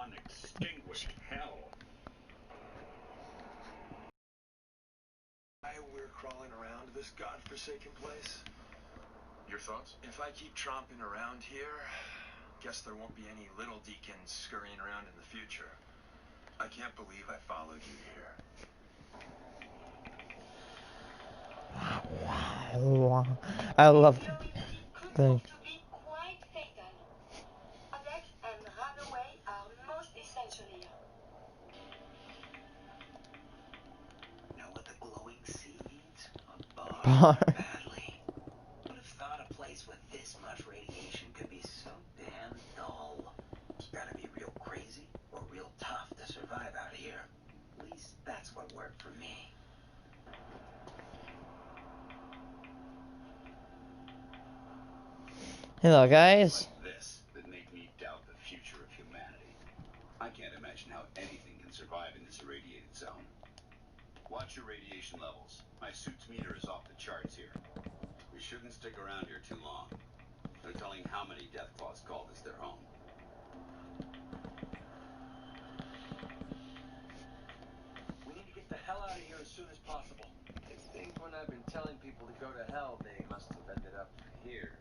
unextinguished hell. Why we're crawling around this godforsaken place? Your thoughts? If I keep tromping around here, guess there won't be any little deacons scurrying around in the future. I can't believe I followed you here. I love the Know what the glowing sea needs? A bar. Badly. Would have thought a place with this much radiation could be so damn dull. You gotta be real crazy or real tough to survive out here. At least that's what worked for me. Hello, guys. This that make me doubt the future of humanity. I can't imagine how anything can survive in this irradiated zone. Watch your radiation levels. My suit's meter is off the charts here. We shouldn't stick around here too long. No telling how many Deathclaws call this their home. We need to get the hell out of here as soon as possible. I think when I've been telling people to go to hell, they must have ended up here.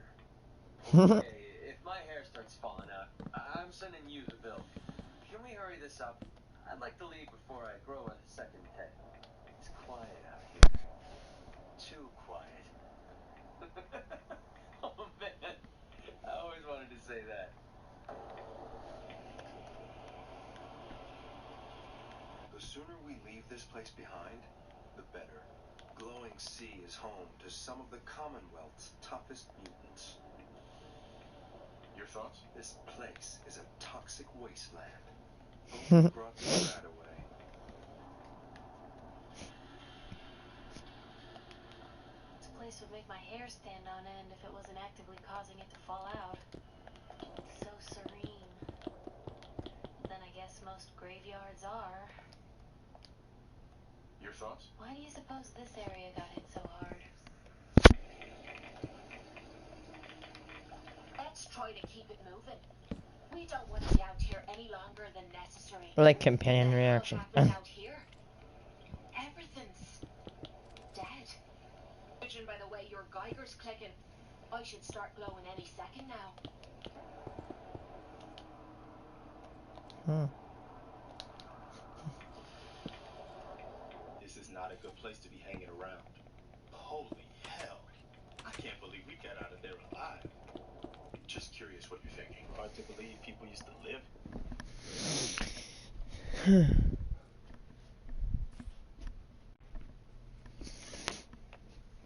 Okay, if my hair starts falling out, I'm sending you the bill. Can we hurry this up? I'd like to leave before I grow a second head. It's quiet out here. Too quiet. Oh man, I always wanted to say that. The sooner we leave this place behind, the better. Glowing Sea is home to some of the Commonwealth's toughest mutants. Your thoughts? This place is a toxic wasteland. Only brought the rat away. This place would make my hair stand on end if it wasn't actively causing it to fall out. So serene. Then I guess most graveyards are. Your thoughts? Why do you suppose this area got hit so hard? Let's try to keep it moving. We don't want to be out here any longer than necessary. like companion reaction. What out here? Everything's dead. Judging by the way your Geiger's clicking, I should start glowing any second now. This is not a good place to be hanging around. Holy hell. I can't believe we got out of there alive. Just curious what you're thinking. Hard to believe people used to live.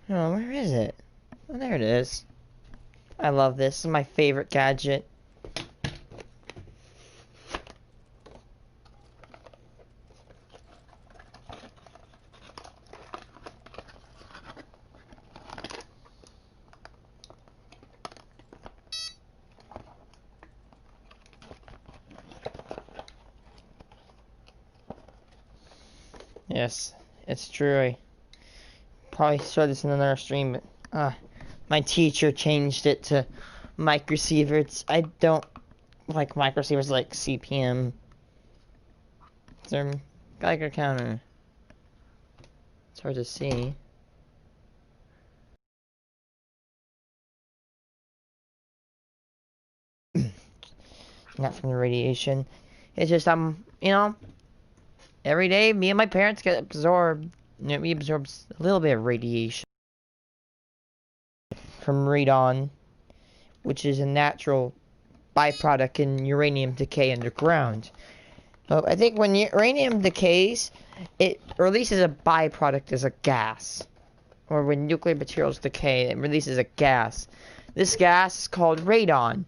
Oh, where is it? Oh, there it is. I love this. This is my favorite gadget. Yes, it's true. I probably saw this in another stream, but my teacher changed it to mic receiver. I don't like mic receivers like CPM. Is there a Geiger counter? It's hard to see. Not from the radiation. It's just you know, every day me and my parents get absorbed. You know, we absorb a little bit of radiation from radon, which is a natural byproduct in uranium decay underground. I think when uranium decays, it releases a byproduct as a gas. Or when nuclear materials decay, it releases a gas. This gas is called radon.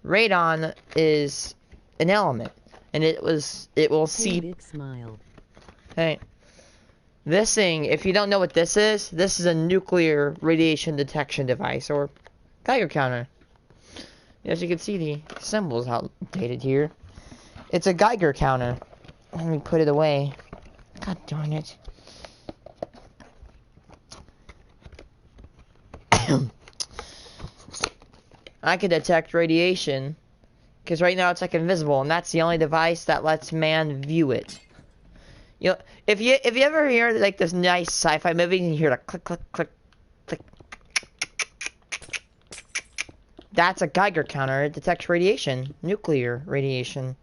Radon is an element, and it will seep. Big smile. Hey, this thing, if you don't know what this is a nuclear radiation detection device, or Geiger counter. As you can see, the symbol's outdated here. It's a Geiger counter. Let me put it away. God darn it. I can detect radiation Because right now it's like invisible, and that's the only device that lets man view it. You know, if you ever hear like this nice sci-fi movie and you hear the click click click click, that's a Geiger counter. It detects radiation, nuclear radiation.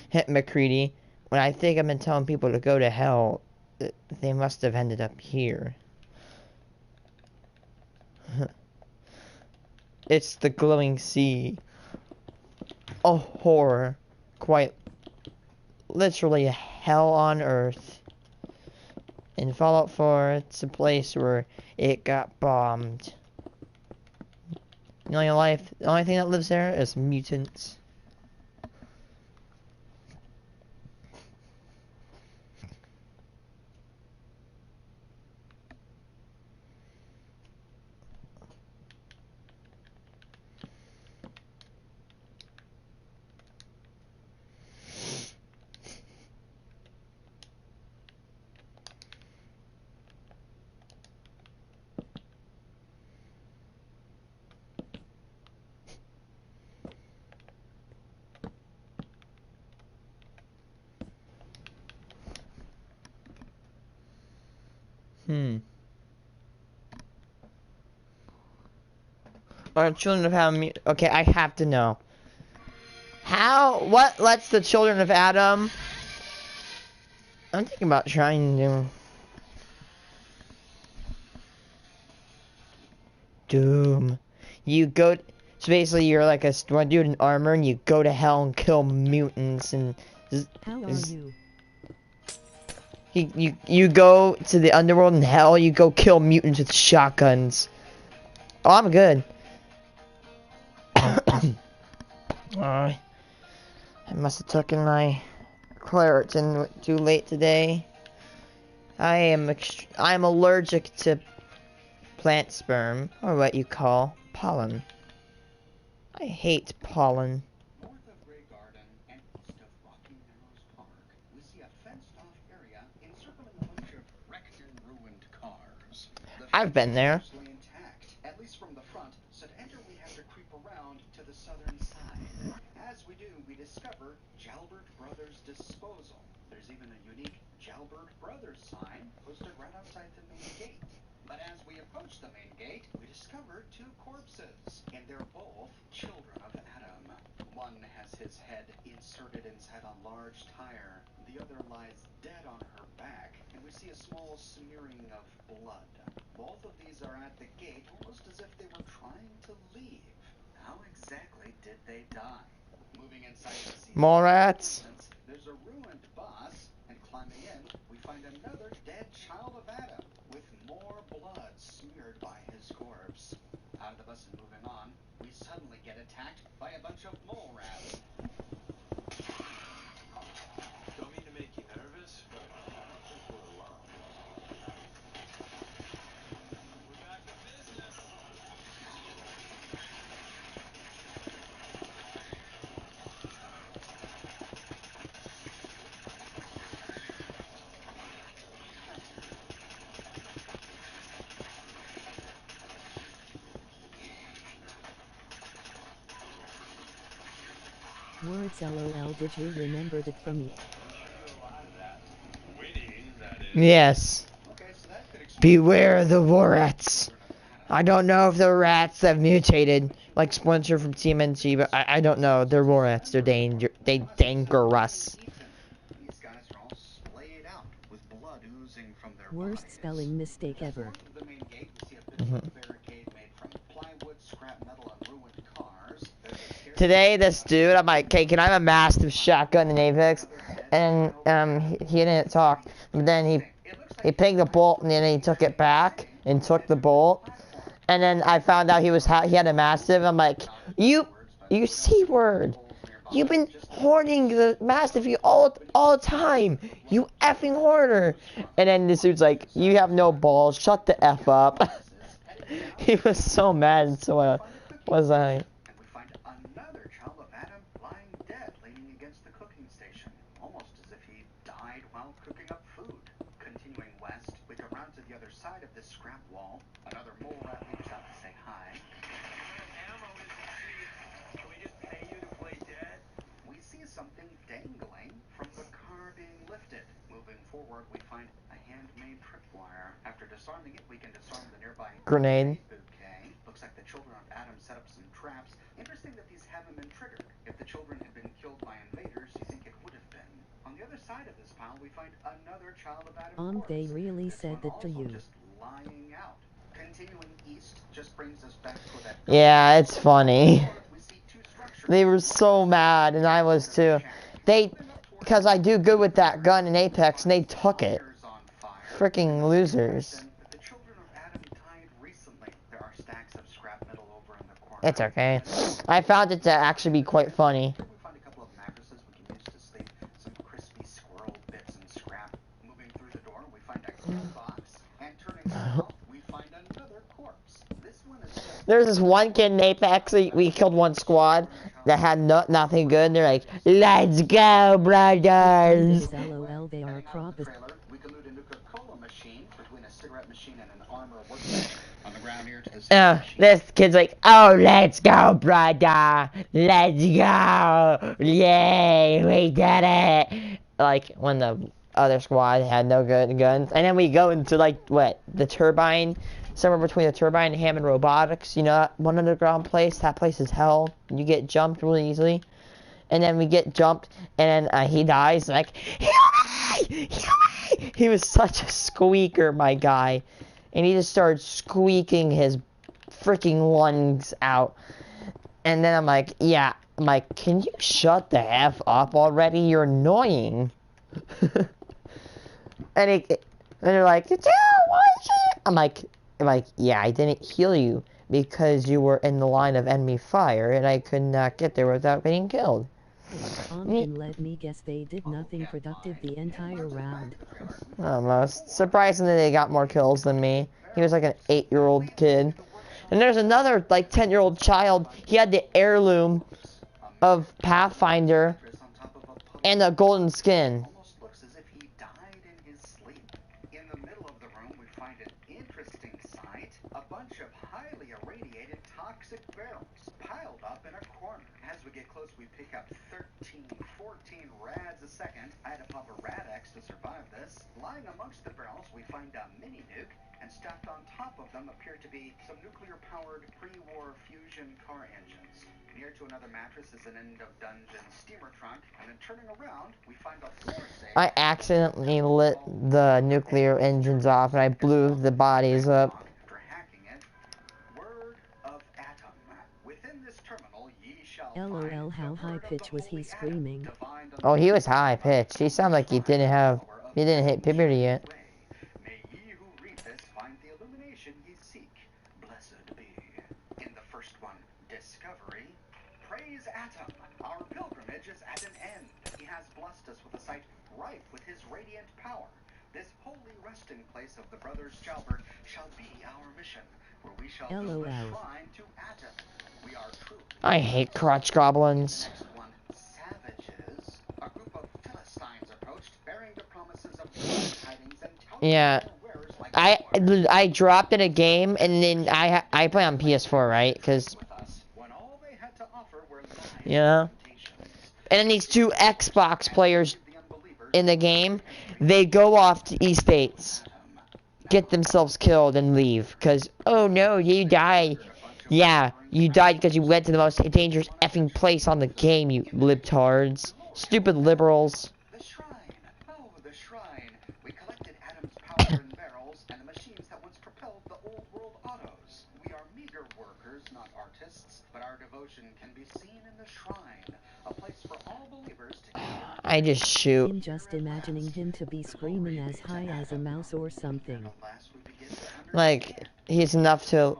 Hit McCready. When I think I've been telling people to go to hell, they must have ended up here. It's the glowing sea. A horror. Quite literally a hell on earth. In Fallout 4, it's a place where it got bombed. The only thing that lives there is mutants. Our children of Adam. Okay, I have to know. What lets the children of Adam? I'm thinking about trying to. Doom. You go. So basically, you're like a one dude in armor, and you go to hell and kill mutants. And how are you? You go to the underworld in hell. You go kill mutants with shotguns. Oh, I'm good. I must have taken my Claritin too late today. I'm allergic to plant sperm, or what you call pollen. I hate pollen. North of Grey Garden and east of Rocky Narrows Park, we see a fenced-off area encircling a bunch of wrecked and ruined cars. I've been there. Mostly intact, at least from the front, so to enter we have to creep around to the southern side. As we do, we discover Jalbert Brothers Disposal. There's even a unique Jalbert Brothers sign posted right outside the main gate. But as we approach the main gate, we discover two corpses, and they're both children of Adam. One has his head inserted inside a large tire. The other lies dead on her back, and we see a small smearing of blood. Both of these are at the gate, almost as if they were trying to leave. How exactly did they die? Moving inside the scene, More rats. there's a ruined bus, and climbing in, we find another dead child of Adam, with more blood smeared by his corpse. Out of the bus and moving on, we suddenly get attacked by a bunch of mole rats. Don't mean to make you nervous, but I think we're alone. We're back in business. Words LOL, did you remember that from me? Yes. Beware the war rats. I don't know if they're rats that have mutated, like Splinter from TMNT, but I don't know. They're war rats. They're dangerous. These guys are all splayed out with blood oozing from their Worst bodies. spelling mistake ever. North of the main gate, we see a bit of a barricade made from plywood, scrap metal, and ruined cars. Today, this dude, I'm like, okay, can I have a massive shotgun in Apex? And he didn't talk. But then he picked the bolt and then he took it back and took the bolt. And then I found out he had a massive. I'm like, you C-word. You've been hoarding the mastiff all the time. You effing hoarder. And then this dude's like, you have no balls. Shut the F up. He was so mad. And so was I. And we find another child of Adam lying dead, leaning against the cooking station, almost as if he died while cooking up food. Continuing west, we come round to the other side of this scrap wall, another mole rat leaps out to say hi. Ammo isn't cheap. Can we just pay you to play dead? We see something dangling from the car being lifted. Moving forward, we find a handmade tripwire. After disarming it, we can disarm the nearby Grenade. bouquet. Looks like the children of Adam set up some traps. Interesting that these haven't been triggered. If the children had been killed by invaders, you think it would have been. On the other side of this pile, we find another child of Adam. They really This said one that to also you. just lying out. Continuing east just brings us back to that. Yeah, it's funny. We see two structures. They were so mad, and I was too. Because I do good with that gun in Apex, and they took it. Freaking losers. The children of Adam died recently. There are stacks of scrap metal over in the corner. It's okay. I found it to actually be quite funny. We find a couple of mattresses we can use to sleep, some crispy squirrel bits and scrap. Moving through the door, we find a kill box, and turning south, we find another corpse. This one is just... There's this one kid in Apex, we killed one squad that had nothing good, and they're like, let's go, brothers! LOL, they are props. We can loot a Nuka-Cola machine between a cigarette machine and an armor workbench. On the ground here to the This kid's like, oh, let's go, brother! Let's go! Yay, we did it! Like, when the other squad had no good guns. And then we go into, like, what? The turbine? Somewhere between the turbine and Hammond Robotics. You know, that one underground place? That place is hell. You get jumped really easily. And then we get jumped, and then he dies. Like, heal me! Heal me! He was such a squeaker, my guy. And he just started squeaking his freaking lungs out. And then I'm like, yeah. I'm like, can you shut the F up already? You're annoying. and they're like, I'm like, yeah, I didn't heal you because you were in the line of enemy fire, and I could not get there without getting killed. And let me guess, they did nothing productive the entire round. Almost. Surprisingly, they got more kills than me. He was like an 8-year-old kid. And there's another, like, 10-year-old child. He had the heirloom of Pathfinder and a golden skin. Almost looks as if he died in his sleep. In the middle of the room, we find an interesting sight. A bunch of highly irradiated toxic barrels piled up in a corner. As we get close, we pick up 13, 14 rads a second. I had to pop a rad X to survive this. Lying amongst the barrels, we find a mini nuke, and stacked on top of them appear to be some nuclear-powered pre-war fusion car engines. Near to another mattress is an end-of-dungeon steamer trunk, and then turning around, we find a floor safe. I accidentally lit the nuclear engines off, and I blew the bodies up. For hacking it, word of atom. Within this terminal, ye shall LOL, how high pitch was he screaming? Oh, he was high pitched. He sounded like he didn't hit puberty yet. May ye who read this find the illumination ye seek. Blessed be. In the first one, discovery. Praise Atom. Our pilgrimage is at an end. He has blessed us with a sight ripe with his radiant power. This holy resting place of the brothers Jalbert shall be our mission, where we shall build a shrine to Atom. We are truly... I hate crotch goblins. Next one, savages. A group of Philistines approached, bearing the promises of tidings and telling Yeah. their wearers like I dropped in a game, and then I play on PS4, right? Because, with us, when all they had to offer were lies yeah. and temptations. And then these two Xbox players The unbelievers in the game, they go off to East States, get themselves killed, and leave. Because, oh no, you die. Yeah, you died because you went to the most dangerous effing place on the game, you libtards. Stupid liberals. The shrine. Oh, the shrine. We collected Adam's powder in barrels and the machines that once propelled the old world autos. We are meager workers, not artists, but our devotion can be seen in the shrine, a place for all believers to gather. I just shoot. I'm just imagining him to be screaming as high as a mouse or something. Last we begin to Like, he's enough to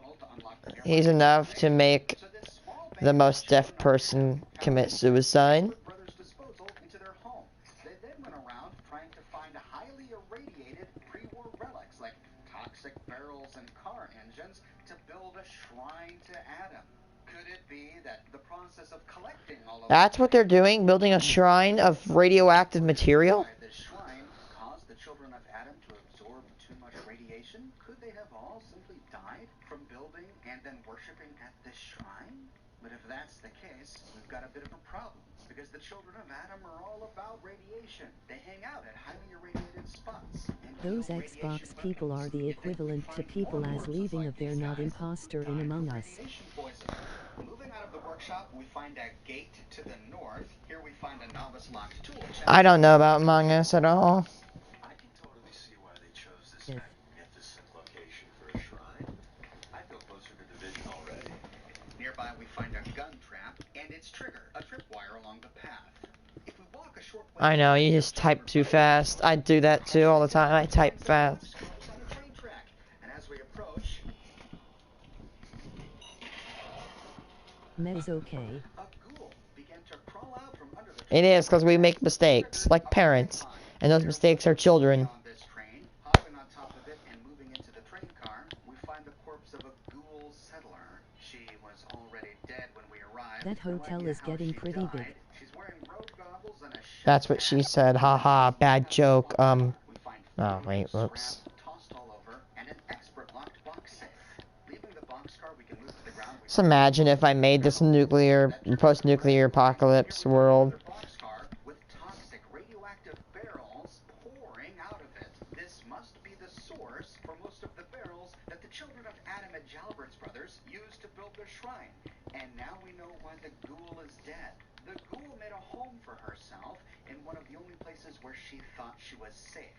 make So this small the most deaf person commit suicide. put brothers' disposal into their homes. They then went around trying to find highly irradiated pre-war relics like toxic barrels and car engines to build a shrine to Adam. Could it be that the process of collecting all of That's what they're doing, building a shrine of radioactive material? this shrine caused the children of Adam to absorb too much Radiation? Could they have all simply died from building and then worshipping at this shrine? But if that's the case, we've got a bit of a problem, because the children of Adam are all about radiation. They hang out at highly irradiated spots. And Those kill Xbox radiation people are weapons. the You'd think we'd equivalent to find people more as corpses leaving like if they're these not guys imposter who in died Among from Us. radiation poisoning. Moving out of the workshop, we find a gate to the north. Here we find a novice locked tool. I don't know about Among Us at all. I can totally see why they chose this Yes. magnificent location for a shrine. I feel closer to Division already. Nearby, we find a gun trap and its trigger, a tripwire along the path. If we walk a short way, I know, you just type too fast. I do that too all the time. I type fast. on a train track. And as we approach, Mez okay. a ghoul began to crawl out from under the It is because we make mistakes, like parents. And those mistakes are children. on this train, hopping on top of it and moving into the train car, we find the corpse of a ghoul settler. She was already dead when we arrived. That hotel No idea is how getting she pretty died. big. She's wearing road goggles and a That's what she said. Haha, bad joke. Oh, wait, whoops. Tossed all over and an expert locked box safe. Leaving the boxcar, we can move to the ground. Just imagine if I made this post-nuclear apocalypse world. Boxcar with toxic radioactive barrels pouring out of it. This must be the source for most of the barrels that the children of Adam and Jalbert's brothers used to build their shrine. And now we know why the ghoul is dead. The ghoul made a home for herself in one of the only places where she thought she was safe.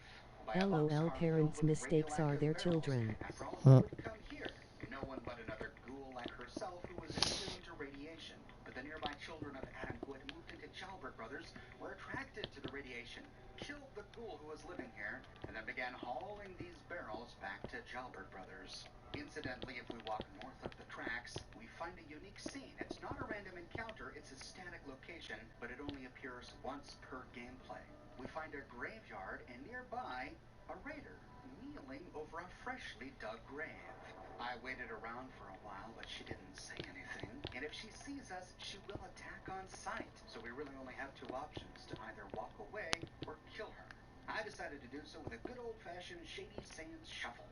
By a LOL, boxcar parents' filled with mistakes are their radioactive children. barrels. After all, who would come here? No one but another ghoul like herself who was immune to radiation. But the nearby children of Adam who had moved into Jalbert Brothers were attracted to the radiation, killed the ghoul who was living here, and then began hauling these barrels back to Jalbert Brothers. Incidentally, if we walk north of the tracks, we find a unique scene. It's not a random encounter, it's a static location, but it only appears once per gameplay. We find a graveyard, and nearby, a raider kneeling over a freshly dug grave. I waited around for a while, but she didn't say anything. And if she sees us, she will attack on sight. So we really only have two options, to either walk away or kill her. I decided to do so with a good old-fashioned Shady Sands shuffle.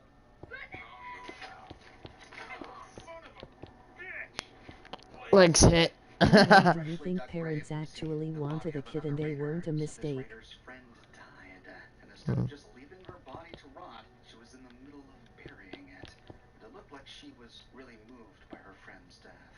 Legs hit. Do you think parents actually wanted a kid and they weren't a mistake? Just leaving her body to rot, she was in the middle of burying it. It looked like she was really moved by her friend's death.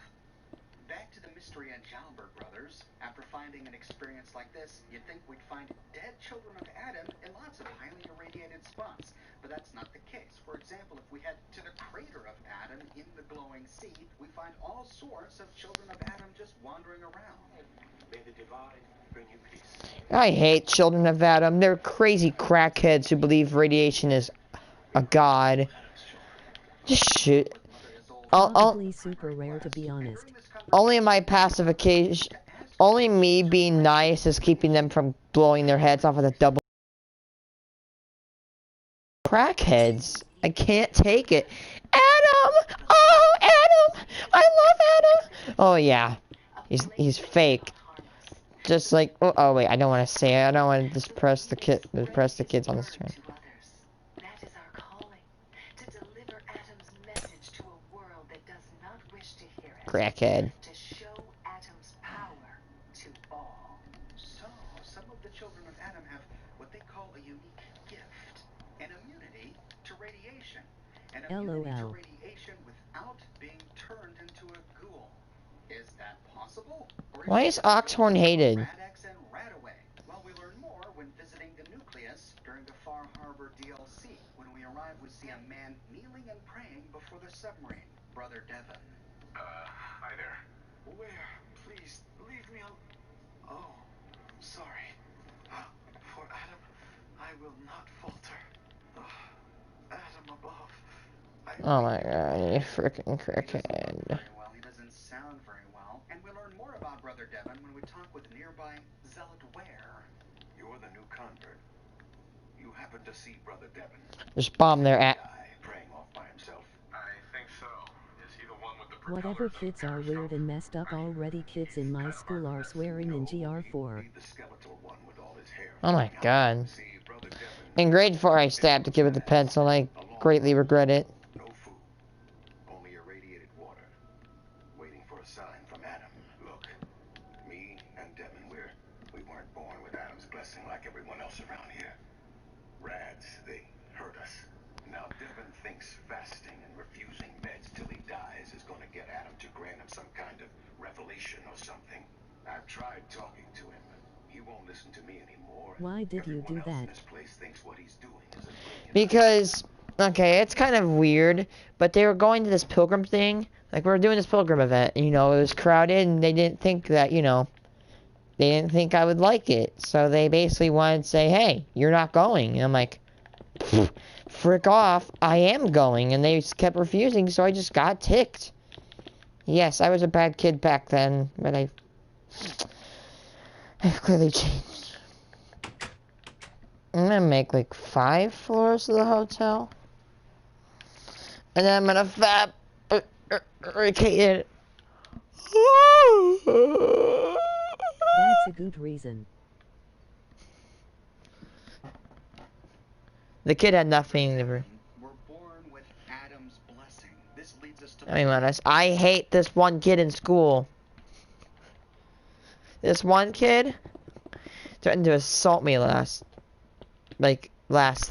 Back to the mystery at Jalbert Brothers. After finding an experience like this, you'd think we'd find dead children of Adam in lots of highly irradiated spots. But that's not the case. For example, if we head to the crater of Adam in the glowing sea, we find all sorts of children of Adam just wandering around. May the divide bring you peace. I hate children of Adam. They're crazy crackheads who believe radiation is a god. Just shoot. Probably super rare, to be honest. Only my pacification, only me being nice is keeping them from blowing their heads off with a double. Crackheads. I can't take it. Adam! Oh, Adam! I love Adam! Oh, yeah. He's fake. Just like, oh wait, I don't want to say it. I don't want to depress the kids on this train. That is our calling, to deliver Adam's message to a world that does not wish to hear it. Crackhead. To show Adam's power to all. So, some of the children of Adam have what they call a unique gift, an immunity to radiation. An immunity to LOL. radiation without being turned into a ghoul. Is that possible? Or Why is Oxhorn hated? Rad-X and Radaway? Well, we learn more when visiting the nucleus during the Far Harbor DLC. When we arrive, we see a man kneeling and praying before the submarine. Brother Devon. Hi there. Where? Please, leave me alone. Oh, sorry. For Adam, I will not falter. Adam above. Oh my god, you freaking crackhead. Well, he doesn't sound very well. And we learn more about Brother Devon when we talk with nearby Zealot Ware. You're the new convert. You happen to see Brother Devon. Just bomb their Guy praying off by himself. I think so. Is he the one with the Whatever kids are weird and messed up already. Kids in my school are swearing in GR4. The skeletal one with all his hair. Oh my god. See, Brother Devon In grade 4, I stabbed a kid with a pencil, and I greatly regret it. No food, only irradiated water. Waiting for a sign from Adam. Look, me and Devin, we weren't born with Adam's blessing like everyone else around here. Rads, they hurt us. Now Devin thinks fasting and refusing meds till he dies is going to get Adam to grant him some kind of revelation or something. I've tried talking to him, but he won't listen to me anymore. Why did you do Everyone else in that? this place thinks what he's doing is a brilliant Because, okay, it's kind of weird, but they were going to this pilgrim thing. Like, we were doing this pilgrim event, you know, it was crowded, and they didn't think that, you know, they didn't think I would like it. So they basically wanted to say, hey, you're not going. And I'm like, frick off, I am going. And they kept refusing, so I just got ticked. Yes, I was a bad kid back then, but I've clearly changed. I'm gonna make like 5 floors of the hotel. And then I'm gonna fabricate it. That's a good reason. The kid had nothing to do. We're born with Adam's blessing. This leads us to I mean, honest, I hate this one kid in school. This one kid threatened to assault me last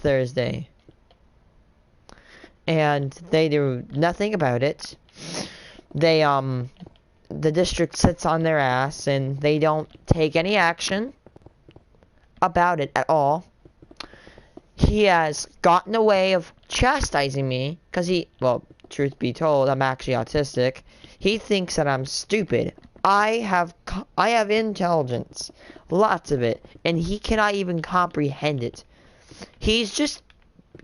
Thursday. And they do nothing about it. They, the district sits on their ass and they don't take any action about it at all. He has gotten away of chastising me because well, truth be told, I'm actually autistic. He thinks that I'm stupid. I have intelligence, lots of it, and he cannot even comprehend it. He's just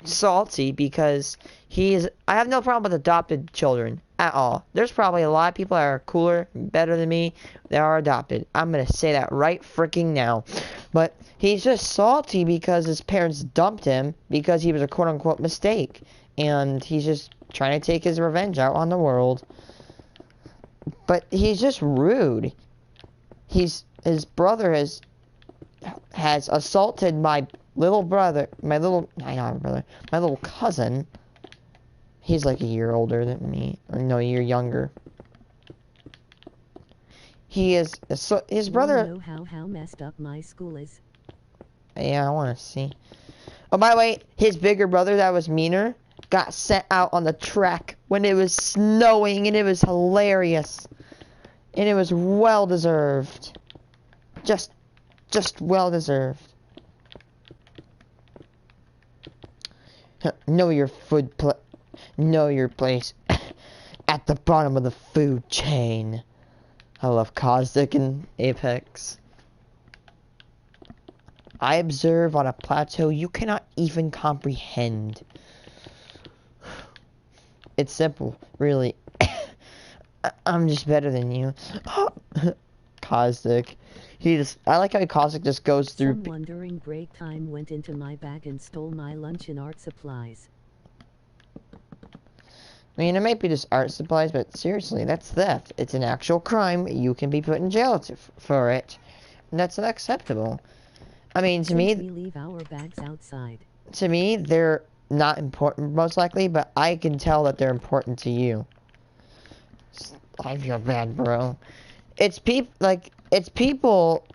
salty because I have no problem with adopted children at all. There's probably a lot of people that are cooler, better than me that are adopted. I'm gonna say that right freaking now. But he's just salty because his parents dumped him because he was a quote-unquote mistake. And he's just trying to take his revenge out on the world. But he's just rude. His brother has assaulted my little cousin. He's like a year older than me, or no, a year younger. His brother. Wanna know how messed up my school is? Yeah, I want to see. Oh, by the way, his bigger brother that was meaner got sent out on the track when it was snowing, and it was hilarious. And it was well deserved. Just well deserved. Know your place at the bottom of the food chain. I love Caustic and Apex. I observe on a plateau you cannot even comprehend. It's simple, really. I'm just better than you. Caustic. I like how Caustic just goes through. Some wandering break time went into my bag and stole my lunch and art supplies. I mean, it might be just art supplies, but seriously, that's theft. It's an actual crime. You can be put in jail for it. And that's unacceptable. I mean, to me, we leave our bags outside. To me, they're not important, most likely, but I can tell that they're important to you. I feel bad, bro. It's people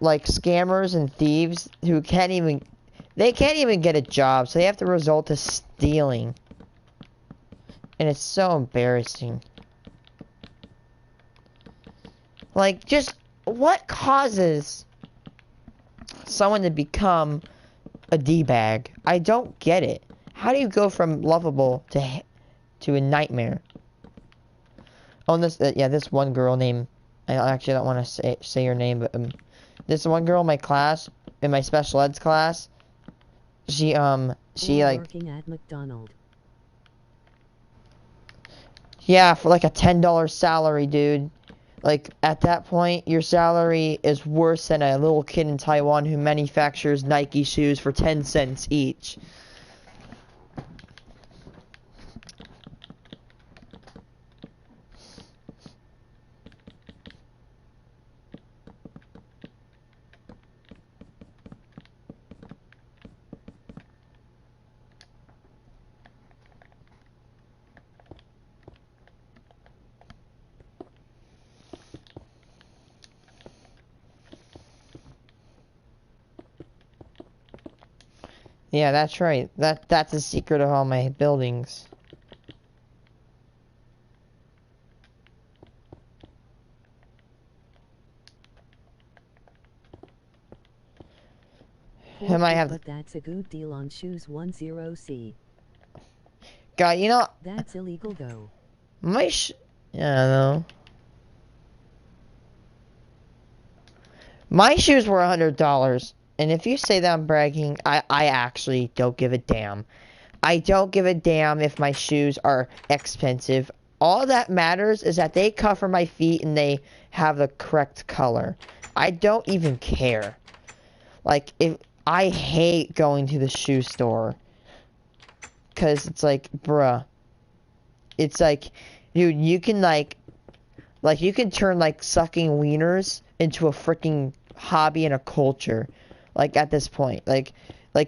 like scammers and thieves who can't even get a job, so they have to resort to stealing. And it's so embarrassing. Like, just what causes someone to become a D-bag? I don't get it. How do you go from lovable to a nightmare? Oh, and this one girl named, I actually don't want to say her name, but this one girl in my class, in my special eds class, she like working at McDonald's. Yeah, for like a $10 salary, dude. Like, at that point, your salary is worse than a little kid in Taiwan who manufactures Nike shoes for 10 cents each. Yeah, that's right. That's the secret of all my buildings. I might have. But that's a good deal on shoes 10C. God, you know. That's illegal though. Yeah, I know. My shoes were $100, and if you say that I'm bragging, I actually don't give a damn. I don't give a damn if my shoes are expensive. All that matters is that they cover my feet and they have the correct color. I don't even care. Like, if I hate going to the shoe store. Because it's like, bruh. It's like, dude, you can you can turn like sucking wieners into a freaking hobby and a culture. Like at this point. Like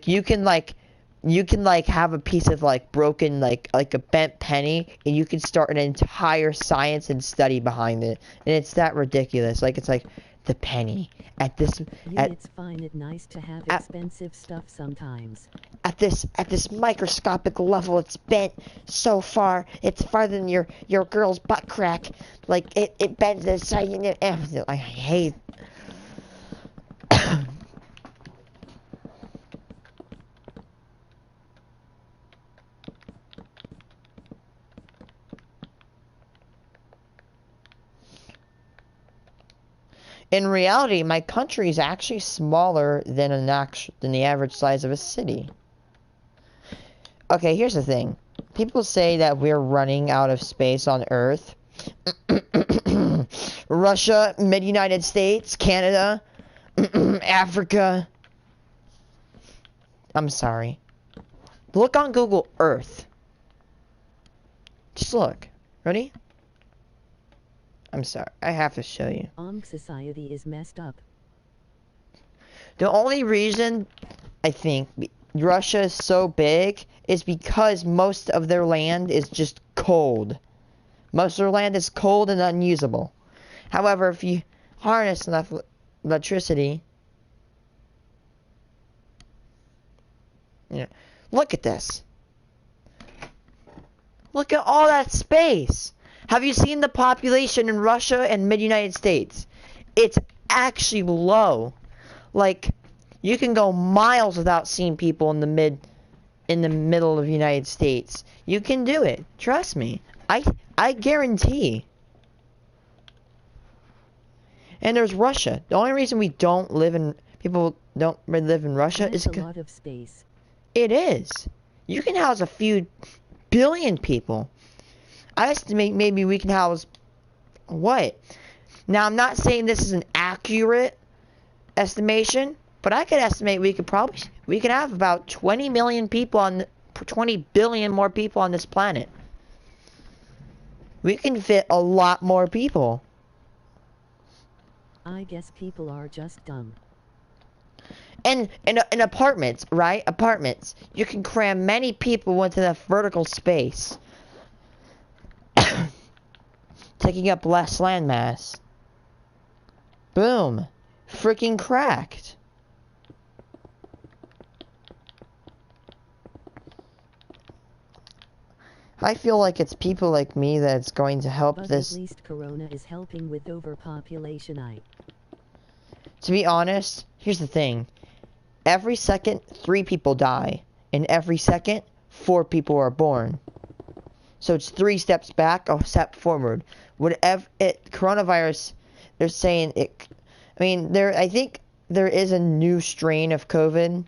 you can have a piece of like broken like a bent penny and you can start an entire science and study behind it. And it's that ridiculous. Like it's like the penny at this it's fine and nice to have expensive stuff sometimes. At this microscopic level, it's bent so far. It's farther than your girl's butt crack. Like it bends this side. I hate. In reality, my country is actually smaller than the average size of a city. Okay, here's the thing. People say that we're running out of space on Earth. Russia, mid-United States, Canada, Africa. I'm sorry. Look on Google Earth. Just look. Ready? I'm sorry. I have to show you. Society is messed up. The only reason I think Russia is so big is because most of their land is just cold. Most of their land is cold and unusable. However, if you harness enough electricity, look at this. Look at all that space. Have you seen the population in Russia and mid-United States? It's actually low. Like, you can go miles without seeing people in the middle of the United States. You can do it. Trust me. I guarantee. And there's Russia. The only reason people don't live in Russia is a lot of space. It is. You can house a few billion people. I estimate maybe we can house what? Now I'm not saying this is an accurate estimation, but I could estimate we could have about 20 million people 20 billion more people on this planet. We can fit a lot more people. I guess people are just dumb. And in apartments, right? Apartments. You can cram many people into that vertical space. Taking up less landmass. Boom. Freaking cracked. I feel like it's people like me that's going to help but this. At least Corona is helping with overpopulation. To be honest, here's the thing. Every second, 3 people die. And every second, 4 people are born. So it's 3 steps back, a step forward. Coronavirus, they're saying it. I mean, I think there is a new strain of COVID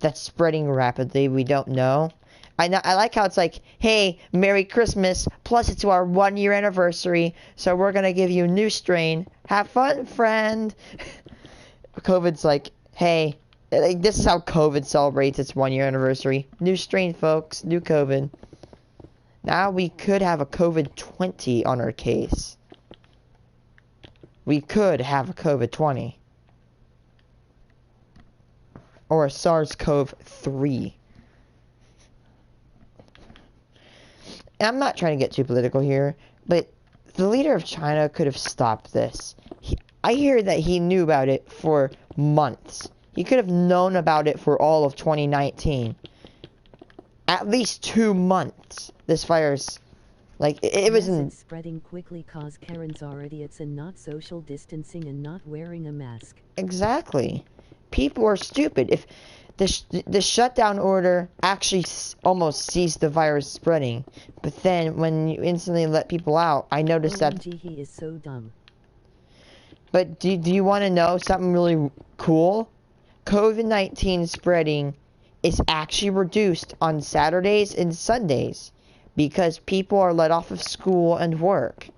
that's spreading rapidly. We don't know. I like how it's like, hey, Merry Christmas, plus it's our 1-year anniversary, so we're gonna give you a new strain. Have fun, friend. COVID's like, hey, this is how COVID celebrates its 1-year anniversary. New strain, folks. New COVID. Now we could have a COVID-20 on our case. We could have a COVID-20. Or a SARS-CoV-3. And I'm not trying to get too political here, but the leader of China could have stopped this. I hear that he knew about it for months. He could have known about it for all of 2019. At least 2 months. This virus, like, it was in... It's spreading quickly cause Karens are idiots and not social distancing and not wearing a mask. Exactly. People are stupid. If the shutdown order actually almost ceased the virus spreading, but then when you instantly let people out, I noticed that... OMG, he is so dumb. But do you want to know something really cool? COVID-19 spreading is actually reduced on Saturdays and Sundays because people are let off of school and work.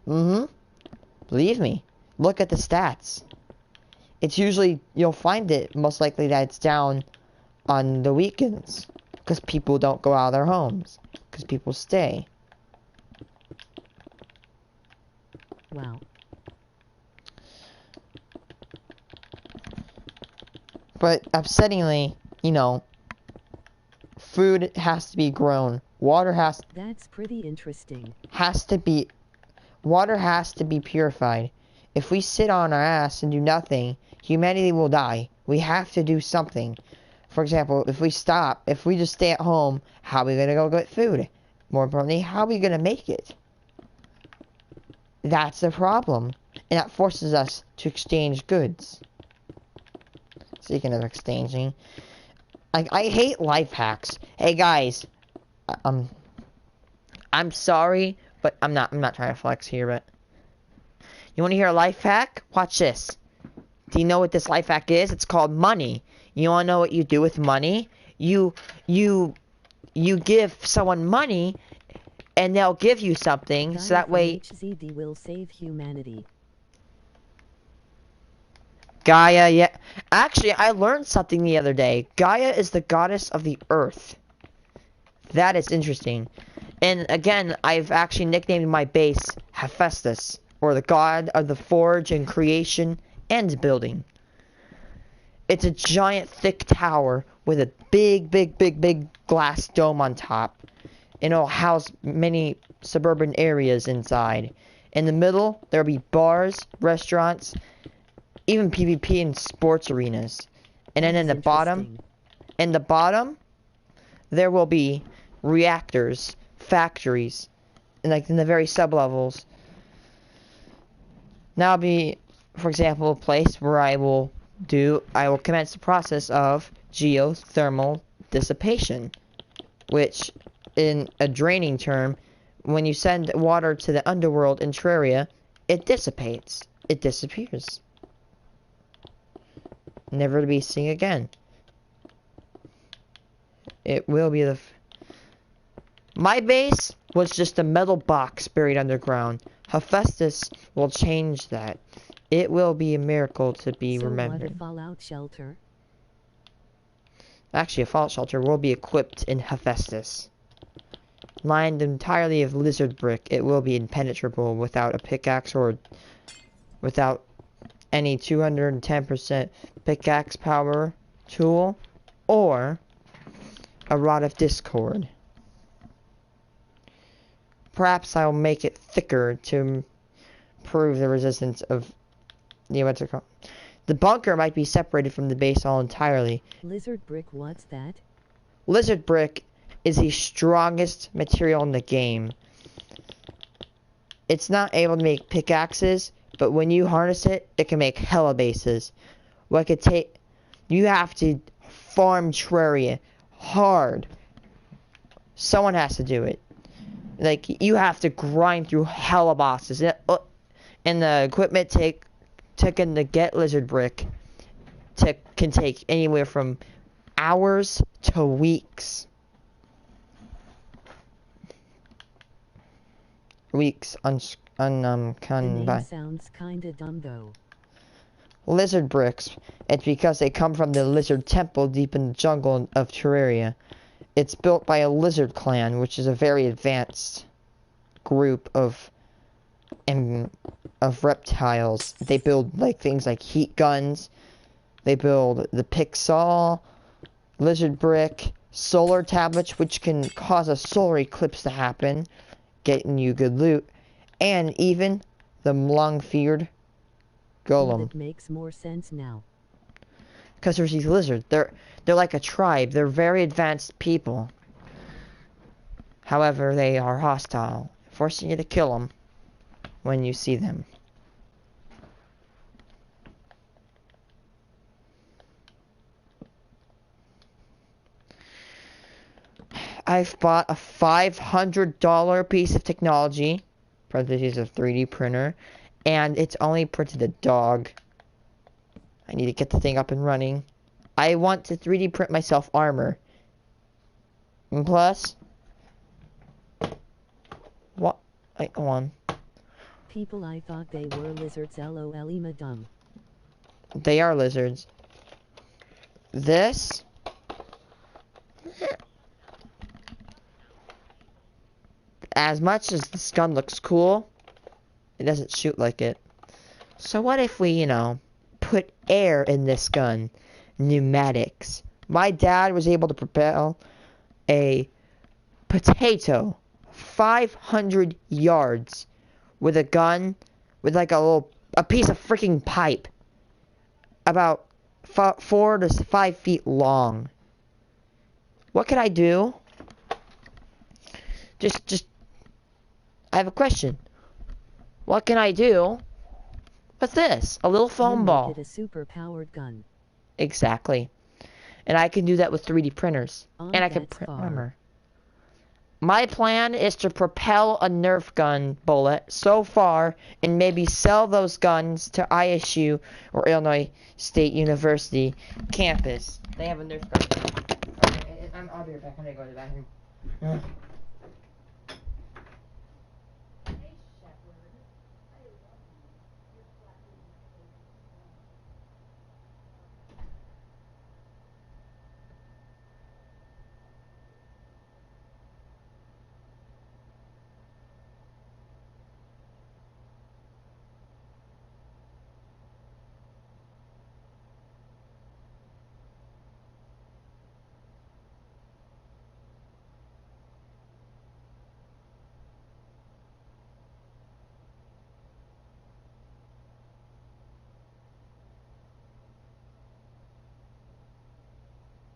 Believe me. Look at the stats. It's usually, you'll find it most likely that it's down on the weekends because people don't go out of their homes, because people stay. Wow. But upsettingly, you know, food has to be grown. Water has... That's pretty interesting. Water has to be purified. If we sit on our ass and do nothing, humanity will die. We have to do something. For example, if we just stay at home, how are we going to go get food? More importantly, how are we going to make it? That's the problem. And that forces us to exchange goods. Speaking of exchanging, I hate life hacks. Hey guys, I'm sorry, but I'm not trying to flex here, but you want to hear a life hack? Watch this. Do you know what this life hack is? It's called money. You want to know what you do with money? You give someone money, and they'll give you something, so that way... HZD will save humanity. Gaia, yeah. Actually, I learned something the other day. Gaia is the goddess of the earth. That is interesting. And again, I've actually nicknamed my base Hephaestus, or the god of the forge and creation and building. It's a giant thick tower with a big glass dome on top. And it'll house many suburban areas inside. In the middle, there'll be bars, restaurants, even PvP and sports arenas. And then in the bottom, there will be reactors, factories, and like in the very sub-levels. Now will be, for example, a place where I will commence the process of geothermal dissipation, which in a draining term, when you send water to the underworld in Terraria, it dissipates. It disappears. Never to be seen again. It will be my base was just a metal box buried underground. Hephaestus will change that. It will be a miracle to be remembered. So what, a fallout shelter? Actually, a fallout shelter will be equipped in Hephaestus. Lined entirely of lizard brick, it will be impenetrable without a pickaxe or without any 210% pickaxe power tool or a rod of discord. Perhaps I'll make it thicker to prove the resistance of the electrical. The bunker might be separated from the base all entirely. Lizard brick, what's that? Lizard brick is the strongest material in the game. It's not able to make pickaxes, but when you harness it, it can make hella bases. You have to farm Terraria hard. Someone has to do it. Like, you have to grind through hella bosses. And the equipment taken to get lizard brick can take anywhere from hours to weeks. The name sounds kinda dumb though. Lizard bricks. It's because they come from the lizard temple deep in the jungle of Terraria. It's built by a lizard clan, which is a very advanced group of reptiles. They build like things like heat guns. They build the Pixel, lizard brick, solar tablets, which can cause a solar eclipse to happen, getting you good loot, and even the long-feared golem. That makes more sense now. because there's these lizards. They're like a tribe. They're very advanced people. However, they are hostile, forcing you to kill them when you see them. I've bought a $500 piece of technology, parentheses a 3D printer, and it's only printed a dog. I need to get the thing up and running. I want to 3D print myself armor. And plus, what? Wait, go on. People, I thought they were lizards. LOL, madam. They are lizards. This. As much as this gun looks cool, it doesn't shoot like it. So what if we, put air in this gun? Pneumatics. My dad was able to propel a potato 500 yards with a gun with like a piece of freaking pipe about 4 to 5 feet long. What could I do? I have a question. What can I do with this? A little foam ball. Make it a super powered gun. Exactly. And I can do that with 3D printers. And I can print armor. My plan is to propel a Nerf gun bullet so far and maybe sell those guns to ISU or Illinois State University campus. They have a Nerf gun. Okay, I'll be right back. I'm gonna go to the bathroom.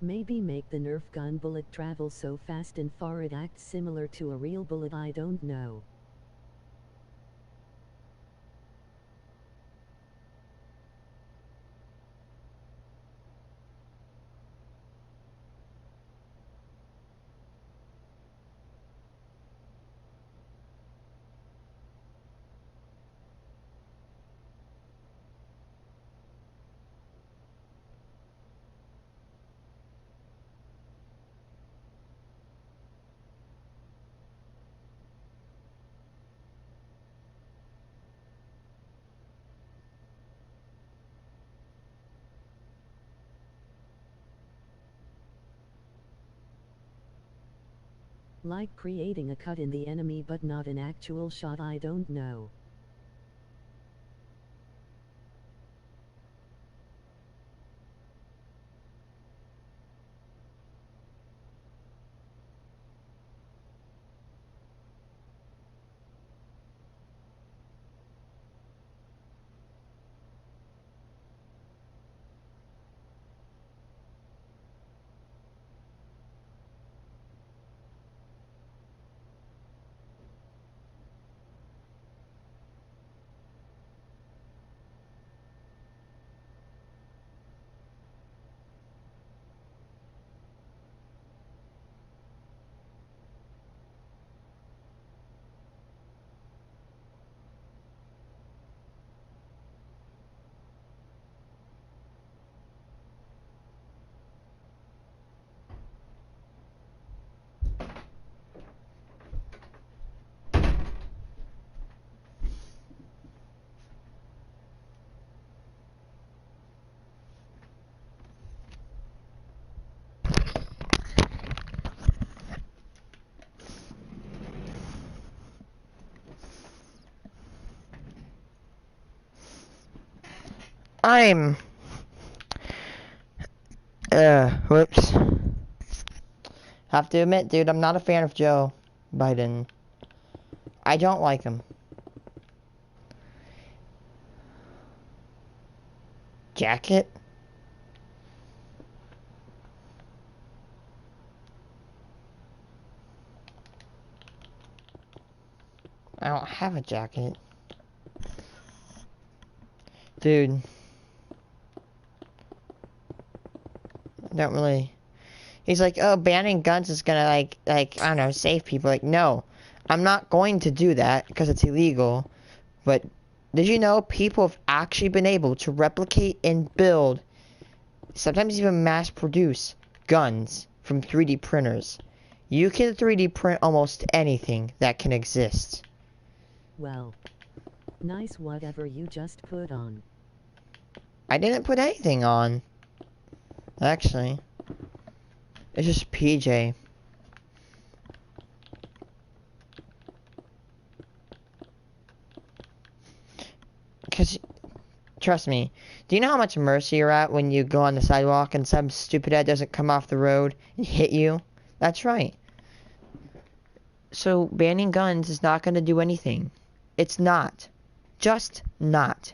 Maybe make the Nerf gun bullet travel so fast and far it acts similar to a real bullet. I don't know. Like creating a cut in the enemy but not an actual shot. I don't know. Whoops. Have to admit, dude, I'm not a fan of Joe Biden. I don't like him. Jacket? I don't have a jacket. Dude. Don't really... He's like, oh, banning guns is gonna, like, I don't know, save people. Like, no. I'm not going to do that, because it's illegal. But, did you know people have actually been able to replicate and build, sometimes even mass produce, guns from 3D printers? You can 3D print almost anything that can exist. Well, nice whatever you just put on. I didn't put anything on. Actually. It's just PJ. Because, trust me, do you know how much mercy you're at when you go on the sidewalk and some stupid head doesn't come off the road and hit you? That's right. So, banning guns is not going to do anything. It's not. Just not.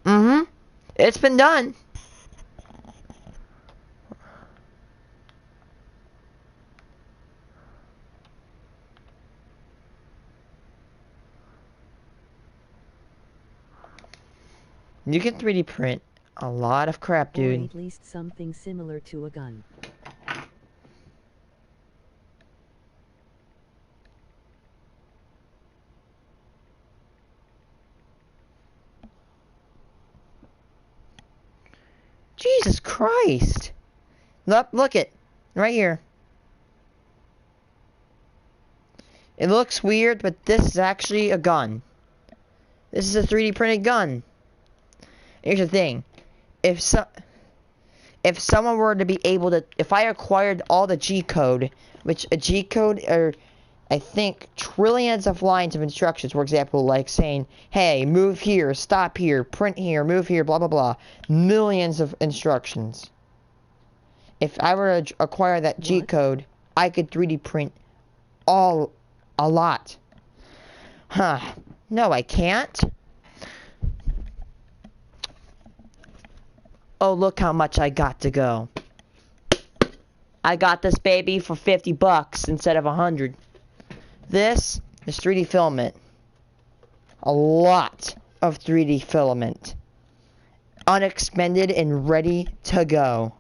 Mm-hmm. It's been done. You can 3D print a lot of crap, dude. Or at least something similar to a gun. Jesus Christ. Look it. Right here. It looks weird, but this is actually a gun. This is a 3D printed gun. Here's the thing. If someone were to be able to... If I acquired all the G-code, which a G-code are, I think, trillions of lines of instructions. For example, like saying, hey, move here, stop here, print here, move here, blah, blah, blah. Millions of instructions. If I were to acquire that G-code, I could 3D print a lot. Huh. No, I can't. Oh, look how much I got to go. I got this baby for 50 bucks instead of 100. This is 3D filament. A lot of 3D filament. Unexpended and ready to go.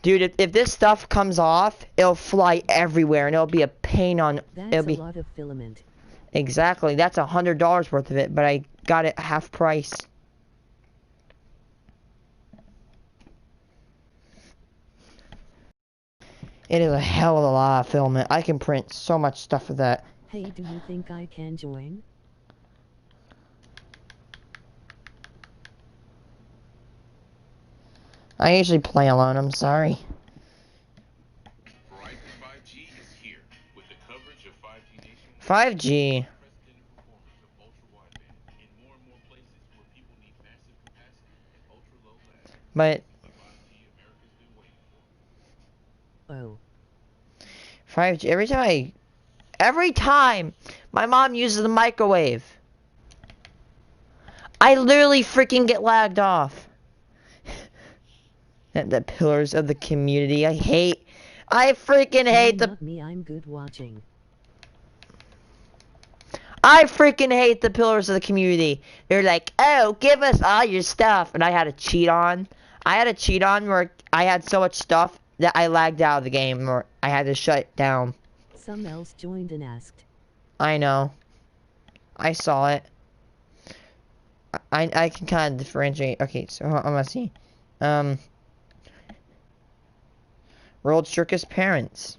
Dude, if this stuff comes off, it'll fly everywhere and it'll be a pain on... That's a lot of filament. Exactly, that's $100 worth of it, but I got it half price. It is a hell of a lot of filament. I can print so much stuff with that. Hey, do you think I can join? I usually play alone, I'm sorry. Verizon 5G is here with the coverage of 5G nationwide. 5G. But 5G, every time my mom uses the microwave, I literally freaking get lagged off. The pillars of the community. I freaking hate the... Not me, I'm good watching. I freaking hate the pillars of the community. They're like, oh, give us all your stuff. And I had to cheat on. Where I had so much stuff that I lagged out of the game, or I had to shut it down. Some else joined and asked. I know. I saw it. I can kind of differentiate. Okay, so I'm gonna see. World's Strictest Parents.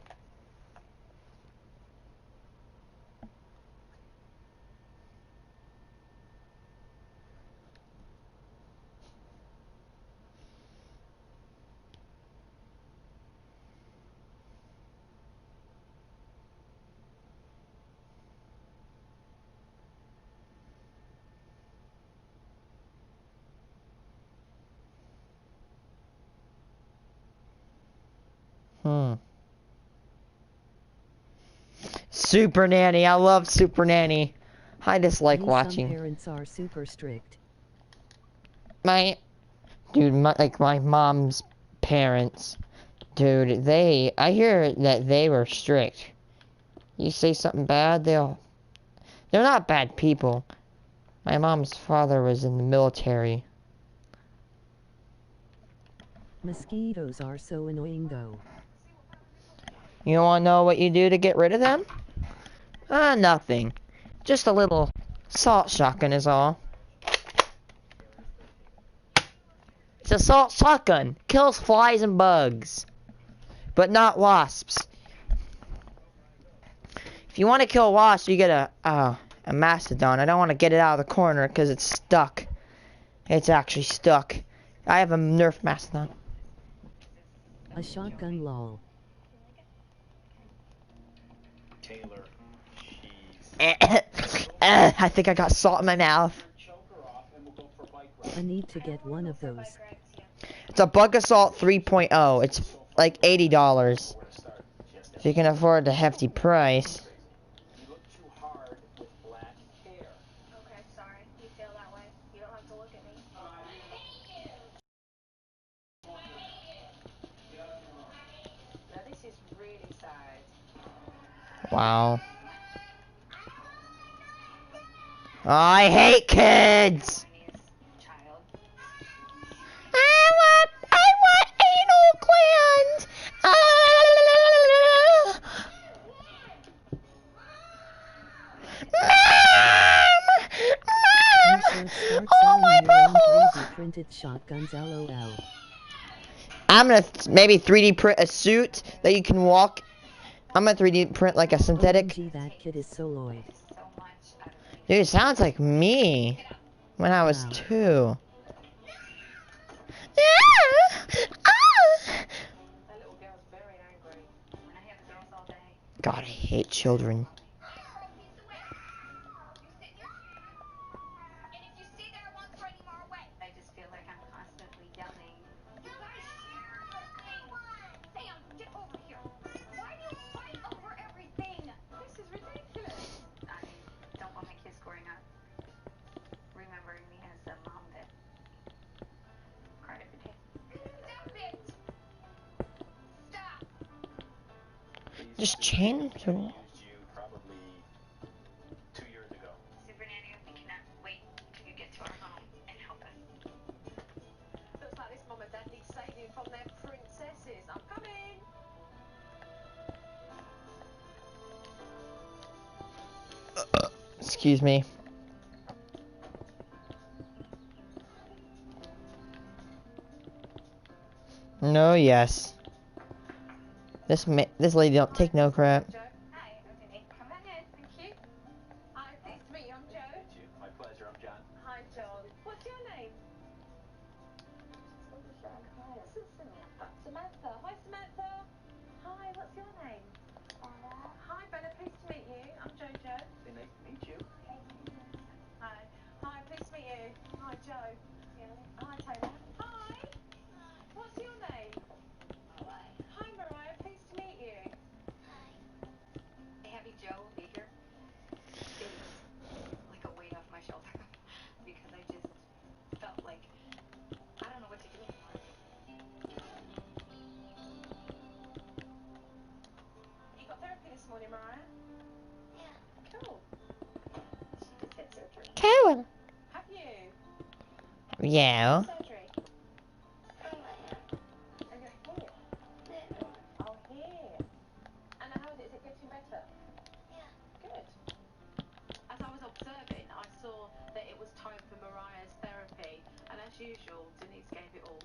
Super Nanny. I love Super Nanny. I dislike Some watching. parents are super strict. My mom's parents, dude, I hear that they were strict. You say something bad, they're not bad people. My mom's father was in the military. Mosquitoes are so annoying though. You wanna know what you do to get rid of them? Nothing. Just a little salt shotgun is all. It's a salt shotgun. Kills flies and bugs. But not wasps. If you want to kill wasps, you get a mastodon. I don't want to get it out of the corner because it's stuck. It's actually stuck. I have a Nerf mastodon. A shotgun lol. Taylor, I think I got salt in my mouth. I need to get one of those. It's a Bug Assault 3.0. It's like $80. If you can afford the hefty price. you look too hard with black hair. Okay, sorry. You feel that way. You don't have to look at me. Now this is really sad. Wow. I hate kids! Child. I want anal glands! You should start selling your own 3D printed shotguns lol. I'm gonna maybe 3D print a suit that you can walk. I'm gonna 3D print like a synthetic. OMG, that kid is so Lloyd. So much out of me. Dude, it sounds like me when I was Wow. 2. That little girl's very angry. When I hear the girls all day. God, I hate children. I just feel like I'm constantly yelling. Sam, get over here. Why do you fight over everything? This is ridiculous. I don't want my kids growing up remembering me as a mom that cried every day. Stop it. Stop. Just change to. Used you probably 2 years ago. Super Nanny, we cannot wait till you get to our home and help us. Looks like this mom and dad need saving from their princesses. I'm coming. Excuse me. No, yes. This lady don't take no crap. Joe. Hi, I'm Jenny. Come on in. Thank you. Hi, pleased to meet you. I'm Joe. Meet you. My pleasure. I'm John. Hi, John. What's your name? Samantha. Hi, Samantha. Hi, what's your name? Hi, Bella. Pleased to meet you. I'm Jojo. Say nice to meet you. Hi. Hi, pleased to meet you. Hi, Joe. Hi, Taylor. Hi. What's your name? Hi, Mariah. Pleased to meet you. Having Joe be here is like a weight off my shoulder because I just felt like I don't know what to do anymore. You got therapy this morning, Mariah? Yeah. Cool. She just had surgery. Cool. Have you? Yeah. Surgery? And your hair? Oh, hair. And how is it? Is it getting better? Yeah. Good. As I was observing, I saw that it was time for Mariah's therapy, and as usual, Denise gave it all.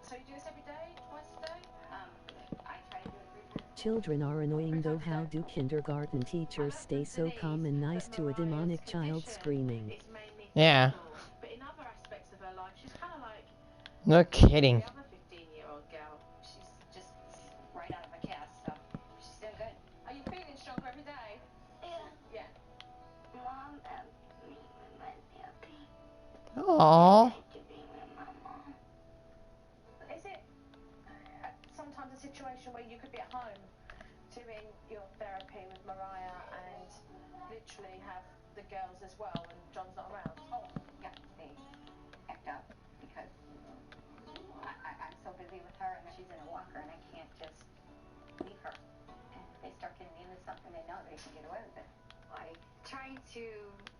So you do this every day? Twice a day? I try to do it 3 times. Children are annoying though. How do kindergarten teachers stay so calm and nice to a demonic child screaming? It's mainly Yeah. physical, but in other aspects of her life, she's kind of like No kidding. the other 15-year-old girl. She's just right out of a cast, so she's doing good. Are you feeling stronger every day? Yeah. Yeah. Mom and me remind me of me. Aww. To be with my mom. Is it sometimes a situation where you could be at home doing your therapy with Mariah actually have the girls as well when John's not around? Oh, yeah, they act up because I'm so busy with her and she's in a walker and I can't just leave her. And if they start getting into something, they know they can get away with it. I try to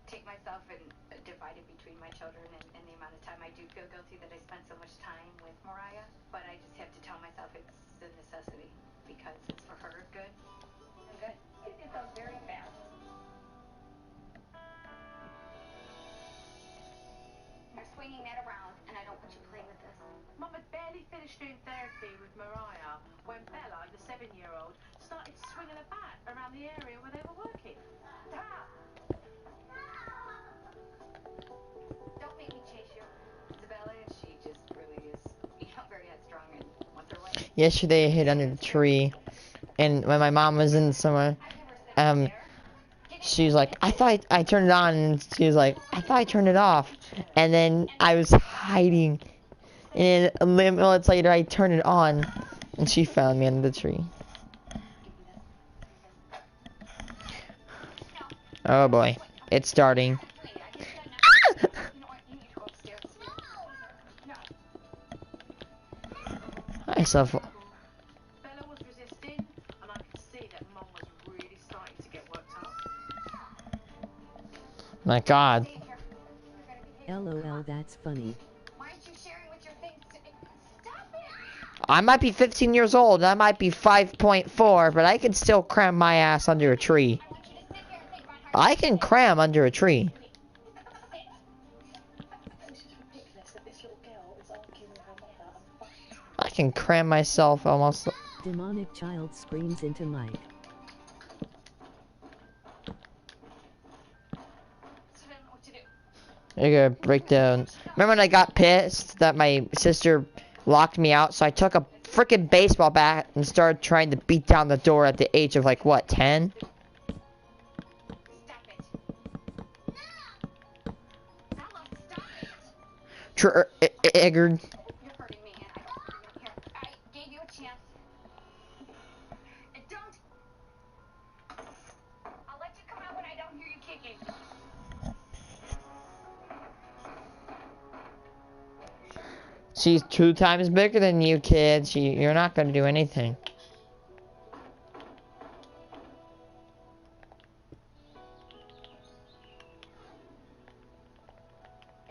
take myself and divide it between my children and the amount of time. I do feel guilty that I spend so much time with Mariah, but I just have to tell myself it's a necessity because it's for her good. Good. You did those very fast. You're swinging that around, and I don't want you playing with this. Mum had barely finished doing therapy with Mariah when Bella, the 7-year-old, started swinging a bat around the area where they were working. Stop! Don't make me chase you. Isabella, she just really is, very headstrong and wants her way. Yesterday I hid under the tree, and when my mom was in somewhere, she was like, I thought I turned it on, and she was like, I thought I turned it off, and then I was hiding, and then minutes later I turned it on, and she found me under the tree. Oh boy, it's starting. Hi, Soph. Bella was resisting, and I could see that Mum was really starting to get worked up. My God. LOL, that's funny. Why aren't you sharing with your things? Stop it! I might be 15 years old, I might be 5.4, but I can still cram my ass under a tree. I want you to sit here and think about I can cram under a tree. This is ridiculous that this little girl is arguing with her mother and fighting. I can cram myself almost. Demonic child screams into mic. So I don't know what to do. I gotta break down. Remember when I got pissed that my sister locked me out? So I took a freaking baseball bat and started trying to beat down the door at the age of like what, 10? Stop it. Bella, stop it. Triggered. You're hurting me. Here, I gave you a chance. And don't. I'll let you come out when I don't hear you kicking. She's 2 times bigger than you, kid. You're not gonna do anything.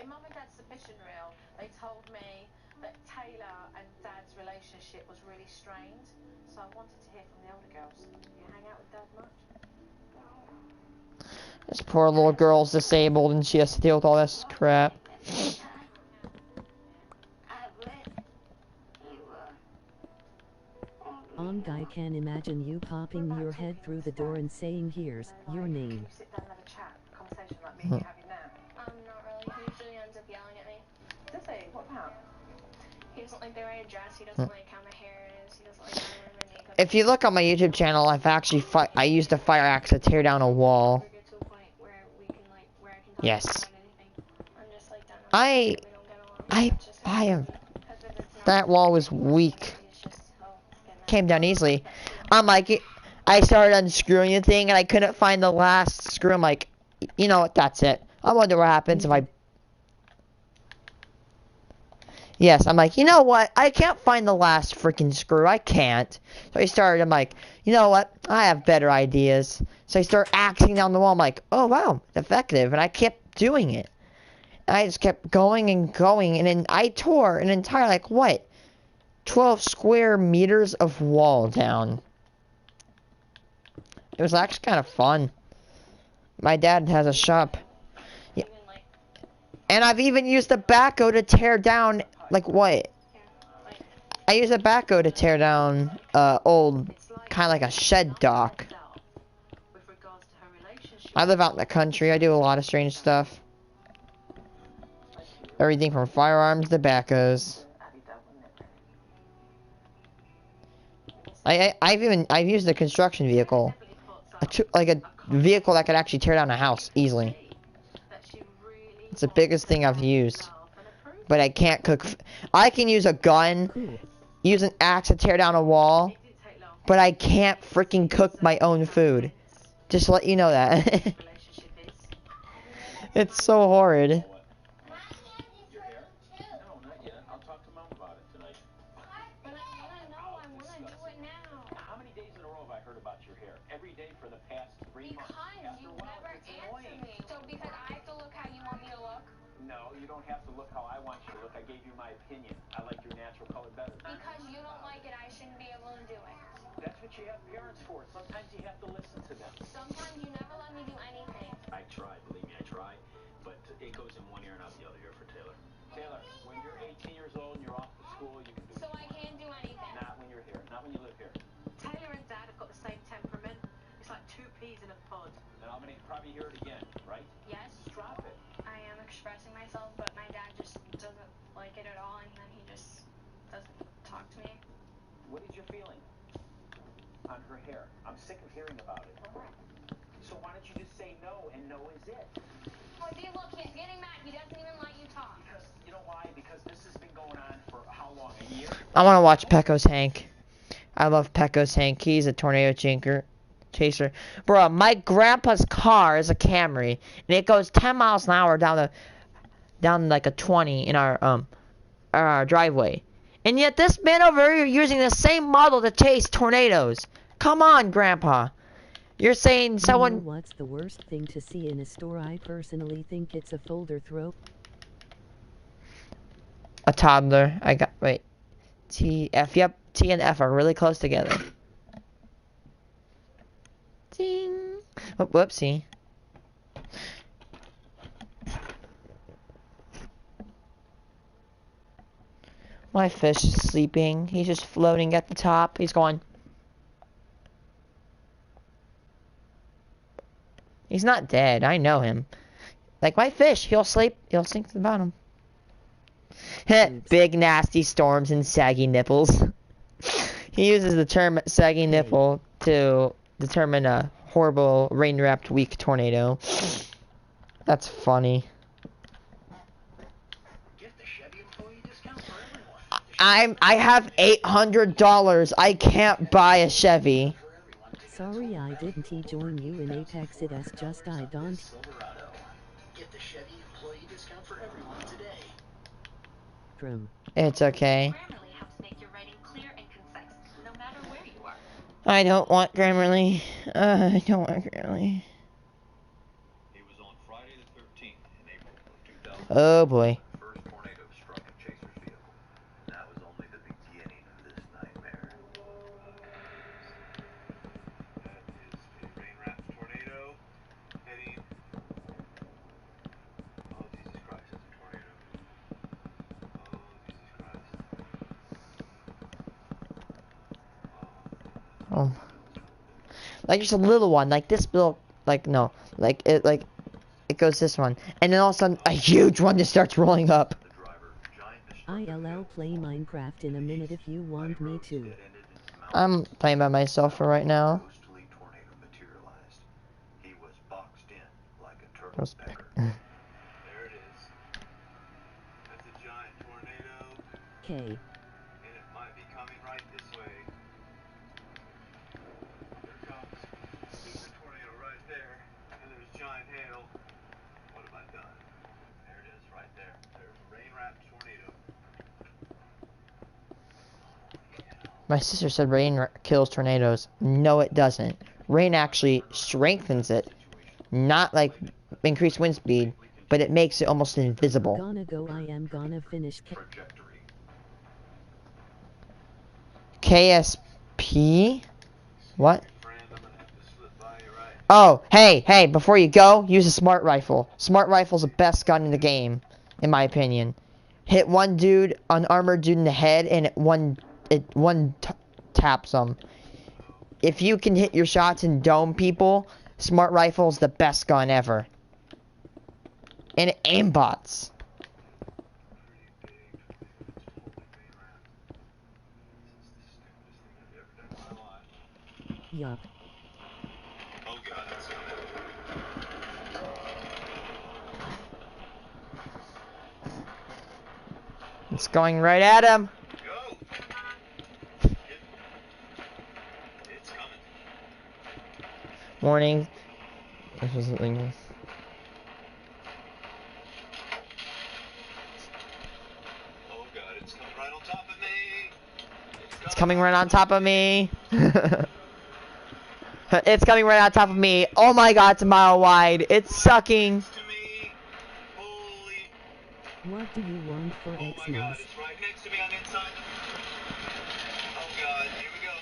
In Mum and Dad's submission reel, they told me that Taylor and Dad's relationship was really strained, so I wanted to hear from the older girls. Do you hang out with Dad much? This poor little girl's disabled and she has to deal with all this crap. I can imagine you popping your head through the door and saying, here's your name. Sit down and have a chat, a conversation like me and you having now. Not really. He usually ends up yelling at me. Does he? What about? He doesn't like the way I dress. He doesn't like how my hair is. He doesn't like how I wear my makeup. If you look on my YouTube channel, I've actually I used a fire axe to tear down a wall. We get to a point where we can where I can talk Yes. about anything. I'm just like done. We don't get along. It's just I am. because if it's not That wall was weak. it's just Came down easily. I'm like, I started unscrewing the thing and I couldn't find the last screw. I'm like, you know what? That's it. I wonder what happens if I. Yes, I'm like, you know what? I can't find the last freaking screw. I can't. So I started. I'm like, you know what? I have better ideas. So I start axing down the wall. I'm like, oh wow, effective. And I kept doing it. And I just kept going and going, and then I tore an entire like what? 12 square meters of wall down. It was actually kind of fun. My dad has a shop. Yeah. And I've even used the backhoe to tear down, like what? I use a backhoe to tear down old, kind of like a shed dock. With regards to her relationship. I live out in the country. I do a lot of strange stuff. Everything from firearms to backhoes. I've used a construction vehicle, like a vehicle that could actually tear down a house easily. It's the biggest thing I've used, but I can't cook. I can use a gun, use an axe to tear down a wall, but I can't freaking cook my own food. Just to let you know that. It's so horrid. Your hair? No, not yet. I'll talk to Mom about it tonight. But I want to know. I want to do it now. How many days in a row have I heard about your hair? Every day for the past 3 months. Because you never answer me. So because I have to look how you want me to look? No, you don't have to look how I want you to look. I gave you my opinion. I like your natural color better. Because you don't like it, I shouldn't be able to do it. That's what you have parents for. Sometimes you have to listen to them. Sometimes you never let me do anything. I try, believe me, I try. But it goes in one ear and out the other ear for Taylor. Taylor, when you're 18 years old and you're off to school, you can do So I can't do anything. Not when you're here. Not when you live here. Taylor and Dad have got the same temperament. It's like two peas in a pod. And I'm going to probably hear it again, right? Yes. Just drop it. I am expressing myself, but my dad just doesn't like it at all, and then he just doesn't talk to me. What is your feeling on her hair? I'm sick of hearing about it. So why don't you just say no, and no is it? Well, see, look, he's getting mad. He doesn't even let you talk. Because, you know why? Because this has been going on for how long? A year? I want to watch Pecco's Hank. I love Pecco's Hank. He's a tornado chaser. Bro, my grandpa's car is a Camry, and it goes 10 miles an hour down like a 20 in our driveway. And yet this man over here using the same model to chase tornadoes. Come on, Grandpa. You're saying someone... You know what's the worst thing to see in a store? I personally think it's a folder throw. A toddler. Wait. T-F. Yep. T and F are really close together. Ding. Oh, whoopsie. My fish is sleeping. He's just floating at the top. He's going. He's not dead. I know him. Like my fish, he'll sleep. He'll sink to the bottom. Big nasty storms and saggy nipples. He uses the term saggy nipple to determine a horrible rain-wrapped weak tornado. That's funny. I have $800. I can't buy a Chevy. Sorry I didn't join you in Apex. It's just I don't. Get the Chevy employee discount for everyone today. From. It's okay. Grammarly helps make your writing clear and concise, no matter where you are. I don't want Grammarly. I don't want Grammarly. It was on Friday the 13th in April of 2000. Oh boy. First tornado struck a chaser's vehicle. That was only the beginning of this nightmare. That is a rain-wrapped tornado heading. Oh Jesus Christ, that's a tornado. Oh Jesus Christ. Oh. Like just a little one, like this little, like no, like it goes this one, and then all of a sudden a huge one just starts rolling up. ILL play Minecraft in a minute if you want me to. I'm playing by myself for right now. He was boxed in like a turtle Roast pecker. There it is. That's a giant tornado, K. and it might be coming right this way. There comes. There's a tornado right there, and there's giant hail. What have I done? There it is, right there. There's a rain-wrapped tornado. My sister said rain kills tornadoes. No, it doesn't. Rain actually strengthens it. Not like increased wind speed, but it makes it almost invisible. Gonna go. I am gonna finish. KSP? What? Oh, hey, before you go, use a smart rifle. Smart rifle's the best gun in the game, in my opinion. Hit one dude, unarmored dude in the head, and it taps them. If you can hit your shots and dome people, smart rifle's the best gun ever. And aimbots. Yup. Oh God, it's coming. It's going right at him. Go! It's coming. Warning. This was illegal. coming right on top of me. It's coming right on top of me. Oh my god, it's a mile wide. It's sucking. What do you want for Xmas? It's right next to me on the inside. Oh god, here we go.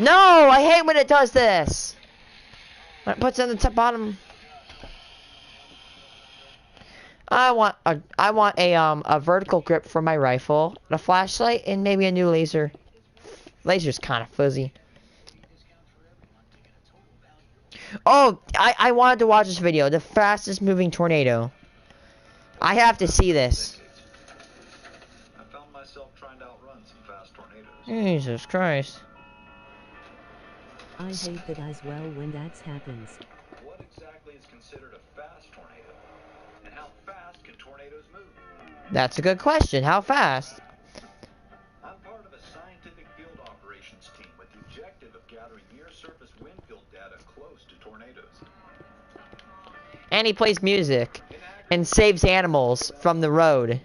No, I hate when it does this. When it puts it on the top bottom. I want a vertical grip for my rifle, a flashlight, and maybe a new laser. Laser's kind of fuzzy. Oh, I wanted to watch this video. The fastest moving tornado. I have to see this. I found myself trying to outrun some fast tornadoes. Jesus Christ. I hate that as well when that happens. What exactly is considered a fast tornado? And how fast can tornadoes move? That's a good question. How fast? I'm part of a scientific field operations team with the objective of gathering near-surface wind field data close to tornadoes. And he plays music and saves animals from the road.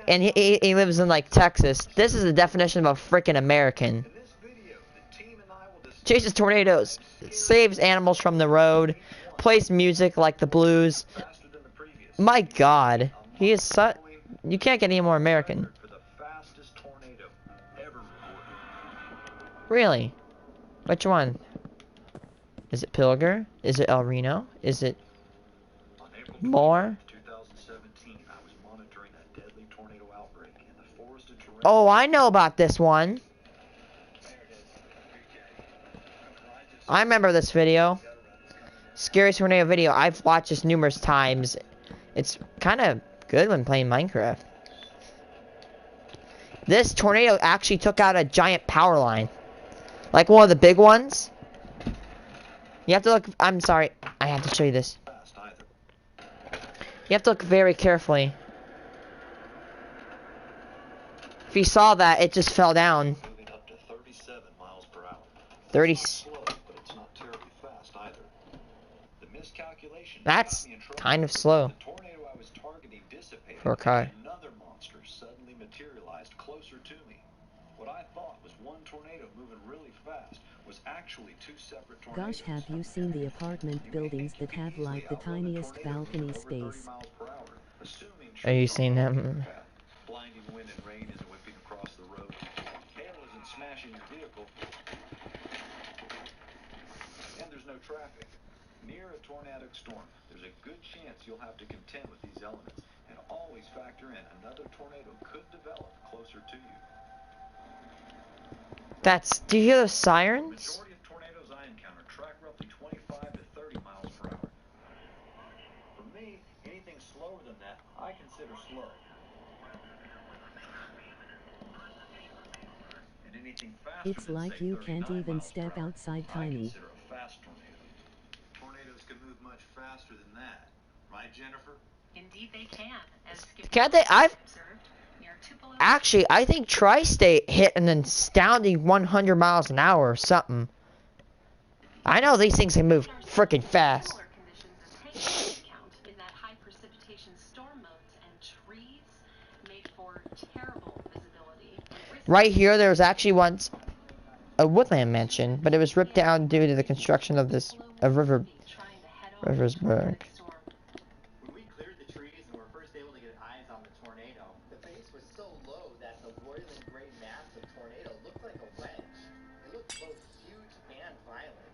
And he lives in like Texas. This is the definition of a freaking American. Chases tornadoes, saves animals from the road, plays music like the blues. My God, he is such. You can't get any more American. Really? Which one? Is it Pilger? Is it El Reno? Is it more? Oh, I know about this one. I remember this video. Scary tornado video. I've watched this numerous times. It's kind of good when playing Minecraft. This tornado actually took out a giant power line. Like one of the big ones. You have to look. I'm sorry. I have to show you this. You have to look very carefully. If you saw that, it just fell down. 30. That's kind of slow for a car. Another monster suddenly materialized closer to me. What I thought was one tornado moving really fast was actually two separate tornadoes. Gosh, have you seen the apartment buildings that have like the tiniest balcony space? Are you seeing them? Blinding wind and rain is whipping across the road. Hail isn't smashing your vehicle. And there's no traffic. Near a tornadic storm, there's a good chance you'll have to contend with these elements, and always factor in another tornado could develop closer to you. That's. Do you hear those sirens? Majority of tornadoes I encounter track roughly 25 to 30 miles per hour. For me, anything slower than that, I consider slow. And anything faster It's than, like say, you can't 39 even miles per step hour, outside I tiny. consider a fast tornado. Tornadoes can move much faster than that, right, Jennifer? Indeed they can. Can't they? Actually, I think Tri-State hit an astounding 100 miles an hour or something. I know these things can move freaking fast. Right here, there was actually once a woodland mansion, but it was ripped down due to the construction of this Riversburg. When we cleared the trees and were first able to get eyes on the tornado, the base was so low that the roiling gray mass of tornado looked like a wedge. It looked both huge and violent.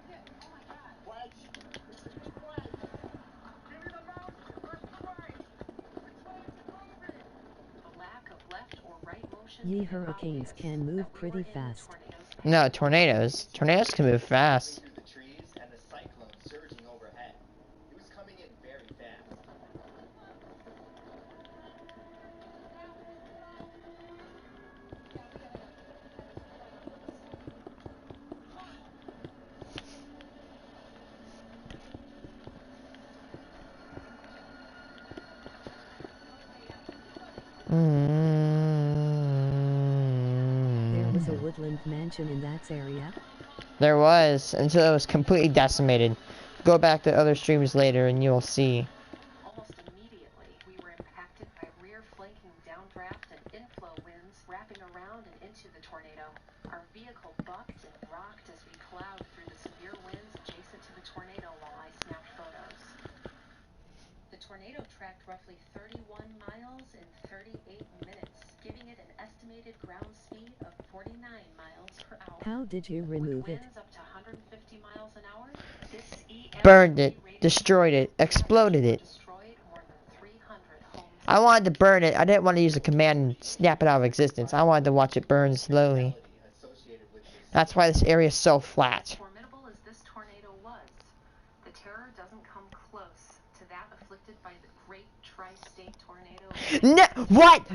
Yeah, oh my god. Wedge! Wedge! Give me the mouse! Where's the right? The lack of left or right motion. Ye hurricanes can move pretty fast. No, tornadoes. Tornadoes can move fast. Through the trees and the cyclone surging overhead. It was coming in very fast. There was a woodland mansion in that area. There was, until it was completely decimated. Go back to other streams later and you'll see. Almost immediately, we were impacted by rear flanking downdraft and inflow winds wrapping around and tracked roughly 31 miles in 38 minutes, giving it an estimated ground speed of 49 miles per hour. How did you remove it? Winds up to 150 miles an hour. This Burned it, destroyed it, exploded it. destroyed more than 300 homes. I wanted to burn it. I didn't want to use a command and snap it out of existence. I wanted to watch it burn slowly. That's why this area is so flat. Formidable as this tornado was, the terror doesn't come close to that afflicted by the Great Tri-State Tornado. No, what?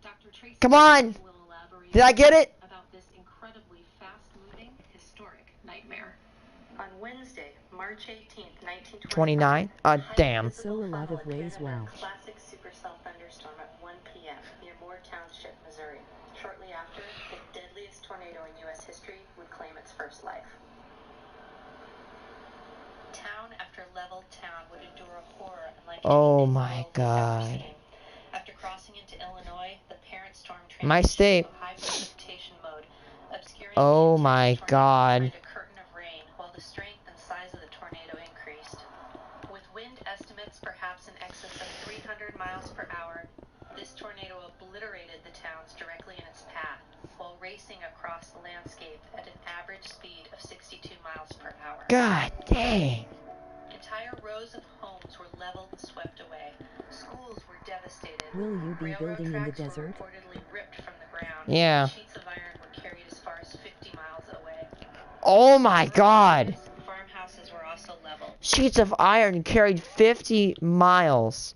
Dr. Tracy Come on. will elaborate Did I get it? about this incredibly fast-moving, historic nightmare. On Wednesday, March 18th, 1929. 29? Damn. So a lot of ways, wow. Classic supercell thunderstorm at 1 p.m. near Moore Township, Missouri. Shortly after, the deadliest tornado in U.S. history would claim its first life. Town after leveled town would endure a horror unlike Oh anything my the world has God. ever seen. After crossing into Illinois, the parent storm My transitioned state. to high precipitation mode, obscuring Oh the my entire tornado God. behind a curtain of rain, while the strength and size of the tornado increased. With wind estimates perhaps in excess of 300 miles per hour, this tornado obliterated the towns directly in its path, while racing across the landscape at an average speed of 62 miles per hour. God dang. Entire rows of homes were leveled and swept away. Schools were devastated. Will you be Railroad building in the tracks were desert? reportedly ripped from the ground. Yeah. Sheets of iron were carried as far as 50 miles away. Oh my God. Farmhouses were also leveled. Sheets of iron carried 50 miles.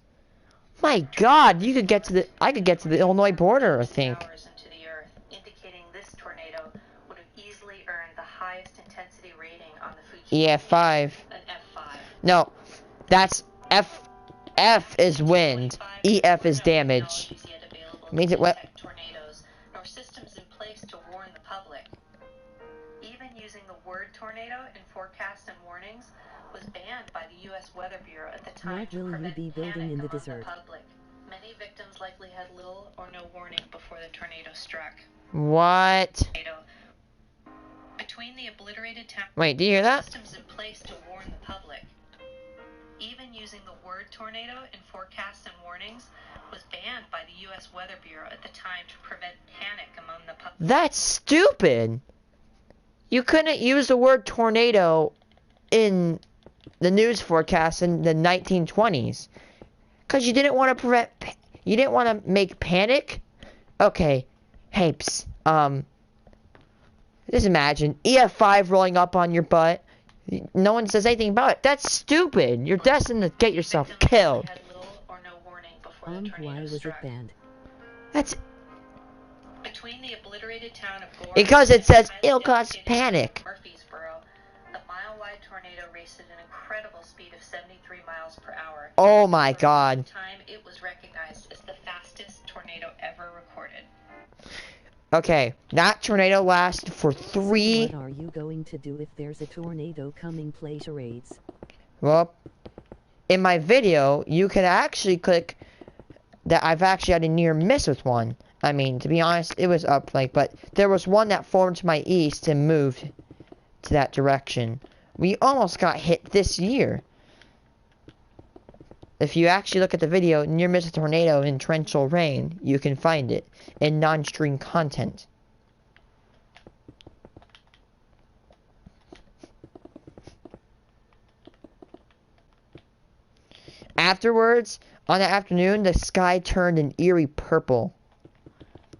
My God, you could get to the. I could get to the Illinois border, I think. Hours into the earth, indicating this tornado would have easily earned the highest intensity rating on the Fuji. EF5. An F5. No, that's F. F is wind. EF is damage. Means it went. Tornadoes, nor systems in place to warn the public. Even using the word tornado in forecasts and warnings was banned by the U.S. Weather Bureau at the time What to will you prevent be building panic in the among desert? public. Many victims likely had little or no warning before the tornado struck. What? Between the obliterated town. Wait, do you hear that? Systems in place to warn the public. Even using the word tornado in forecasts and warnings was banned by the U.S. Weather Bureau at the time to prevent panic among the public. That's stupid. You couldn't use the word tornado in the news forecast in the 1920s because you didn't want to prevent. You didn't want to make panic. Okay, hey, just imagine EF5 rolling up on your butt. No one says anything about it. That's stupid. You're destined to get yourself killed. Why was it banned? That's between the obliterated town of Gore because it says it'll cause panic. Murfreesboro, the mile-wide tornado raced at an incredible speed of 73 miles per hour. Oh my God. At the time, it was recognized as the fastest tornado ever recorded. Okay, that tornado lasted for 3. What are you going to do if there's a tornado coming? Play charades. Well, in my video, you can actually click that I've actually had a near miss with one. I mean, to be honest, it was up like, but there was one that formed to my east and moved to that direction. We almost got hit this year. If you actually look at the video, near miss a tornado in torrential rain, you can find it in non-stream content. Afterwards, on the afternoon, the sky turned an eerie purple.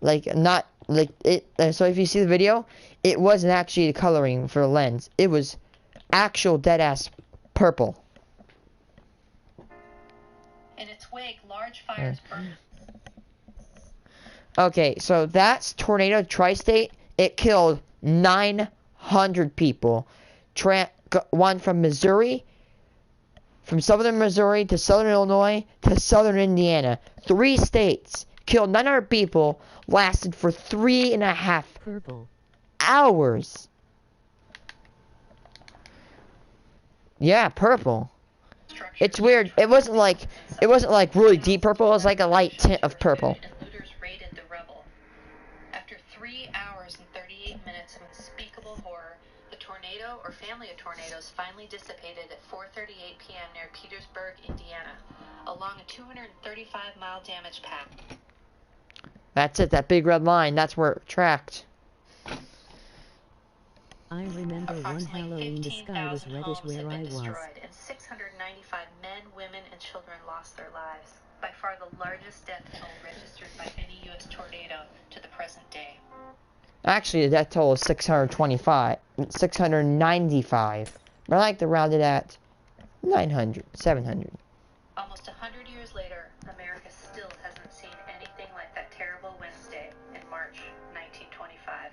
Like, not, like, it, so if you see the video, it wasn't actually the coloring for the lens. It was actual dead-ass purple. In its wake, large fires burned. Okay, so that's Tornado Tri-State. It killed 900 people. One from Missouri, from southern Missouri to southern Illinois to southern Indiana. 3 states. Killed 900 people. Lasted for 3.5 hours. Yeah, purple. It's weird. It wasn't like really deep purple. It was like a light tint of purple. Looters raided the rubble. After 3 hours and 38 minutes of unspeakable horror, the tornado tornado or family of tornadoes finally dissipated at 4:38 p.m. near Petersburg, Indiana, along a 235-mile damage path. That's it, that big red line, that's where it tracked. I remember one Halloween the sky was reddish where I was. And 695 men, women, and children lost their lives. By far the largest death toll registered by any U.S. tornado to the present day. Actually, the death toll is 695. But I like to round it at 900, 700. Almost 100 years later, America still hasn't seen anything like that terrible Wednesday in March 1925.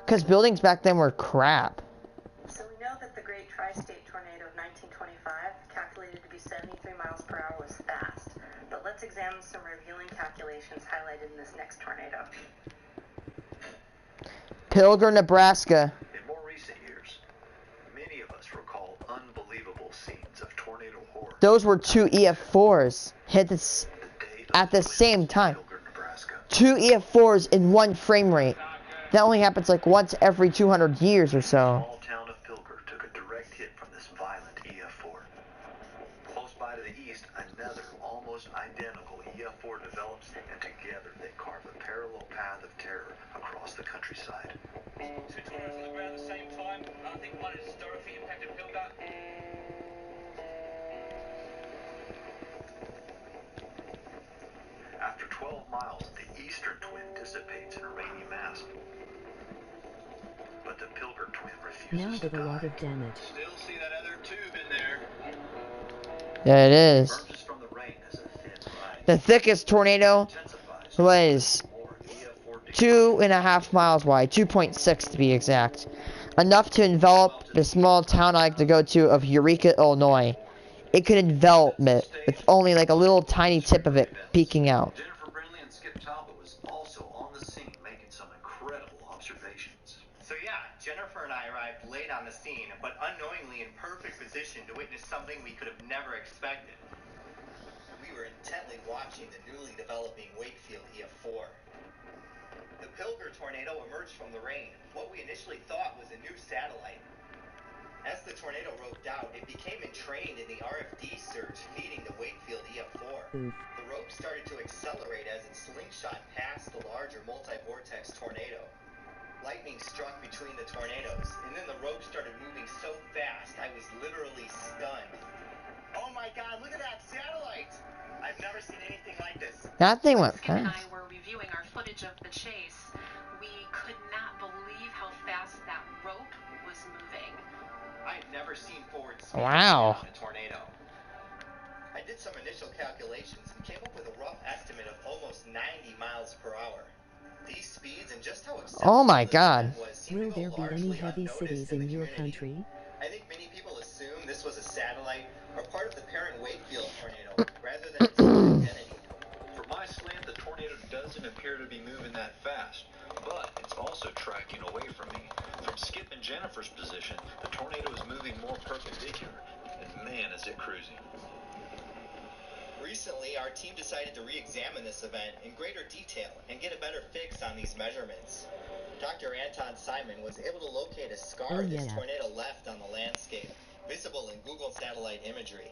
Because buildings back then were crap. So we know that the Great Tri-State Tornado of 1925, calculated to be 73 miles per hour, was fast. But let's examine some revealing calculations highlighted in this next tornado. Pilger, Nebraska. In more recent years, many of us recall unbelievable scenes of tornado horror. Those were two EF4s hit this at the same time. Two EF4s in one frame rate. That only happens like once every 200 years or so. The small town of Pilger took a direct hit from this violent EF4. Close by to the east, another almost identical EF4 develops, and together they carve a parallel path of terror across the countryside. Two tornadoes on the ground at the same time. I think one has historically impacted Pilger. After 12 miles, the eastern twin dissipates in a rainy mass. But the Pilger twin refuses Now to with a lot die. of damage. Still see that other tube in there. Yeah, it is. Emerges from the rain as a thin line. The thickest tornado was 2.5 miles wide, 2.6 to be exact. Enough to envelop the small town I like to go to of Eureka, Illinois. It could envelop it with only like a little tiny tip of it peeking out. Jennifer Brindley and Skip Talbot was also on the scene making some incredible observations. So yeah, Jennifer and I arrived late on the scene, but unknowingly in perfect position to witness something we could have never expected. We were intently watching the newly developing Wakefield EF4. The Pilger tornado emerged from the rain, what we initially thought was a new satellite. As the tornado roped out, it became entrained in the RFD surge feeding the Wakefield EF4. The rope started to accelerate as it slingshot past the larger multi-vortex tornado. Lightning struck between the tornadoes, and then the rope started moving so fast I was literally stunned. Oh my god, look at that satellite! I've never seen anything like this. That thing went Skip and I fast. were reviewing our footage of the chase. We could not believe how fast that rope was moving. I've never seen forward speed Wow. in a tornado. I did some initial calculations and came up with a rough estimate of almost 90 miles per hour. These speeds and just how exceptional Oh my this God. event was seemed Will to go there be any largely heavy unnoticed cities in in the your community. country? I think many people assume this was a satellite or part of the parent Wakefield tornado rather than its own identity. From my slant, the tornado doesn't appear to be moving that fast, but it's also tracking away from me. From Skip and Jennifer's position, the tornado is moving more perpendicular, and man, is it cruising. Recently, our team decided to re-examine this event in greater detail and get a better fix on these measurements. Dr. Anton Simon was able to locate a scar this tornado left on the landscape, visible in Google satellite imagery.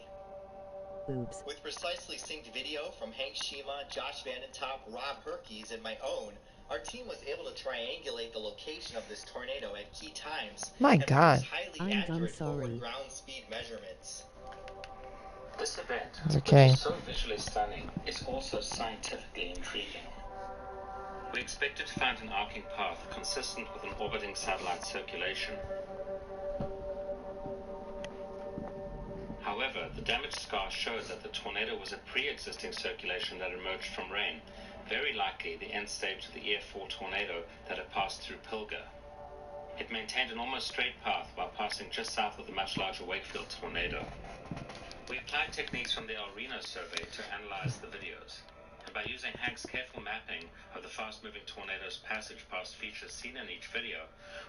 Oops. With precisely synced video from Hank Shima, Josh Vandentop, Rob Herkes, and my own, our team was able to triangulate the location of this tornado at key times. My God. Highly accurate forward ground speed measurements. This event, Okay. which is so visually stunning, is also scientifically intriguing. We expected to find an arcing path consistent with an orbiting satellite circulation. However, the damaged scar showed that the tornado was a pre-existing circulation that emerged from rain, very likely the end stage of the EF4 tornado that had passed through Pilger. It maintained an almost straight path while passing just south of the much larger Wakefield tornado. We applied techniques from the El Reno survey to analyze the videos, and by using Hank's careful mapping of the fast-moving tornado's passage past features seen in each video,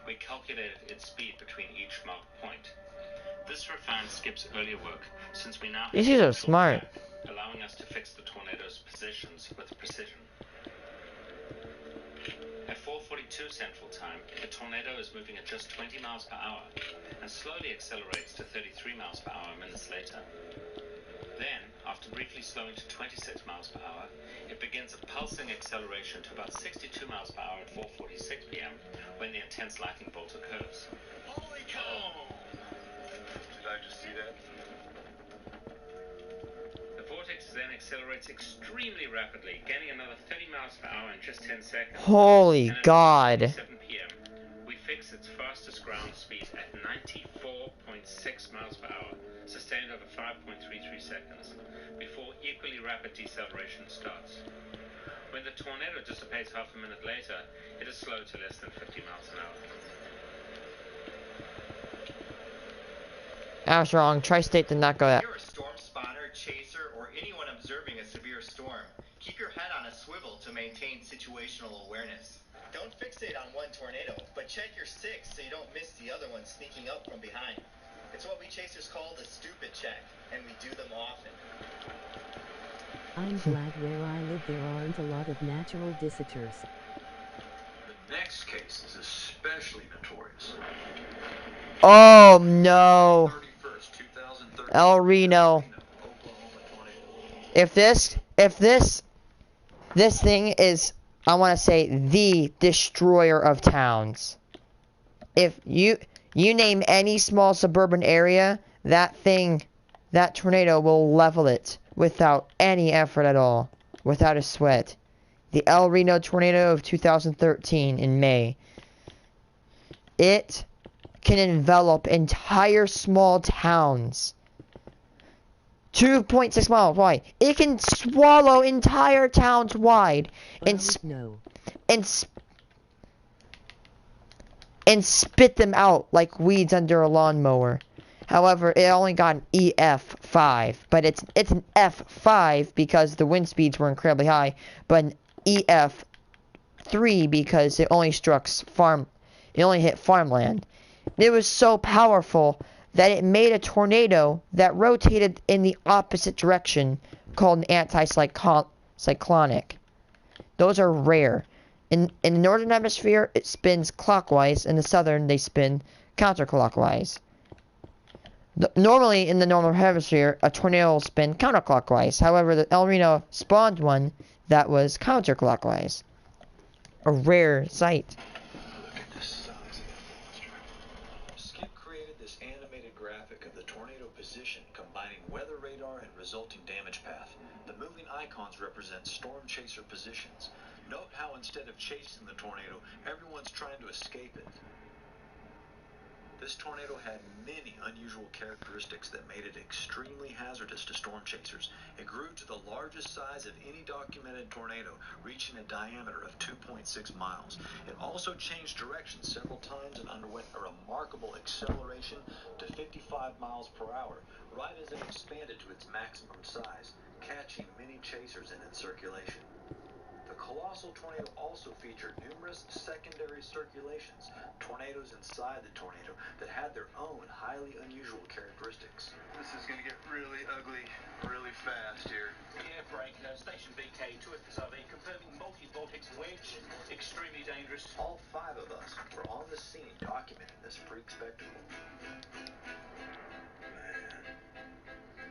we calculated its speed between each marked point. This refined Skip's earlier work, since we now have These are a smart. track, allowing us to fix the tornado's positions with precision. At 4:42 Central Time, the tornado is moving at just 20 miles per hour and slowly accelerates to 33 miles per hour minutes later. Then, after briefly slowing to 26 miles per hour, it begins a pulsing acceleration to about 62 miles per hour at 4:46 p.m. when the intense lightning bolt occurs. Holy cow! Did I just see that? The vortex then accelerates extremely rapidly, gaining another 30 miles per hour in just 10 seconds. Holy God. At 7 p.m., we fix its fastest ground speed at 94.6 miles per hour, sustained over 5.33 seconds, before equally rapid deceleration starts. When the tornado dissipates half a minute later, it is slowed to less than 50 miles an hour. I was wrong. Tri-State did not go that. If you're a storm spotter, chaser, or anyone observing a severe storm, keep your head on a swivel to maintain situational awareness. Don't fixate on one tornado, but check your six so you don't miss the other one sneaking up from behind. It's what we chasers call the stupid check, and we do them often. I'm glad where I live there aren't a lot of natural disasters. The next case is especially notorious. Oh no. El Reno. If this thing is, I want to say, the destroyer of towns. If you name any small suburban area, that tornado will level it without any effort at all, without a sweat. The El Reno tornado of 2013 in May. It can envelop entire small towns. 2.6 miles wide. It can swallow entire towns wide and spit them out like weeds under a lawnmower. However, it only got an EF5, but it's an F5 because the wind speeds were incredibly high, but an EF3 because it only hit farmland. It was so powerful that it made a tornado that rotated in the opposite direction, called an anti-cyclonic. Those are rare. In the northern hemisphere, it spins clockwise. In the southern, they spin counterclockwise. Normally, in the northern hemisphere, a tornado will spin counterclockwise. However, the El Reno spawned one that was counterclockwise. A rare sight. Resulting damage path. The moving icons represent storm chaser positions. Note how instead of chasing the tornado, everyone's trying to escape it. This tornado had many unusual characteristics that made it extremely hazardous to storm chasers. It grew to the largest size of any documented tornado, reaching a diameter of 2.6 miles. It also changed direction several times and underwent a remarkable acceleration to 55 miles per hour, right as it expanded to its maximum size, catching many chasers in its circulation. The colossal tornado also featured numerous secondary circulations, tornadoes inside the tornado that had their own highly unusual characteristics. This is going to get really ugly really fast here. Air brake, station BK 2FSRV, confirming multi-vortex wedge, extremely dangerous. All 5 of us were on the scene documenting this freak spectacle.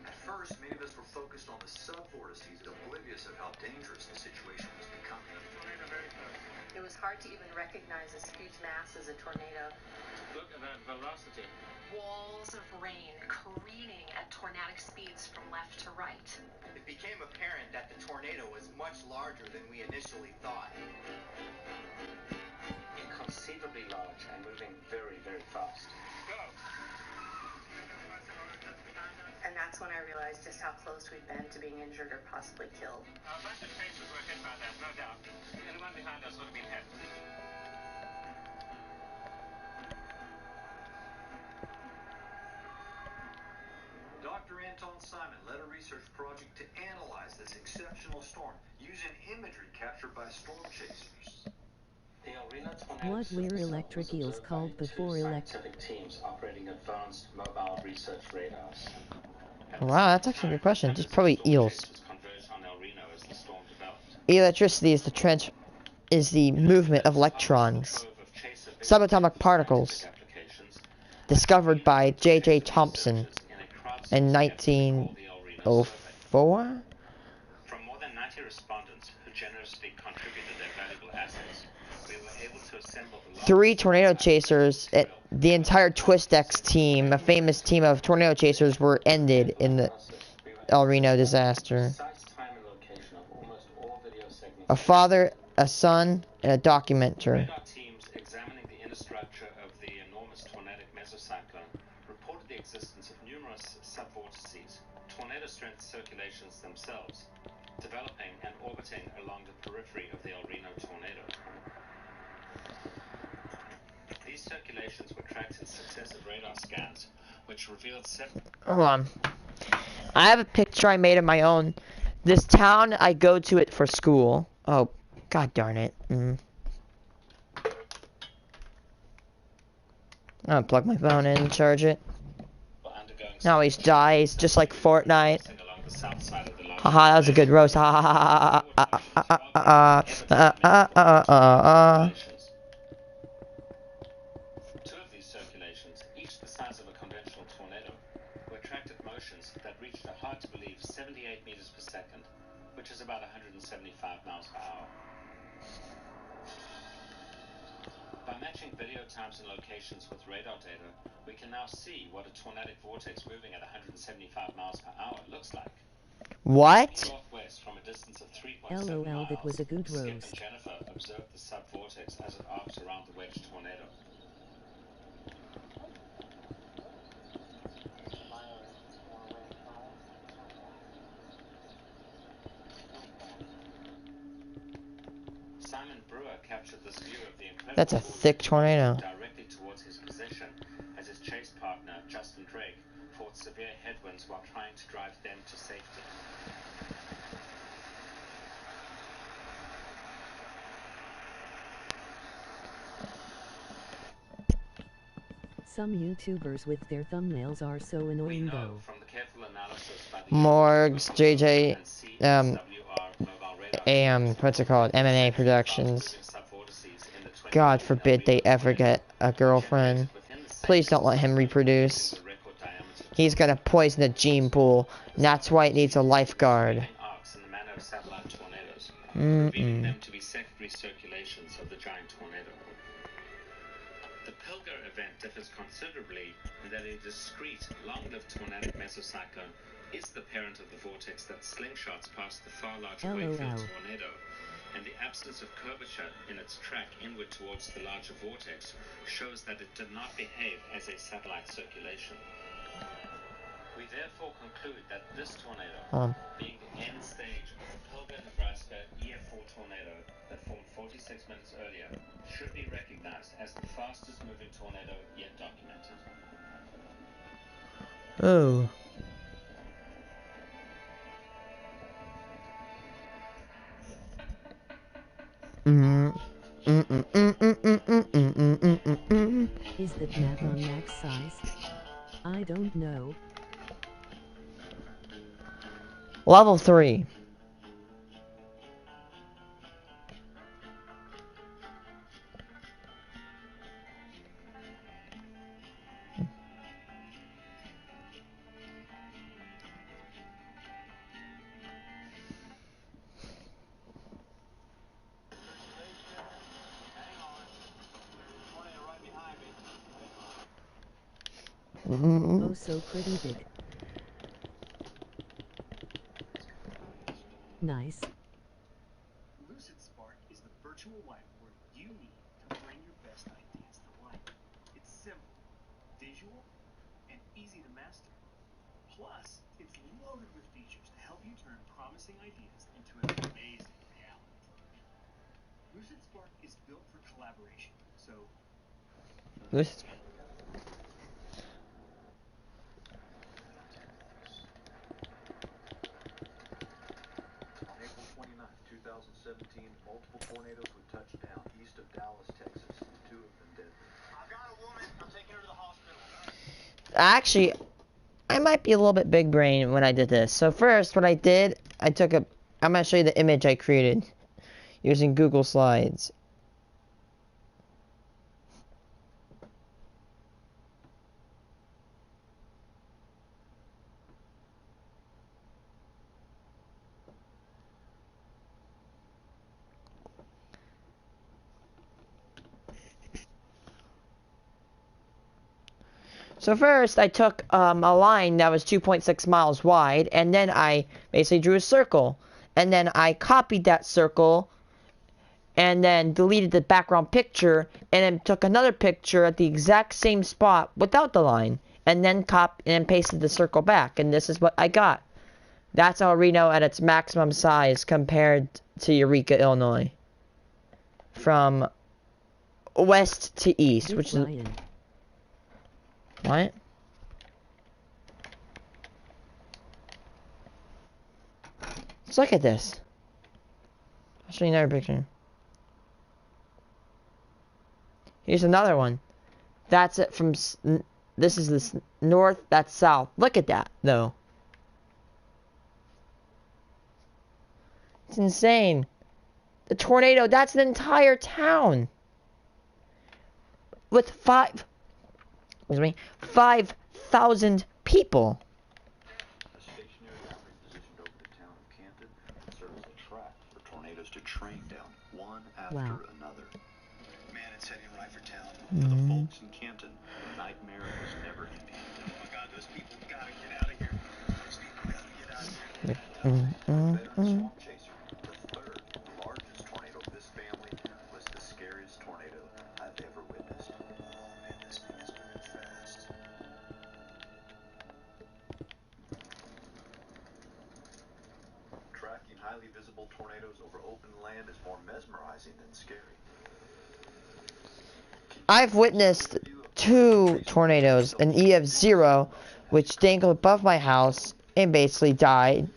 At first, many of us were focused on the sub-vortices, oblivious of how dangerous the situation was becoming. It was hard to even recognize this huge mass as a tornado. Look at that velocity. Walls of rain careening at tornadic speeds from left to right. It became apparent that the tornado was much larger than we initially thought. Inconceivably large and moving very, very fast. Go! And that's when I realized just how close we'd been to being injured or possibly killed. A bunch of chasers were hit by that, no doubt. Anyone behind us would have been hit. Dr. Anton Simon led a research project to analyze this exceptional storm using imagery captured by storm chasers. What were electric eels called before scientific teams operating advanced mobile research radars. Wow, that's actually a good question. Just probably eels. Electricity is is the movement of electrons, subatomic particles, discovered by J.J. Thomson in 1904. From more than 90 respondents who generously contributed their valuable assets, we were able to assemble the 3 tornado chasers, the entire Twist X team, a famous team of tornado chasers, were ended in the El Reno disaster. A father, a son, and a documenter. Radar teams examining the inner structure of the enormous tornadic mesocyclone reported the existence of numerous subvortices, tornado-strength circulations themselves, developing and orbiting along the periphery of the El Reno tornado. These circulations were tracked in successive radar scans, which revealed Hold on. I have a picture I made of my own. This town, I go to it for school. Oh, god darn it. I'm gonna plug my phone in and charge it. Now he dies, just like Fortnite. Haha, that was a good roast. Ha ha ha ha ha. Two of these circulations, each the size of a conventional tornado, were tracked at motions that reached a hard-to-believe 78 meters per second, which is about 175 miles per hour. By matching video times and locations with radar data, we can now see what a tornadic vortex moving at 175 miles per hour looks like. What? Northwest from a distance of 3.7 LOL, miles, that was a good Skip roast. and Jennifer observed the subvortex as it arcs around the wedge tornado. Simon Brewer captured this view of the incredible That's a thick tornado. directly towards his position as his chase partner, Justin Drake, fought severe headwinds while trying to drive them to safety. Some YouTubers with their thumbnails are so annoying though. From the careful analysis by the Morgs, JJ, what's it called? MMA Productions. God forbid they ever get a girlfriend. Please don't let him reproduce. He's gonna poison the gene pool, and that's why it needs a lifeguard. Revealing them to be secondary circulations of the giant tornado. The Pilger event differs considerably in that a discrete, long-lived tornadic mesocyclone is the parent of the vortex that slingshots past the far larger Wakefield tornado, and the absence of curvature in its track inward towards the larger vortex shows that it did not behave as a satellite circulation. We therefore conclude that this tornado, being the end stage of the Pilger, Nebraska EF4 tornado that formed 46 minutes earlier, should be recognized as the fastest moving tornado yet documented. Oh. Is that map on max size? I don't know. Level 3. Oh, so pretty big. Nice. Lucid Spark is the virtual whiteboard you need to bring your best ideas to life. It's simple, visual, and easy to master. Plus, it's loaded with features to help you turn promising ideas into an amazing reality. Lucid Spark is built for collaboration, so... Lucid On April 29, 2017, multiple tornadoes would touch down east of Dallas, Texas. 2 of them deadly. I've got a woman. I'm taking her to the hospital. Actually, I might be a little bit big brain when I did this. So first, what I did, I'm gonna show you the image I created. using Google Slides. So first, I took a line that was 2.6 miles wide, and then I basically drew a circle. And then I copied that circle, and then deleted the background picture, and then took another picture at the exact same spot without the line, and then pasted the circle back, and this is what I got. That's El Reno at its maximum size compared to Eureka, Illinois. From west to east, which is... What? Let's look at this. I'll show you another picture. Here's another one. That's it from... This is the north, that's south. Look at that, though. It's insane. The tornado, that's an entire town. With 5,000 people. A stationary battery positioned over the town of Canton serves as a track for tornadoes to train down one after another. Man, it's heading right for town. For the folks in Canton, the nightmare was never ending. Oh my God, those people gotta get out of here. Those people gotta get out of here. Veteran Swamp Chaser, the third largest tornado of this family, was the scariest tornado I've ever witnessed. Oh man, this thing is moving fast. Tracking highly visible tornadoes over open land is more mesmerizing than scary. I've witnessed 2 tornadoes, an EF0, which dangled above my house and basically died.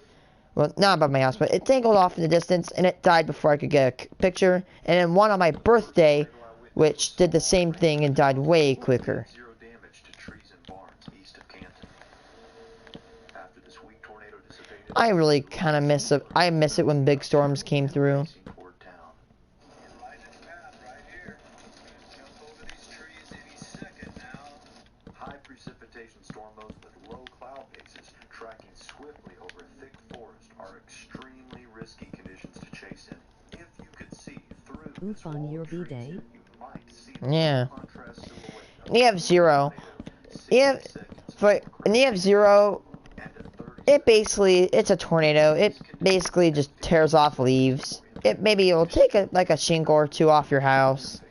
Well, not above my house, but it dangled off in the distance and it died before I could get a picture. And then one on my birthday, which did the same thing and died way quicker. Zero damage to trees and barns east of Canton. After this weak tornado dissipated, I really kind of miss it. I miss it when big storms came through. High precipitation storm modes with low cloud bases tracking swiftly over thick forest are extremely risky conditions to chase in. If you could see through Oof on your B-day. you might see Yeah. contrast silhouette of EF0. An EF0, it's a tornado. It basically just tears off leaves. Maybe it'll take like a shingle or 2 off your house.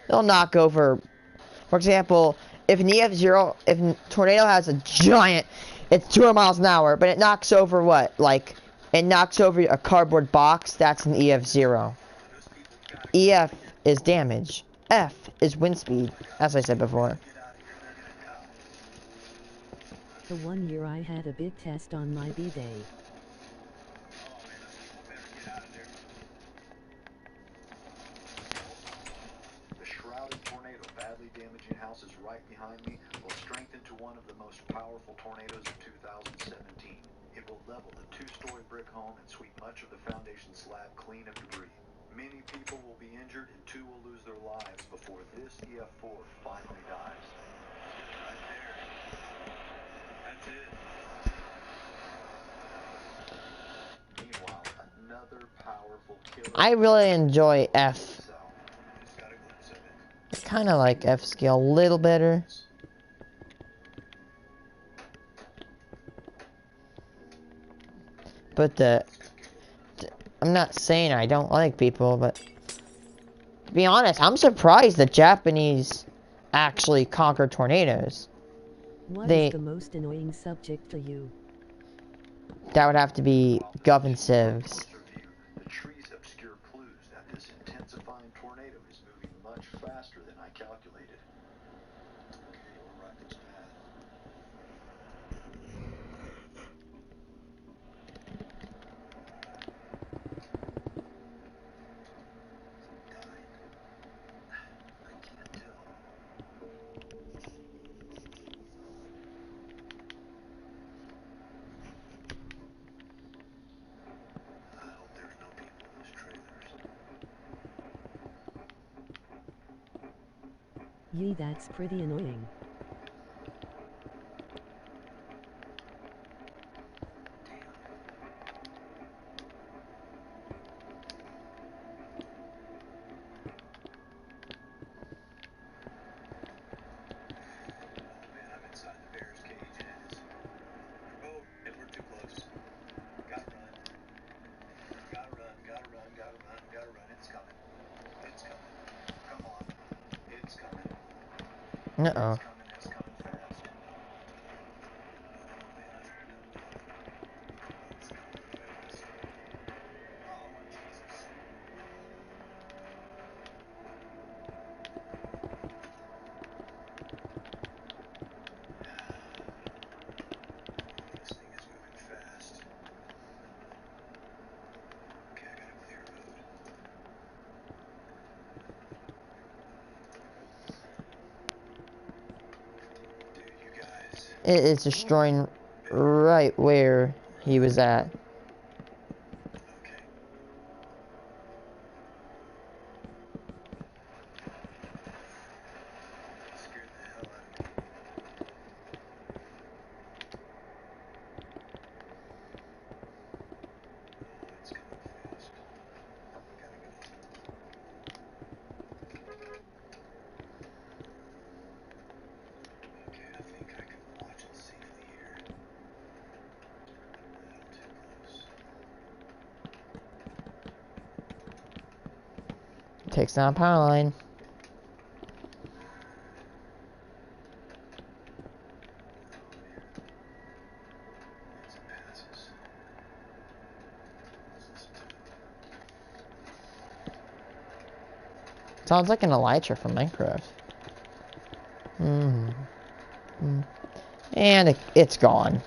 It'll knock over, for example, if a tornado has a giant, it's 200 miles an hour, but it knocks over what? Like, it knocks over a cardboard box, that's an EF0. EF is damage. F is wind speed, as I said before. The one year I had a big test on my B-day. The shrouded tornado badly damaging houses right behind me will strengthen to one of the most powerful tornadoes of 2017. It will level the 2-story brick home and sweep much of the foundation slab clean of debris. Many people will be injured and 2 will lose their lives before this EF4 finally dies. Right there. That's it. Meanwhile, another powerful killer... I really enjoy F. I kind of like F scale a little better. But I'm not saying I don't like people, but to be honest, I'm surprised the Japanese actually conquer tornadoes. What is the most annoying subject to you? That would have to be Govern Civs. The trees obscure clues that this intensifying tornado is moving much faster than I calculated. Okay, we're right this path. Yee, that's pretty annoying. Uh-oh. It is destroying right where he was at. Takes down a power line. Sounds like an elytra from Minecraft. And it's gone.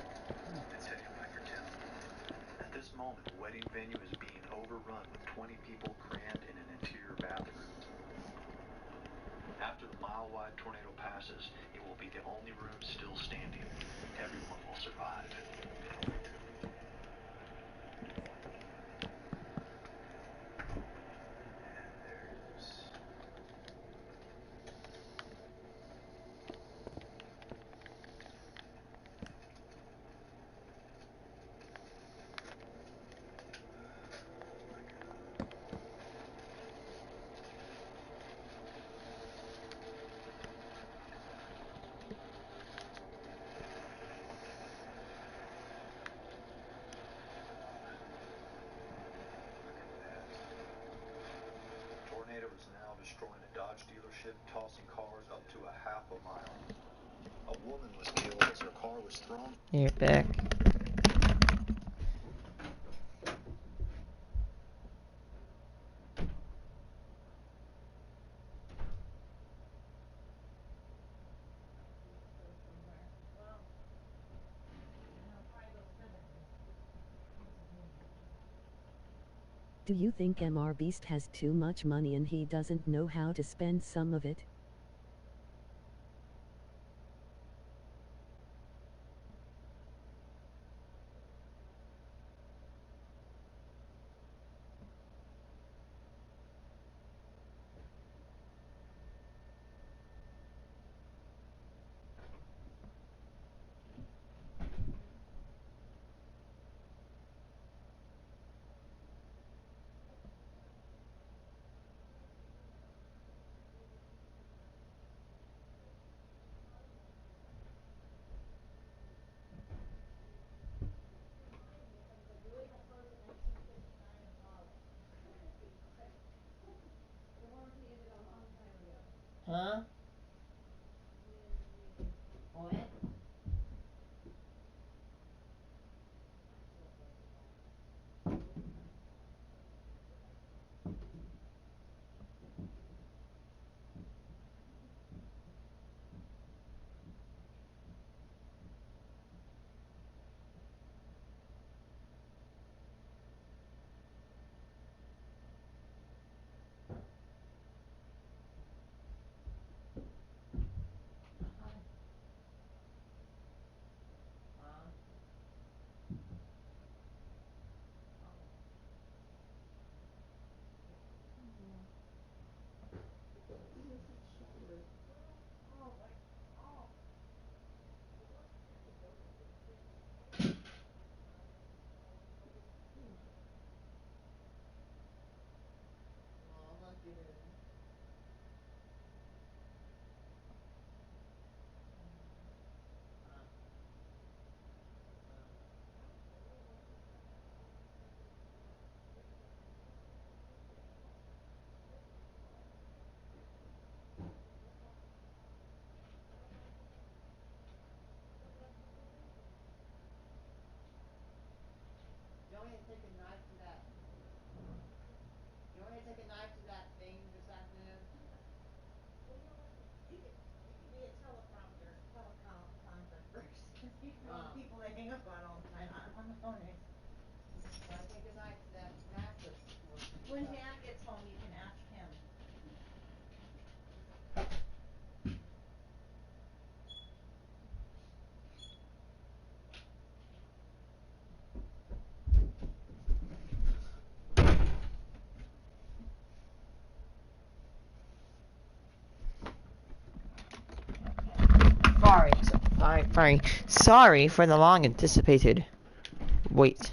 At this moment, the wedding venue is being overrun with 20 people crammed in an interior bathroom. After the mile-wide tornado passes, it will be the only room still standing. Everyone will survive. Tornado is now destroying a Dodge dealership, tossing cars up to a half a mile. A woman was killed as her car was thrown. You're back. Do you think MR Beast has too much money and he doesn't know how to spend some of it? take a knife to that thing this afternoon? Well, you know what? You could be a teleconference because you're one of the people they hang up on all the time. I'm on the phone. Can I take a knife to that mattress? When Dad gets home, you can ask him. Sorry for the long anticipated wait.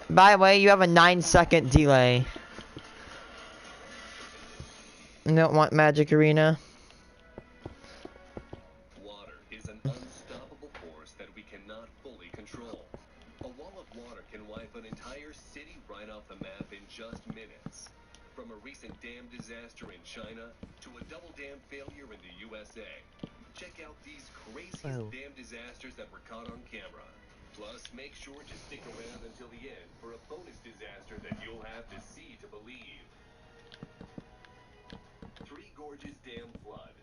By the way, you have a 9-second delay. You don't want Magic Arena? Water is an unstoppable force that we cannot fully control. A wall of water can wipe an entire city right off the map in just minutes. From a recent dam disaster in China to a double dam failure in the USA. Check out these craziest dam disasters that were caught on camera. Plus, make sure to stick around until the end for a bonus disaster that you'll have to see to believe. Three Gorges Dam Flood.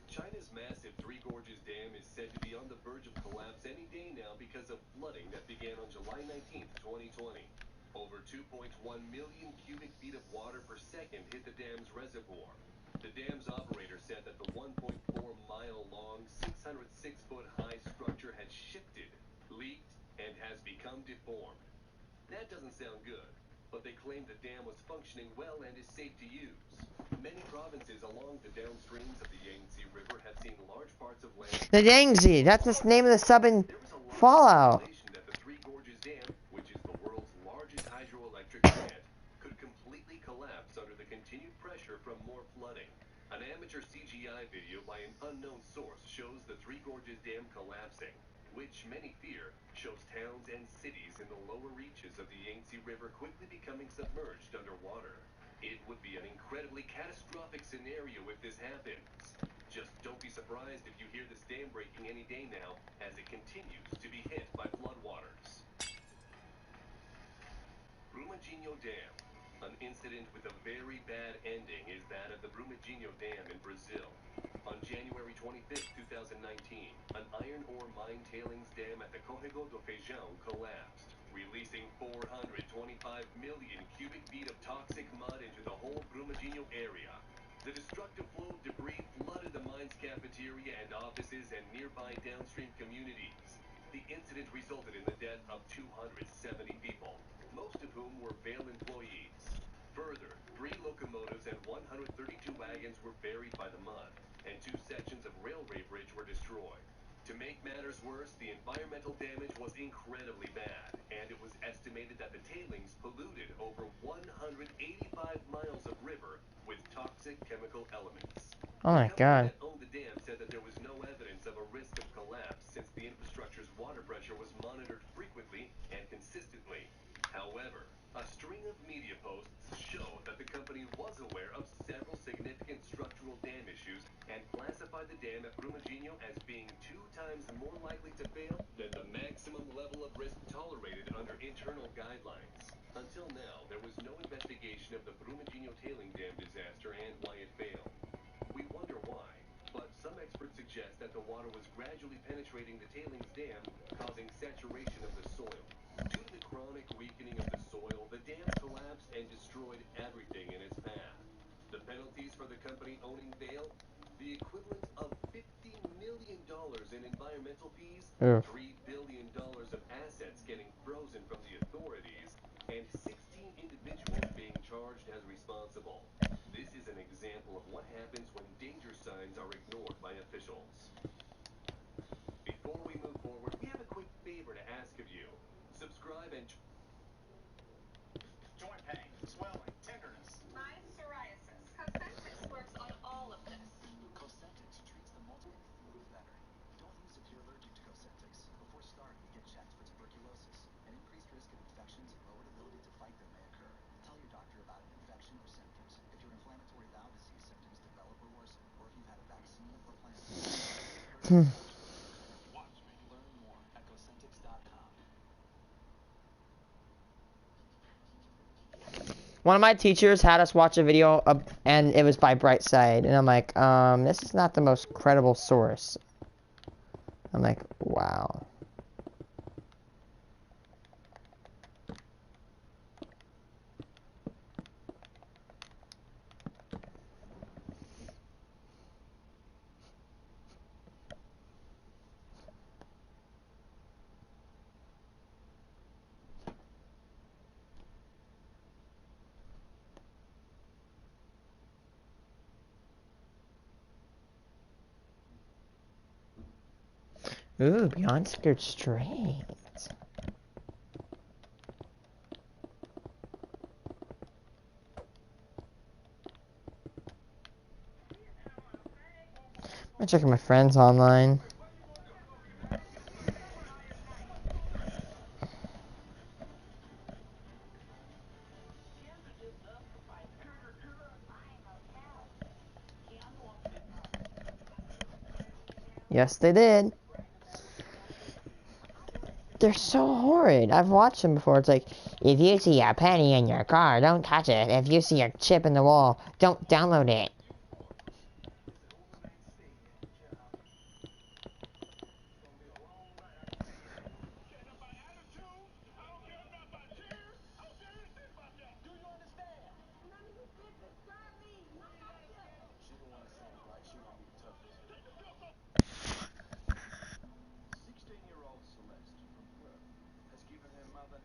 China's massive Three Gorges Dam is said to be on the verge of collapse any day now because of flooding that began on July 19th, 2020. Over 2.1 million cubic feet of water per second hit the dam's reservoir. The dam's operator said that the 1.4-mile-long, 606-foot-high structure had shifted, leaked, and has become deformed. That doesn't sound good, but they claim the dam was functioning well and is safe to use. Many provinces along the downstreams of the Yangtze River have seen large parts of land... The Yangtze, that's the name of the sub in Fallout. ...that the Three Gorges Dam, which is the world's largest hydroelectric plant, could completely collapse under the continued pressure from more flooding. An amateur CGI video by an unknown source shows the Three Gorges Dam collapsing, which many fear shows towns and cities in the lower reaches of the Yangtze River quickly becoming submerged underwater. It would be an incredibly catastrophic scenario if this happens. Just don't be surprised if you hear this dam breaking any day now as it continues to be hit by floodwaters. Brumadinho Dam. An incident with a very bad ending is that of the Brumadinho Dam in Brazil. On January 25th, 2019, an iron ore mine tailings dam at the Córrego do Feijão collapsed, releasing 425 million cubic feet of toxic mud into the whole Brumadinho area. The destructive flow of debris flooded the mine's cafeteria and offices and nearby downstream communities. The incident resulted in the death of 270 people, most of whom were Vale employees. Further, 3 locomotives and 132 wagons were buried by the mud, and 2 sections of railway bridge were destroyed. To make matters worse, the environmental damage was incredibly bad, and it was estimated that the tailings polluted over 185 miles of river with toxic chemical elements. Oh my God. The company that owned the dam said that there was no evidence of a risk of collapse since the infrastructure's water pressure was monitored frequently and consistently. However, a string of media posts show that the company was aware of several significant structural dam issues and classified the dam at Brumadinho as being 2 times more likely to fail than the maximum level of risk tolerated under internal guidelines. Until now, there was no investigation of the Brumadinho tailing dam disaster and why it failed. We wonder why, but some experts suggest that the water was gradually penetrating the tailings dam, causing saturation of the soil. Due to the chronic weakening of the soil, the dam collapsed and destroyed everything in its path. The penalties for the company owning Vale? The equivalent of $50 million in environmental fees, $3 billion of assets getting frozen from the authorities, and 16 individuals being charged as responsible. This is an example of what happens when danger signs are ignored by officials. Before we move forward, we have a quick favor to ask of you. Subscribe and Joint pain, swelling, tenderness. My psoriasis. Cosentix works on all of this. Cosentix treats the multiple move better. Don't use if you're allergic to Cosentix. Before starting, get checked for tuberculosis. An increased risk of infections and lowered ability to fight them may occur. Tell your doctor about an infection or symptoms. If your inflammatory bowel disease symptoms develop or worsen, or if you've had a vaccine or plan to watch me. Learn more at Cosentix.com. One of my teachers had us watch a video and it was by Brightside, and I'm like, this is not the most credible source. I'm like, wow. Ooh, Beyond Skirt Straight. I'm checking my friends online. Yes, they did. They're so horrid. I've watched them before. It's like, if you see a penny in your car, don't touch it. If you see a chip in the wall, don't download it.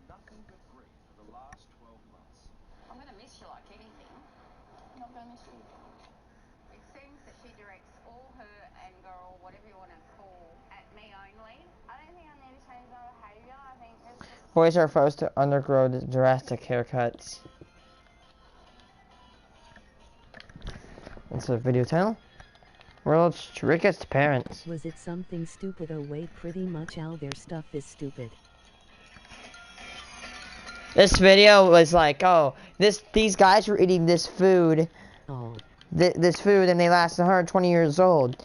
Nothing but grief for the last 12 months. I'm going to miss you like anything. I'm not going to miss you. It seems that she directs all her anger, or whatever you want to call, at me only. I don't think I need to change my behaviour. I think it's just... Boys are forced to undergo drastic haircuts. That's the video title. World's Trickiest Parents. Was it something stupid? Oh wait, pretty much all their stuff is stupid. This video was like, oh, these guys were eating this food, this food, and they lasted 120 years old.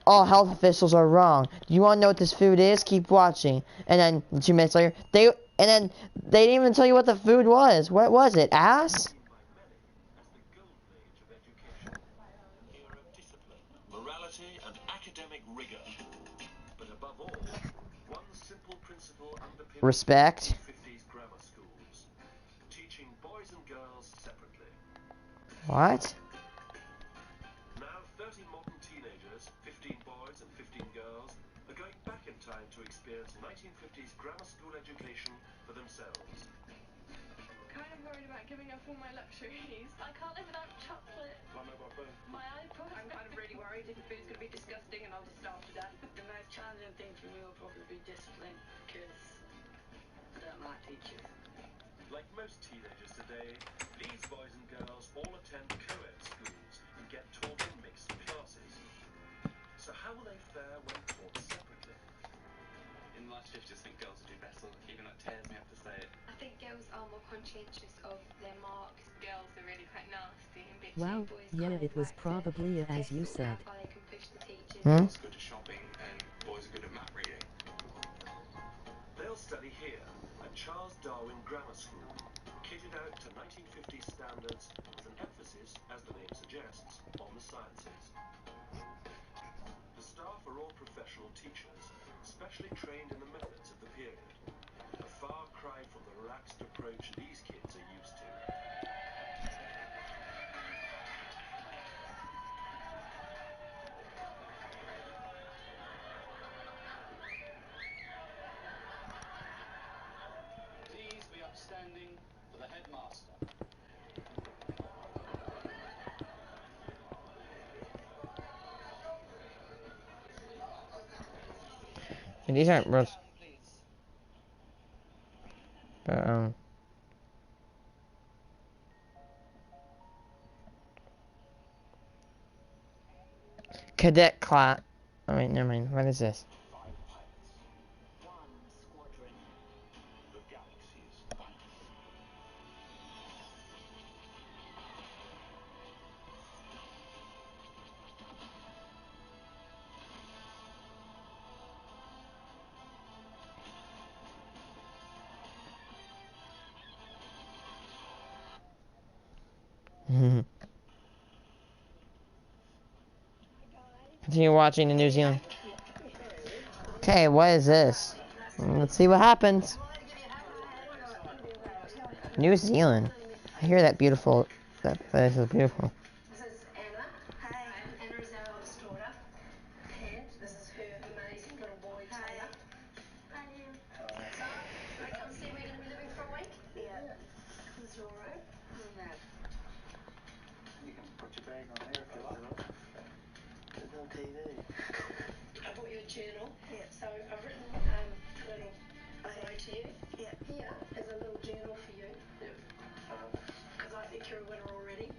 All health officials are wrong. Do you want to know what this food is? Keep watching. And then 2 minutes later, they didn't even tell you what the food was. What was it? Ass? Morality and academic rigor. But above all, one simple principle underpins Respect. 50s grammar schools. Teaching boys and girls separately. What? Now 30 modern teenagers, 15 boys and 15 girls, are going back in time to experience 1950s grammar school education for themselves. Kind of worried about giving up all my luxuries. I can't live without chocolate. My mobile phone. My iPod. I'm kind of really worried if the food's going to be disgusting and I'll just starve to death. The most challenging thing for me will probably be discipline, because I don't like teachers. Like most teenagers today, these boys and girls all attend co-ed schools and get taught in mixed classes. So how will they fare when taught separately? In my shift, just think girls will do better, even that tears me up to say it. I think girls are more conscientious of their marks. Girls are really quite nasty and bitchy. Wow, Boys yeah, kind it of was like probably as you said. how they can push the teachers. Girls are good at shopping and boys are good at map reading. They'll study here at Charles Darwin Grammar School, kitted out to 1950s standards with an emphasis, as the name suggests, on the sciences. The staff are all professional teachers, specially trained in the methods of the period. A far cry from the relaxed approach these kids are used to. Please be upstanding for the headmaster. And these aren't real. But, cadet class. Oh wait, never mind. What is this? Continue watching in New Zealand. Okay, what is this? Let's see what happens. New Zealand. I hear that beautiful. That place is beautiful. This is Anna. Hi. Anna is our oldest daughter. And this is her amazing little boy, Taylor. Hi, Liam. So, I come see where you're going to be living for a week? Yeah. This is your room. You can put your bag on there if you like. There's no TV. I bought you a journal. Yeah. So I've written a little photo to you. Yeah. Here is a little journal for you. Yeah. Because I think you're a winner already.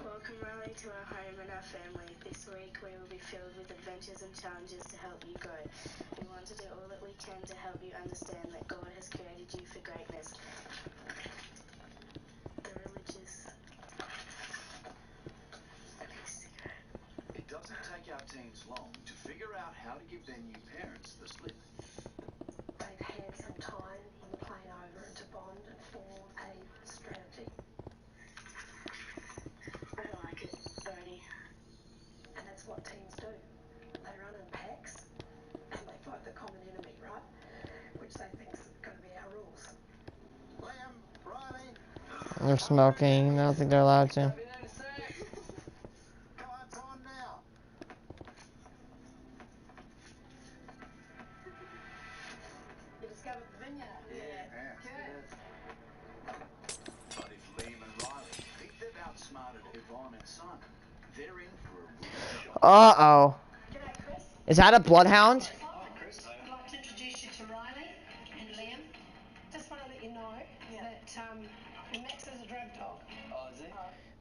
Welcome, Riley, to our home and our family. This week we will be filled with adventures and challenges to help you grow. We want to do all that we can to help you understand that God has created you for greatness. The religious... It doesn't take our teens long to figure out how to give their new parents the slip. They've had some time on the plane over and to bond and form a strategy. I like it, Bernie. And that's what teams do. They run in packs and they fight the common enemy, right? Which they think's going to be our rules. Liam, Riley. They're smoking. I don't think they're allowed to. Come on, it's on now. You discovered the vineyard. Yeah. Good. But if Liam and Riley think they've outsmarted Yvonne and Simon, they're in for a real shock. Uh-oh. G'day, Chris. Is that a bloodhound? I'd like to introduce you to Riley and Liam. Just want to let you know that Max is a drug dog. Oh, is he?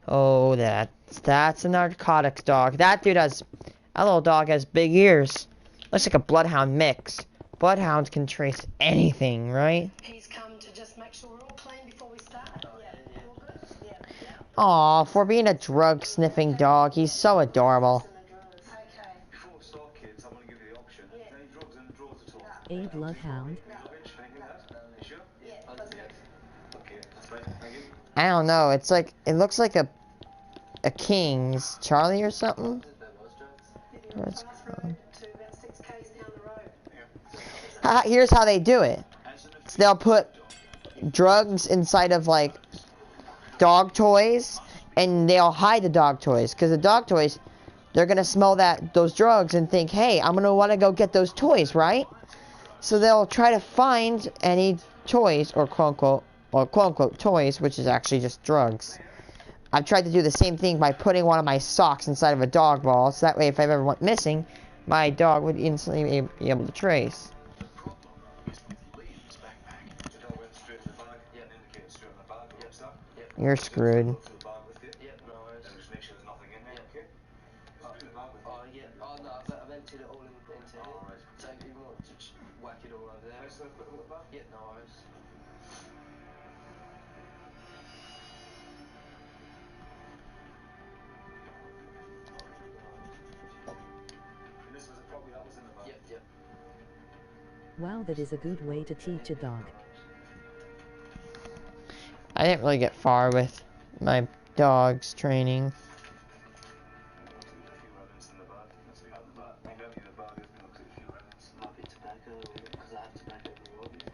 Oh, that's a narcotics dog. That little dog has big ears. Looks like a bloodhound mix. Bloodhounds can trace anything, right? He's come to just make sure we're all clean before we start. Yeah. All good? Yeah. Aw, for being a drug-sniffing dog, he's so adorable. Okay. Before we start, kids, I'm going to give you the option. Any drugs in the drawers at all? A bloodhound. Luggage, anything like that? You sure? Yeah. Okay, that's right. Thank you. I don't know. It's like it looks like a King's Charlie or something. What's Fast road to about 6 k's down the road. Here's how they do it. So they'll put drugs inside of like dog toys, and they'll hide the dog toys because the dog toys, they're gonna smell those drugs and think, hey, I'm gonna want to go get those toys, right? So they'll try to find any toys or quote unquote toys, which is actually just drugs. I've tried to do the same thing by putting one of my socks inside of a dog ball, so that way if I ever went missing, my dog would instantly be able to trace. You're screwed. Yep, no worries. And just make sure there's nothing in there, okay? Oh, yeah. Oh, no, I've emptied it all into here. Alright. So you want to just whack it all over there. Yep, no worries. And this was probably that was in the bag. Yep. Wow, that is a good way to teach a dog. I didn't really get far with my dog's training.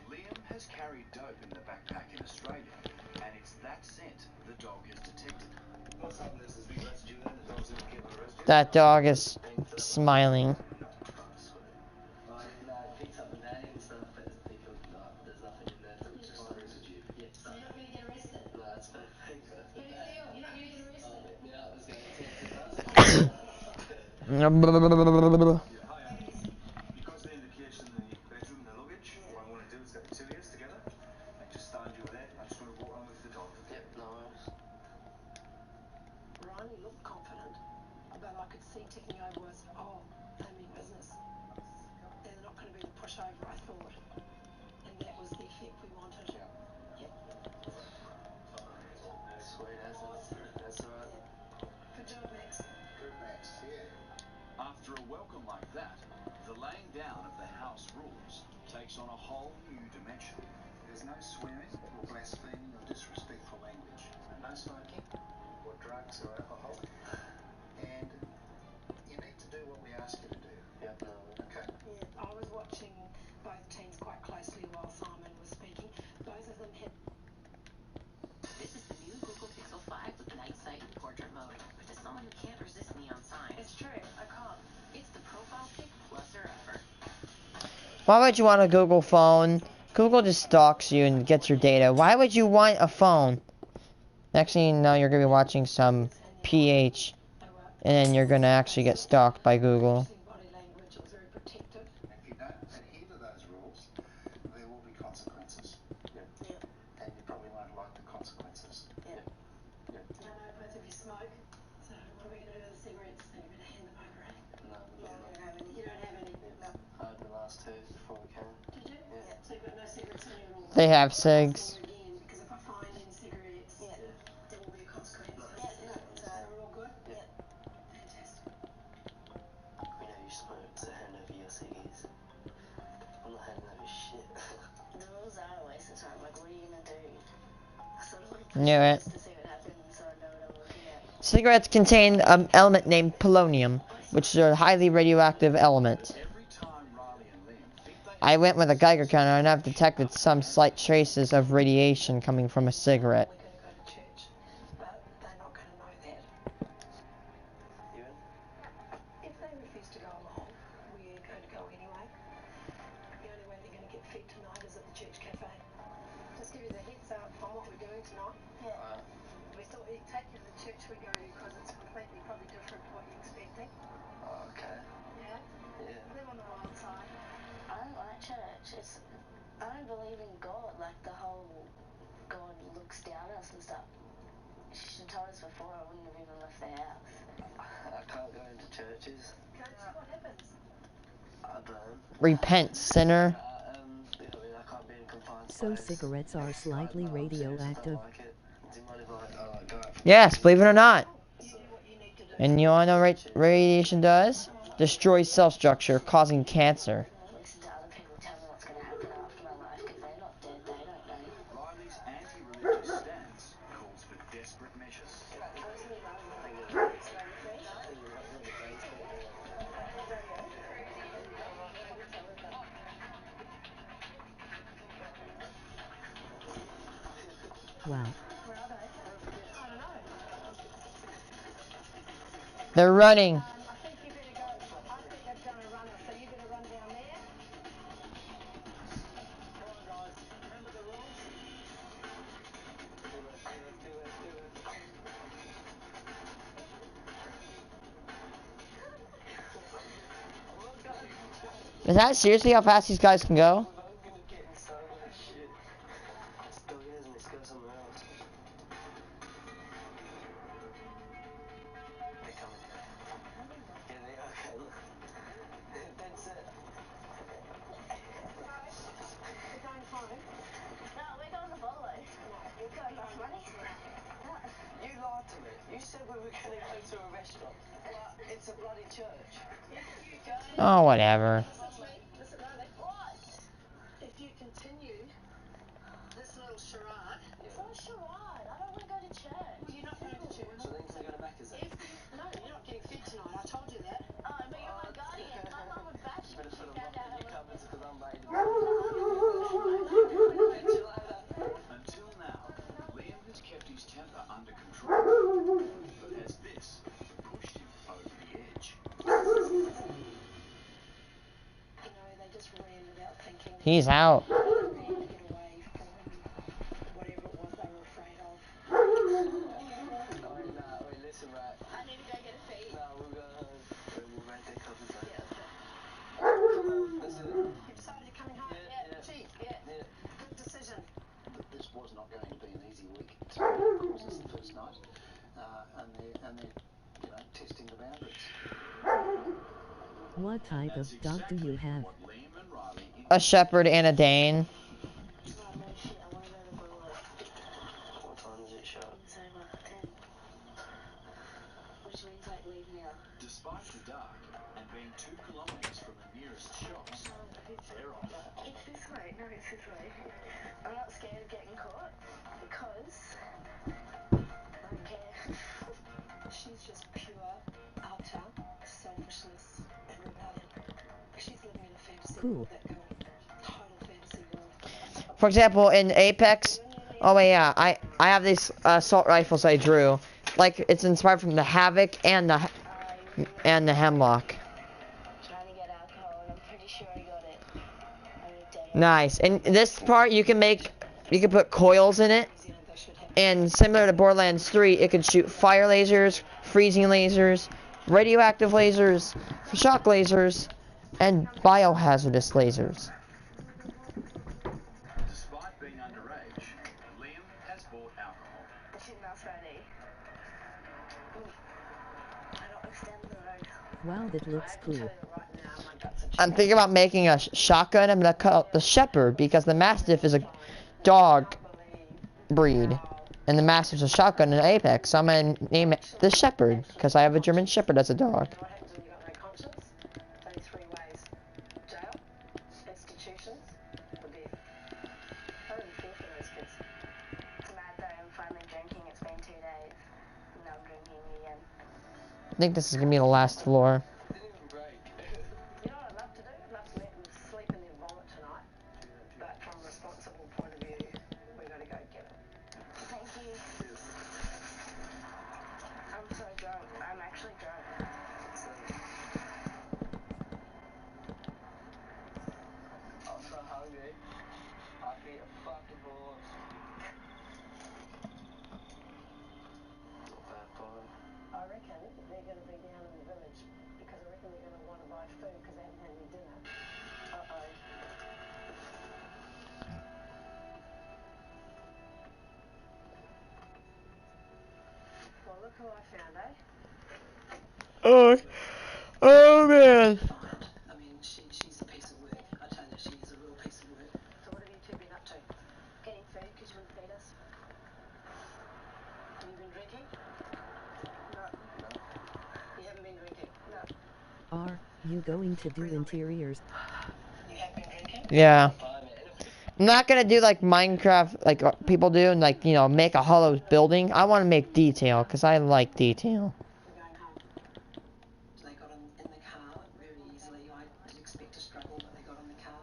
Liam has carried dope in the backpack in Australia, and it's that scent the dog has detected. What's happened? This is big residue then. The dog's in the kid with the residue. That dog is smiling. Picked up the bag and stuff, but there's nothing in there. It's just residue. Yeah, So you're not going to get arrested? No, that's perfect. How do you feel? You're not going to get arrested? Yeah, I was going to take the Because the indication in the bedroom and the luggage, what I want to do is get the two ears together. Sweet as that's alright. Good job, Max. Good, Max. Yeah. After a welcome like that, the laying down of the house rules takes on a whole new dimension. There's no swearing or blaspheming or disrespectful language. No smoking or drugs or alcohol. And you need to do what we ask you to do. Yep, no. Okay? Yeah, I was watching both teams quite closely while Simon was speaking. Both of them had... This is the new Google Pixel 5 with night sight and portrait mode. But to someone who can't resist neon signs. It's true, I can't. It's the profile pic plus or effort. Why would you want a Google phone? Google just stalks you and gets your data. Why would you want a phone? Next thing you know, you're going to be watching some PH. And then you're going to actually get stalked by Google. Body language, it was very protective. If you don't adhere to those rules, there will be consequences. Yep. Yep. And you probably won't like the consequences. Yep. Yep. I know both of you smoke, so what are we going to do with the cigarettes? Then you better hand them over, eh? No, You don't have any. You don't have any? No. I had the last two before we came. Did you? Yeah. So you've got no cigarettes on you at all? They have cigs. Again, because if I find any cigarettes, there will be a consequence. Yeah. So we're all good? Yeah. Fantastic. We know you smoke, so hand over your ciggies. I'm not handing over shit. The rules are a waste of time. Like, what are you gonna do? I sort of want to Knew it. to see what happens so I know what I'm looking at. Cigarettes contain an element named polonium, which is a highly radioactive element. I went with a Geiger counter and I've detected some slight traces of radiation coming from a cigarette. We're going to go to church, but they're not going to know that. You in? If they refuse to go along, we're going to go anyway. The only way they're going to get fed tonight is at the church cafe. Just give you the heads up on what we're doing tonight. Alright. We thought we'd take you to the church we go to because it's completely, probably different to what you're expecting. Oh, okay. Yeah? Yeah. Live on the wild side. I don't like church. I don't believe in God, like the whole God looks down at us and stuff. She should have told us before, I wouldn't have even left the house. I can't go into churches. Can't see what happens. I burn. Repent, sinner. I can't be in confined So space. cigarettes are slightly I seriously radioactive. don't like it. Do you mind if I go out for Yes, believe it or not. You do what you need to do. And you want to know what radiation does? Destroys cell structure, causing cancer. Listen to other people tell me what's going to happen after my life because they're not dead, they don't know. Riley's anti-religious stance calls for desperate measures. Wow. Where are they? I don't know. They're running. I think you better go. I think they've done a runner, so you better run down there. Come on, guys. Remember the rules? Do it. Is that seriously how fast these guys can go? I'm gonna get in so much shit. Let's go, guys, let's go somewhere else. They're coming. Yeah, they are coming. That's it. We're going home. No, we're going to Volvo. No, you're going enough money? No. You lied to me. You said we were gonna go to a restaurant. But it's a bloody church. Oh, whatever. Listen, Riley. What? If you continue this little charade... It's not a charade. I don't want to go to church. Well, you're not going to church. So then can we go to Macca's then? No, you're not getting fed tonight. I told you that. Oh, but you're my guardian. My mum would bash me Better if she put a found lock out in I your was... cupboards because I'm ready to Until now, Liam has kept his temper under control. But as this pushed him over the edge. You know, they just ran without thinking. He's out. They ran to get away from whatever it was they were afraid of. Wait, listen, right. I need to go get a feed. No, we'll go home. We'll rent their cupboards then. Yeah, that's Come on, that's it. You decided you're coming home? Yeah. Gee, good decision. This was not going to be an easy week. Of course, it's the first night. And they're testing the boundaries. What type of dog do you have? A shepherd and a Dane. What time does it show? over. It's this way. No, it's this way. I'm not scared of getting caught because I don't care. She's just pure, utter selfishness, rebellion. She's living in a fantasy world, that girl. Total fantasy world. For example, in Apex, oh yeah, I have these assault rifles I drew. Like, it's inspired from the Havoc and the Hemlock. Trying to get alcohol, and I'm pretty sure I got it. Nice. And this part, you can put coils in it. And similar to Borderlands 3, it can shoot fire lasers, freezing lasers, radioactive lasers, shock lasers, and biohazardous lasers. Despite being underage, Liam has bought alcohol. The tin mouse ready. I don't extend the road. Wow, that looks cool. I'm thinking about making a shotgun. I'm gonna call it the Shepherd because the Mastiff is a dog breed, and the Mastiff's a shotgun in Apex. So I'm gonna name it the Shepherd because I have a German Shepherd as a dog. What happens when you got no conscience? Only three ways: jail, institutions, or death. I really feel for those kids. It's mad though. I'm finally drinking. It's been 2 days. And I'm drinking again. I think this is gonna be the last floor. You know what I'd love to do? I'd love to let them sleep in their vomit tonight. But from a responsible point of view, we gotta go get it. Thank you. I'm so drunk. I'm actually drunk. I'm so hungry. I feel fucking bored. Not bad, boy. I reckon they're going to be down in the village because I reckon they're going to want to buy food because they haven't had any dinner. Uh-oh. Well, look who I found, eh? Oh man. I mean, she's a piece of work. I tell you, she is a real piece of work. So what have you two been up to? Getting food because you wouldn't feed us? Have you been drinking? No. You haven't been drinking? No. Are you going to do interiors? You have been drinking? Yeah. I'm not gonna do like Minecraft, like people do, and like, you know, make a hollow building. I want to make detail because I like detail. We're going home. So they got in the car very easily. I did expect to struggle, but they got in the car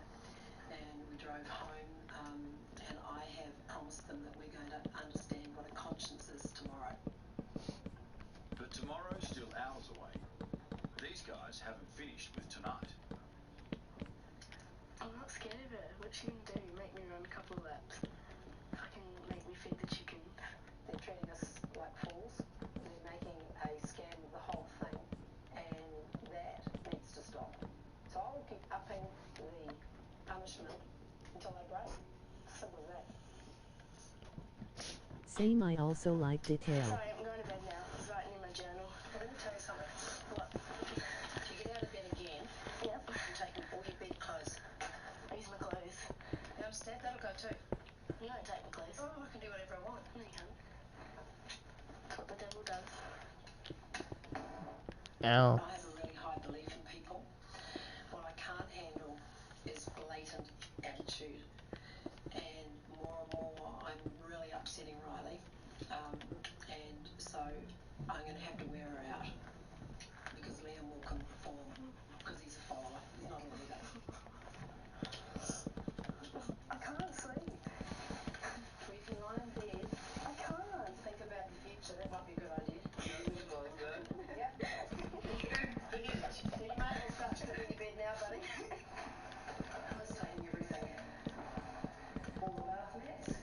and we drove home. And I have promised them that we're going to understand what a conscience is tomorrow. But tomorrow's still hours away. These guys haven't finished with tonight. I'm not scared of it. What you can do? Make me run a couple of laps. Fucking make me feed the chickens. They're treating us like fools. They're making a scam of the whole thing, and that needs to stop. So I will keep upping the punishment until they break. Simple as that. Same, I also like detail. Sorry, I'm going to bed now. I was writing in my journal. Let me tell you something. What? If you get out of bed again, Yep. I'm taking all your bed clothes. Use my clothes. You understand? That'll go too. You don't take my clothes. Oh, I can do whatever I want. No, you can't. That's what the devil does. Ow. I have a really high belief in people. What I can't handle is blatant attitude. And more I'm really upsetting Riley. And so I'm going to have to wear her out. Because Liam will conform. Because he's a follower. He's not a leader. I can't sleep. We can lie in bed. I can't. Think about the future. That might be a good idea. Yep. So you might as well start sitting in your bed now, buddy. I was taking everything. All the bath mats,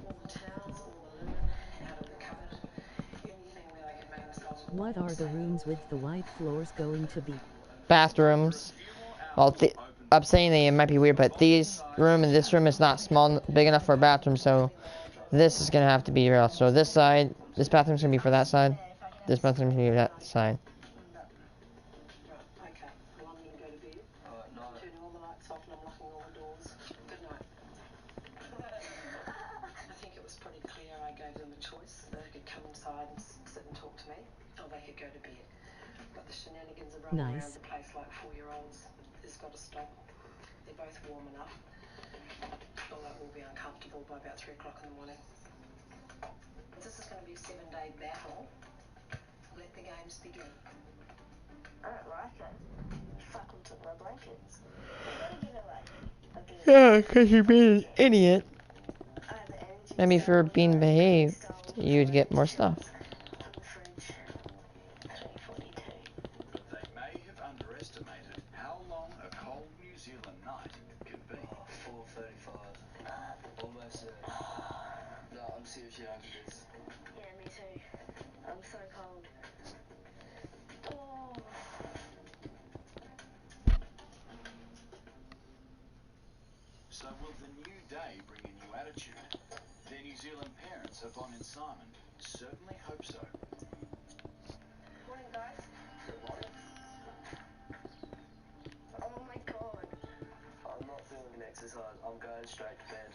all the towels, all the linen out of the cupboard. Anything that I could make themselves warm. What are the rooms with the white floors going to be? Bathrooms. Well, I'm saying that it might be weird, but this room and this room is not big enough for a bathroom, so this is gonna have to be real. So this side, this bathroom's gonna be for that side. This bathroom's gonna be for that side. Okay, well I'm going to go to bed. Turning all the lights off and I'm locking all the doors. Good night. I think it was pretty clear I gave them a choice. They could come inside and sit and talk to me, or they could go to bed. But the shenanigans of running around the place like 4-year-olds has got to stop. They're both warm enough, although it will be uncomfortable by about 3 o'clock in the morning. This is going to be a 7-day battle. Let the games begin. I don't like it. You fucking took my blankets. You gotta give it away. Yeah, because you're being an idiot. Maybe if you were being behaved, you'd get more stuff. But they may have underestimated how long a cold New Zealand night can be. 4:35. Almost there. No, I'm seriously over this. Yeah, me too. I'm so cold. Oh. So will the new day bring a new attitude? Their New Zealand parents, Yvonne and Simon, certainly hope so. Morning, guys. Good morning. Oh my god. I'm not doing an exercise. I'm going straight to bed.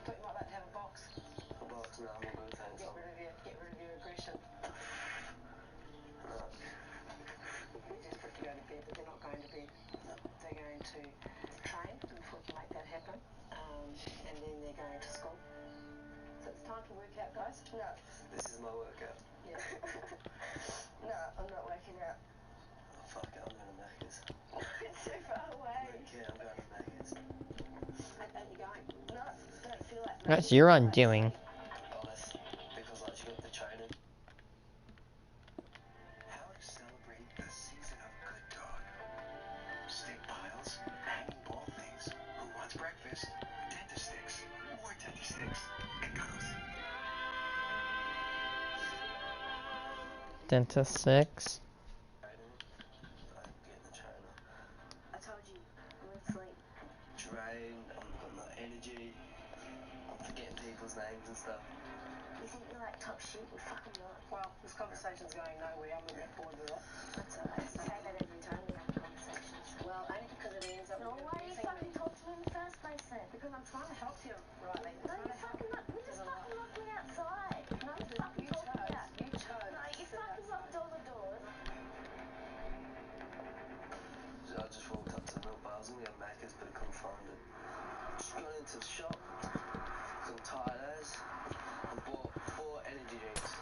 Thought you might like to have a box. A box? No, I'm all good, thanks. Get rid of your aggression. No. They're desperate to go to bed, but they're not going to bed. No. They're going to train, and if we can make that happen, and then they're going to school. So it's time to work out, guys. No. This is my workout. Yeah. No, I'm not working out. Oh, fuck it, I'm going to Macca's. It's too far I away. don't care, I'm going to Macca's. Are you going? No, don't feel like That's your undoing. Oh, that's because like she got the training. How to celebrate the season of good dog. Stick piles, hanging ball things. Who wants breakfast? Dentist sticks. More dentist sticks. And cuddles. Dentist 6. I'm getting the trainer. I told you, I'm asleep. Drained, I've got no energy. I'm forgetting people's names and stuff. You think you're like top shit? You're fucking not. Well, this conversation's going nowhere. I'm a bit bored with it. That's alright. You say that every time we have conversations. Well, only because it ends up No, with you why do you abusing fucking me. talk to me in the first place then? Because I'm trying to help you, Riley. No, you fucking lock. You just fucking locked me outside. No, you fucking You talk me chose. out. You chose. No, you to sit fucking locked outside. all the doors. I just walked up to Milk Bar. I was going to get Macca's, but I couldn't find it. Just gone into the shop, some tight ass, and bought 4 energy drinks.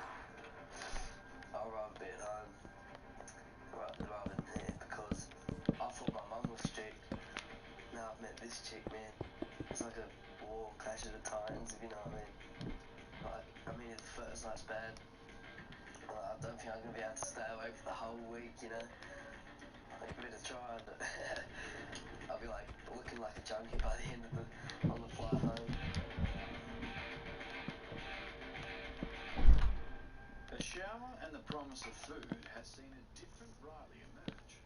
I'd rather be at home rather than here because I thought my mum was strict. Now I've met this chick, man. It's like a war, clash of the titans, if you know what I mean. Like, I mean, if the first night's bad, I don't think I'm going to be able to stay awake for the whole week, you know. I'll give it a try, but I'll be like looking like a junkie by the end of on the flight home. A shower and the promise of food has seen a different Riley emerge.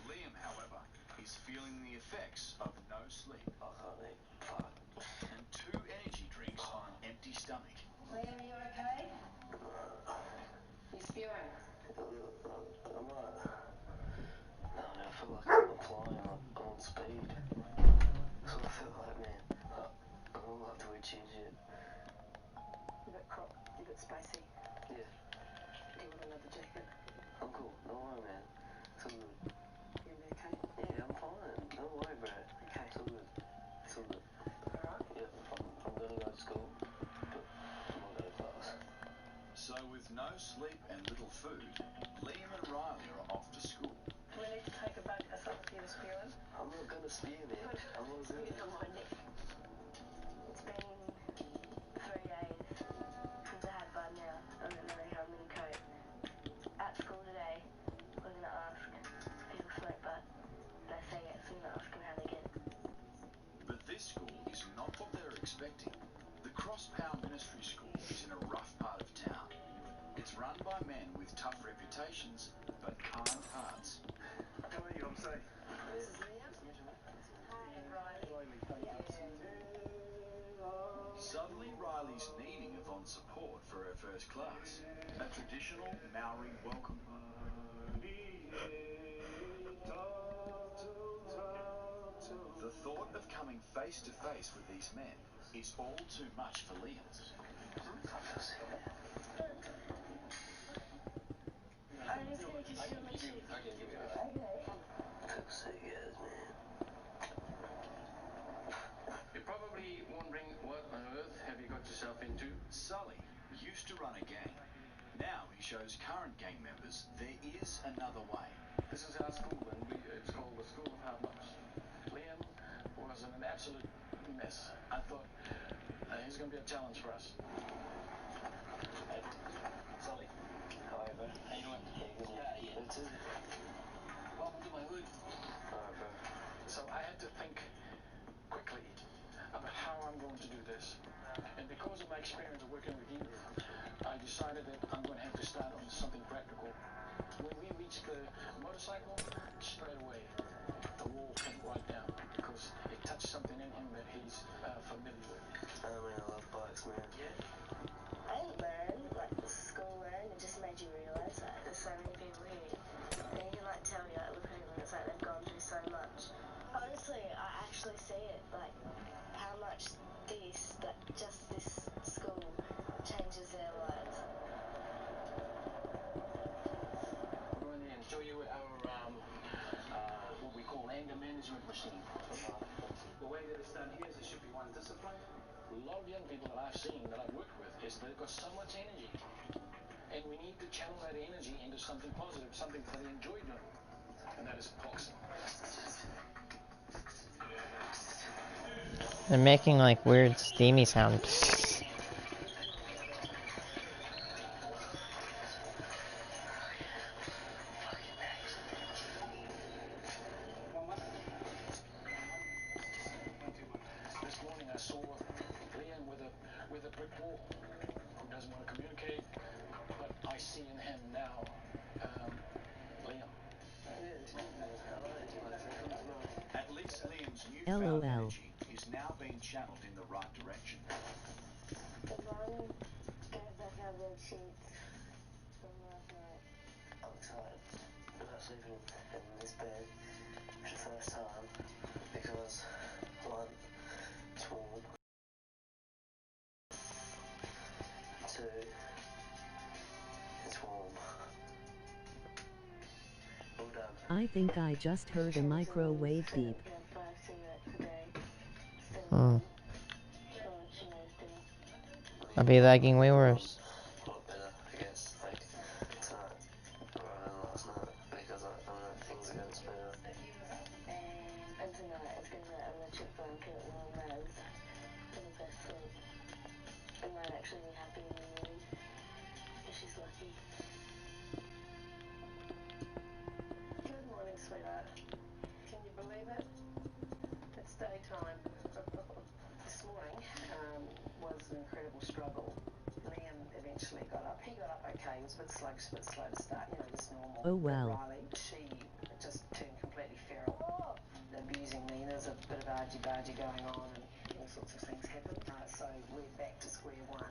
Liam, however, is feeling the effects of no sleep. I can't eat. Fuck. And 2 energy drinks on an empty stomach. Liam, are you okay? You spewing? I might. No, man, I feel like I'm flying, like I'm on speed. That's what I feel like, man. I don't like to itchy and shit. You bit spicy. Yeah, Do you want another jacket? I'm cool. Don't worry, man. It's all good. You gonna be okay? Yeah, I'm fine. Don't worry, bro. Okay. It's all good. It's all good. Alright. Yeah, I'm gonna go to school, but I'm not going to class. So with no sleep and little food, Liam and Riley are off to school. Do we need to take a something for you to spew in? I'm not gonna spew, man. Good. I'm not doing it. On my neck. It's been 3 days since I had bud now. I don't really have many coat. At school today, we're gonna ask people smoke butt. They say yes, we're gonna ask them how they get it. But this school is not what they're expecting. The Cross Power Ministry School is in a rough part of town. It's run by men with tough reputations, but kind hearts. How are you? I'm safe. This is Liam. Hi, Riley. Suddenly, Riley's needing Yvonne's support for her first class. A traditional Maori welcome. The thought of coming face to face with these men is all too much for Liam. I'm just gonna I can give you that. Okay. You're probably wondering what on earth have you got yourself into? Sully used to run a gang. Now he shows current gang members there is another way. This is our school, and it's called the School of Hard Knocks. Liam was in an absolute mess. I thought he's going to be a challenge for us. Hey, Sully. How are you, bro? How you doing? Yeah. Good too. Welcome to my hood. Alright, bro. So I had to think quickly about how I'm going to do this. And because of my experience of working with youth, I decided that I'm going to have to start on something practical. When we reached the motorcycle, straight away, the wall came right down because it touched something in him that he's familiar with. I mean, I love bikes, man. Yeah? I didn't learn, like, the school learned, it just made you realise that there's so many people here. And you can, like, tell, you like, look at them, and it's like they've gone through so much. Honestly, I actually see it, like, how much this, like, just this school changes their lives. We're going to show you our, what we call anger management machine. The way that it's done here is it should be one discipline. A lot of young people that I've seen, that I've worked with, is they've got so much energy. And we need to channel that energy into something positive, something that they enjoy doing. And that is boxing. They're making like weird steamy sounds. This morning I saw Liam with a brick wall who doesn't want to communicate, but I see in him now, Liam. At least Liam's LOL. newfound energy is now being channeled in the right direction. The mom gave back our bed sheets from last night. I'm excited about sleeping in this bed for the first time because, one, it's warm. Two, it's warm. All done. I think I just heard a microwave beep. Hmm. I'll be lagging way worse. A lot better, I guess, like tonight rather than last night because I know things are going to speed up. And tonight it's going to be an electric blanket and all Maz for the best sleep. I might actually be happy in the morning if she's lucky. Good morning, sweetheart. Can you believe it? It's daytime. This morning was an incredible struggle. Liam eventually got up. He got up okay. He was a bit slow to start, you know, just normal. Oh, wow. But Riley, she just turned completely feral, abusing me. There's a bit of argy-bargy going on and all sorts of things happen. So we're back to square one.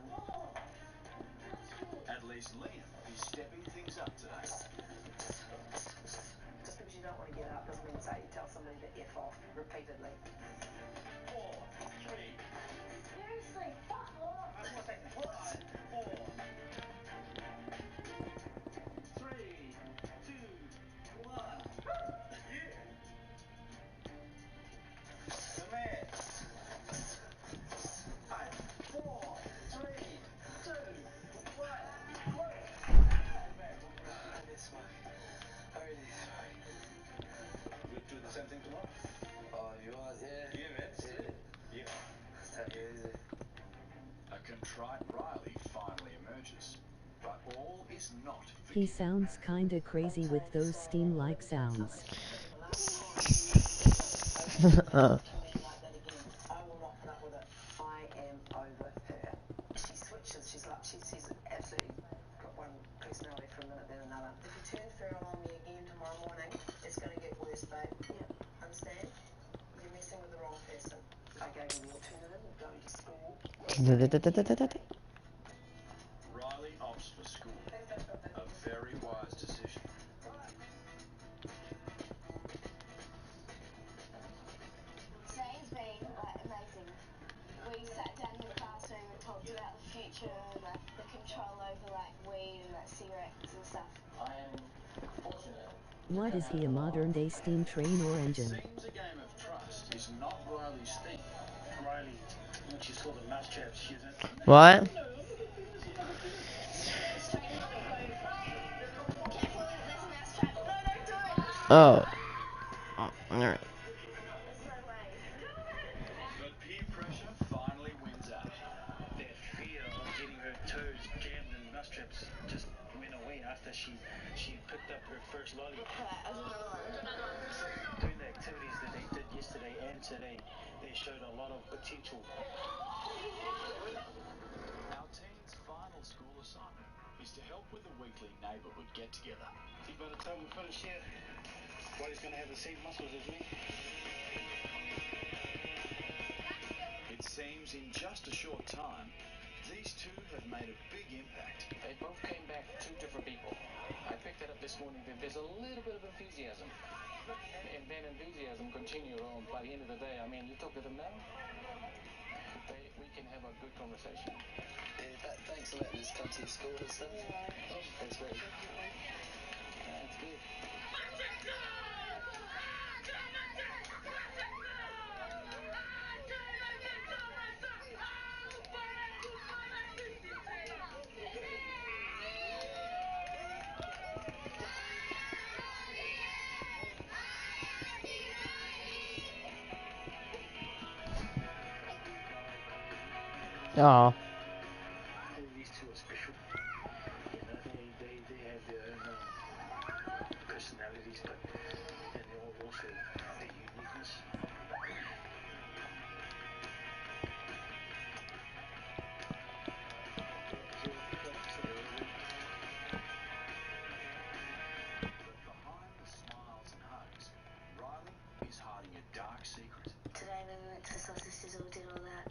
At least Liam is stepping things up today. Just because you don't want to get up doesn't mean to say you tell somebody to F off repeatedly. 4, 3. Seriously, fuck off! That's what they think. 5, 4, 3, 2, 1. Yeah. The man. 5, 4, 3, 2, 1. This way. Hurry this way. We'll do the same thing tomorrow. Oh, you are? Yeah. Yeah, man. Yeah. Yeah. Take it easy. A contrite Riley finally emerges. But all is not He sounds kinda crazy with those steam-like sounds. I will not put up with it. I am over her. She switches. She's absolutely got one personality for a minute, then another. If you turn feral on me again tomorrow morning, it's going to get worse, babe. Yep. Understand? You're messing with the wrong person. I gave you the alternative of going to school. Riley opts for school. A very wise decision. Today's been like amazing. We sat down in the classroom and talked about the future and like the control over like weed and like cigarettes and stuff. I am fortunate What is he, a modern-day steam train or engine? Seems a game of trust. It's not Riley's thing. Riley, when she's called a mousetrap, she's a... What? Oh. Alright. But peer pressure finally wins out. That fear of getting her toes jammed in mousetraps just went away after she picked up her first lolly. Doing the activities that they did yesterday and today, they showed a lot of potential. Our team's final school assignment is to help with a weekly neighbourhood get-together. See, by the time we finish here, Body's going to have the same muscles as me. It seems in just a short time, these two have made a big impact. They both came back two different people. I picked that up this morning that there's a little bit of enthusiasm. And that enthusiasm continues on. By the end of the day, I mean, you talk to them now, we can have a good conversation. Yeah, thanks for letting us come to your school and stuff. Yeah. Oh, thanks very much. That's good. Oh. These two are special. You know, they have their own personalities, but and they all also have their uniqueness. But behind the smiles and hugs, Riley is hiding a dark secret. Today when we went to the sausage sizzle, did all that,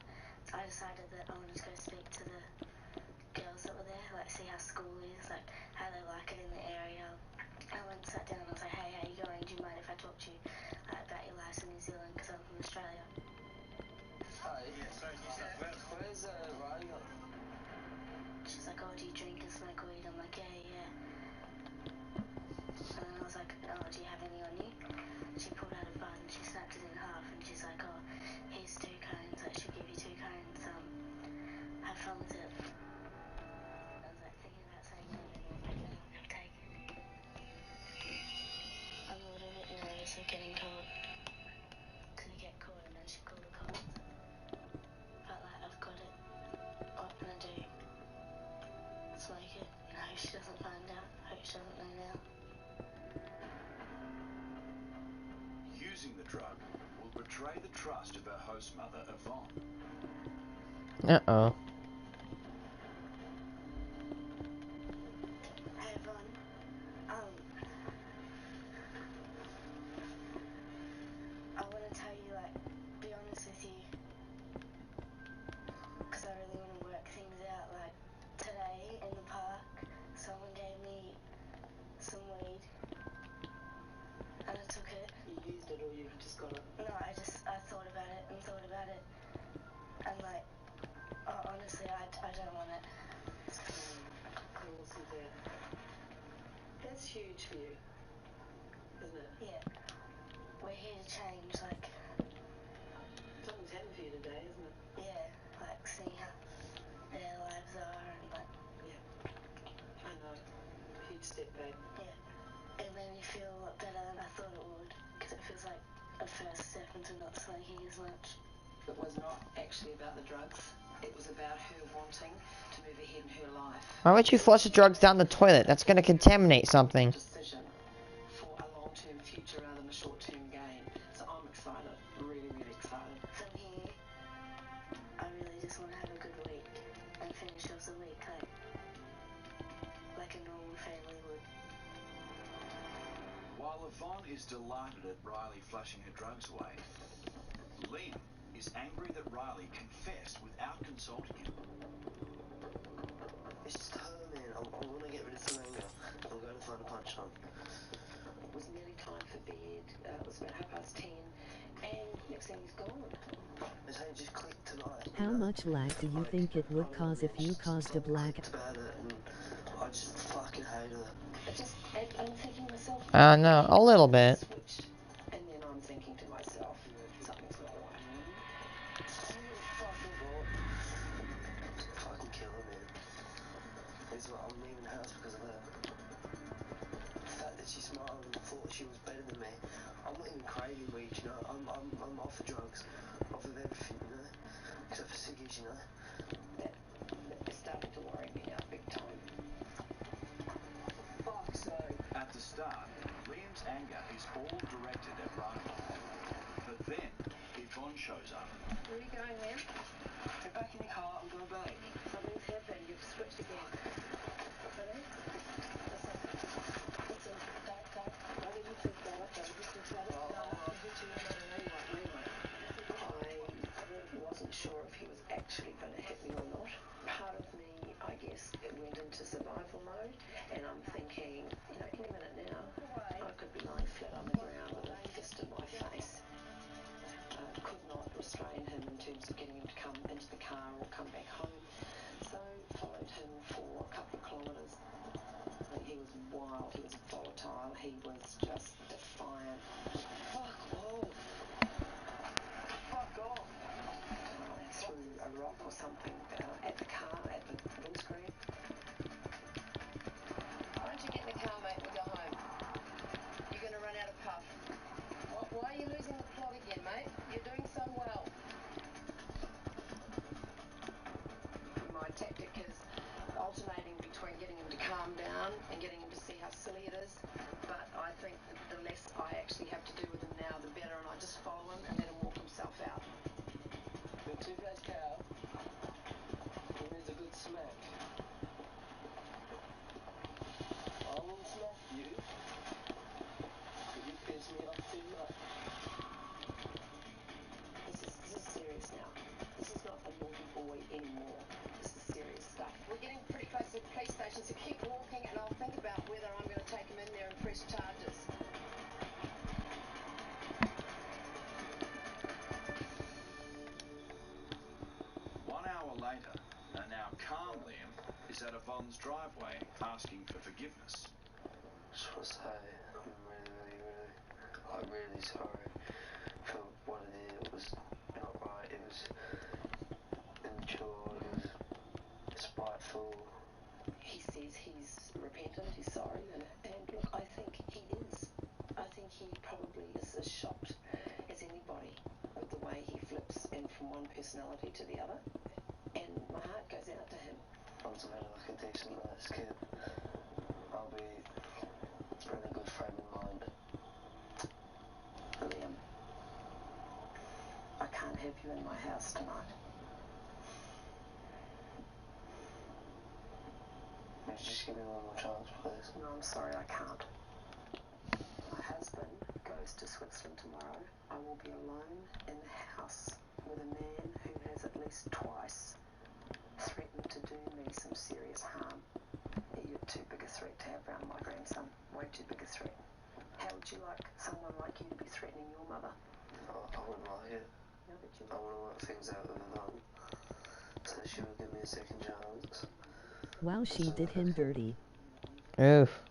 I decided that I wanted to go speak to the girls that were there, like see how school is, like how they like it in the area. I went and sat down and I was like, hey, how you going? Do you mind if I talk to you about your lives in New Zealand, because I'm from Australia? Hi. Yeah, sorry, New South Wales. Where's Riley gone? She's like, oh, do you drink and smoke weed? I'm like, yeah. And then I was like, oh, do you have any on you? She pulled out a bun, she snapped it in half, and she's like, oh, here's 2 cones, like, she'll give you 2 cones, have fun with it. I was like thinking about saying no, and I was like, no, I'll take it. I'm a little bit nervous of getting caught, because you get caught and then she called the cops. But like, I've got it, what can I do? Smoke it, and I hope she doesn't find out, I hope she doesn't know now. Using the drug will betray the trust of her host mother, Yvonne. Uh-oh. Hey, Yvonne, I want to tell you, like, be honest with you, because I really want to work things out. Like, today in the park, someone gave me some weed, and I took it. You used it or you just got it? No, I thought about it and thought about it, and like, honestly, I don't want it. I will see that. That's huge for you, isn't it? Yeah. We're here to change, like... Something's happened for you today, isn't it? Yeah, like, seeing how their lives are and, like... Yeah. I know. Huge step back. Yeah. It made me feel a lot better than I thought it would, because it feels like a first step into not smoking as much. It was not actually about the drugs. It was about her wanting to move ahead in her life. Why would you flush the drugs down the toilet? That's going to contaminate something. Decision for a long-term future rather than a short-term gain. So I'm excited, really, really excited. From here, I really just want to have a good week and finish off the week like a normal family would. While Yvonne is delighted at Riley flushing her drugs away, Liam is angry that Riley confessed without consulting him. It's just her, man. I want to get rid of some anger. I'm going to find a punch on. It was nearly time for bed. It was about 10:30, and next thing he's gone. It's only just clicked tonight. How much lag do you think it would cause if you caused a blackout? About it, and I just fucking hate her. I'm thinking to myself, No, a little bit. Switched, and then I'm thinking to myself, something's not right. Fucking killer, man. He's like, I'm leaving the house because of her. The fact that she smiled and thought she was better than me. I'm not even craving weed, you know. I'm off of drugs, off of everything, you know. Except for ciggies, you know. That is starting to worry me now, big time. Fuck's sake. At the start, Liam's anger is all directed at Riley. But then, Yvonne shows up. Where are you going, Liam? Get back in your car, I'm going back. Something's happened. You've switched again. Really? Listen, don't. Why did you think that? Don't you think that? I wasn't sure if he was actually going to hit me or not. Part of me, I guess, it went into survival mode, and I'm thinking, you know, any minute now, I could be lying flat on the ground with a fist in my face. Could not restrain him in terms of getting him to come into the car or come back home. So followed him for a couple of kilometres. He was wild, he was volatile, he was just defiant. Fuck off! Fuck off! Threw a rock or something at the car, at the windscreen. Why don't you get in the car, mate, and we'll go home? You're going to run out of puff. Why are you losing the plot again, mate? You're doing so well. My tactic is alternating between getting him to calm down and getting him to see how silly it is. But I think that the less I actually have to do with him now, the better, and I just follow him and let him walk himself out. The two-faced cow. He needs a good smack. I won't smack you. But you piss me off too much. This is serious now. This is not a naughty boy anymore. This is serious stuff. We're getting pretty close to the police station, so keep walking and I'll think about whether I'm going to take him in there and press charges. Later, and now calm Liam is at Yvonne's driveway asking for forgiveness. Just want to say, I'm really sorry for what I did. It was not right, it was immature, it was spiteful. He says he's repentant, he's sorry, and look, I think he is. I think he probably is as shocked as anybody with the way he flips in from one personality to the other. And my heart goes out to him. Once I've had like a decent night's kid, I'll be in a good frame of mind. Liam, I can't have you in my house tonight. Would you just give me one more chance, please? No, I'm sorry, I can't. My husband goes to Switzerland tomorrow. I will be alone in the house with a man who has at least twice threatened to do me some serious harm. You're too big a threat to have around my grandson. Way too big a threat. How would you like someone like you to be threatening your mother? Oh, I wouldn't like it. No, but you I want to work things out with Yvonne, so she will give me a second chance. Wow, she did him dirty. Oof.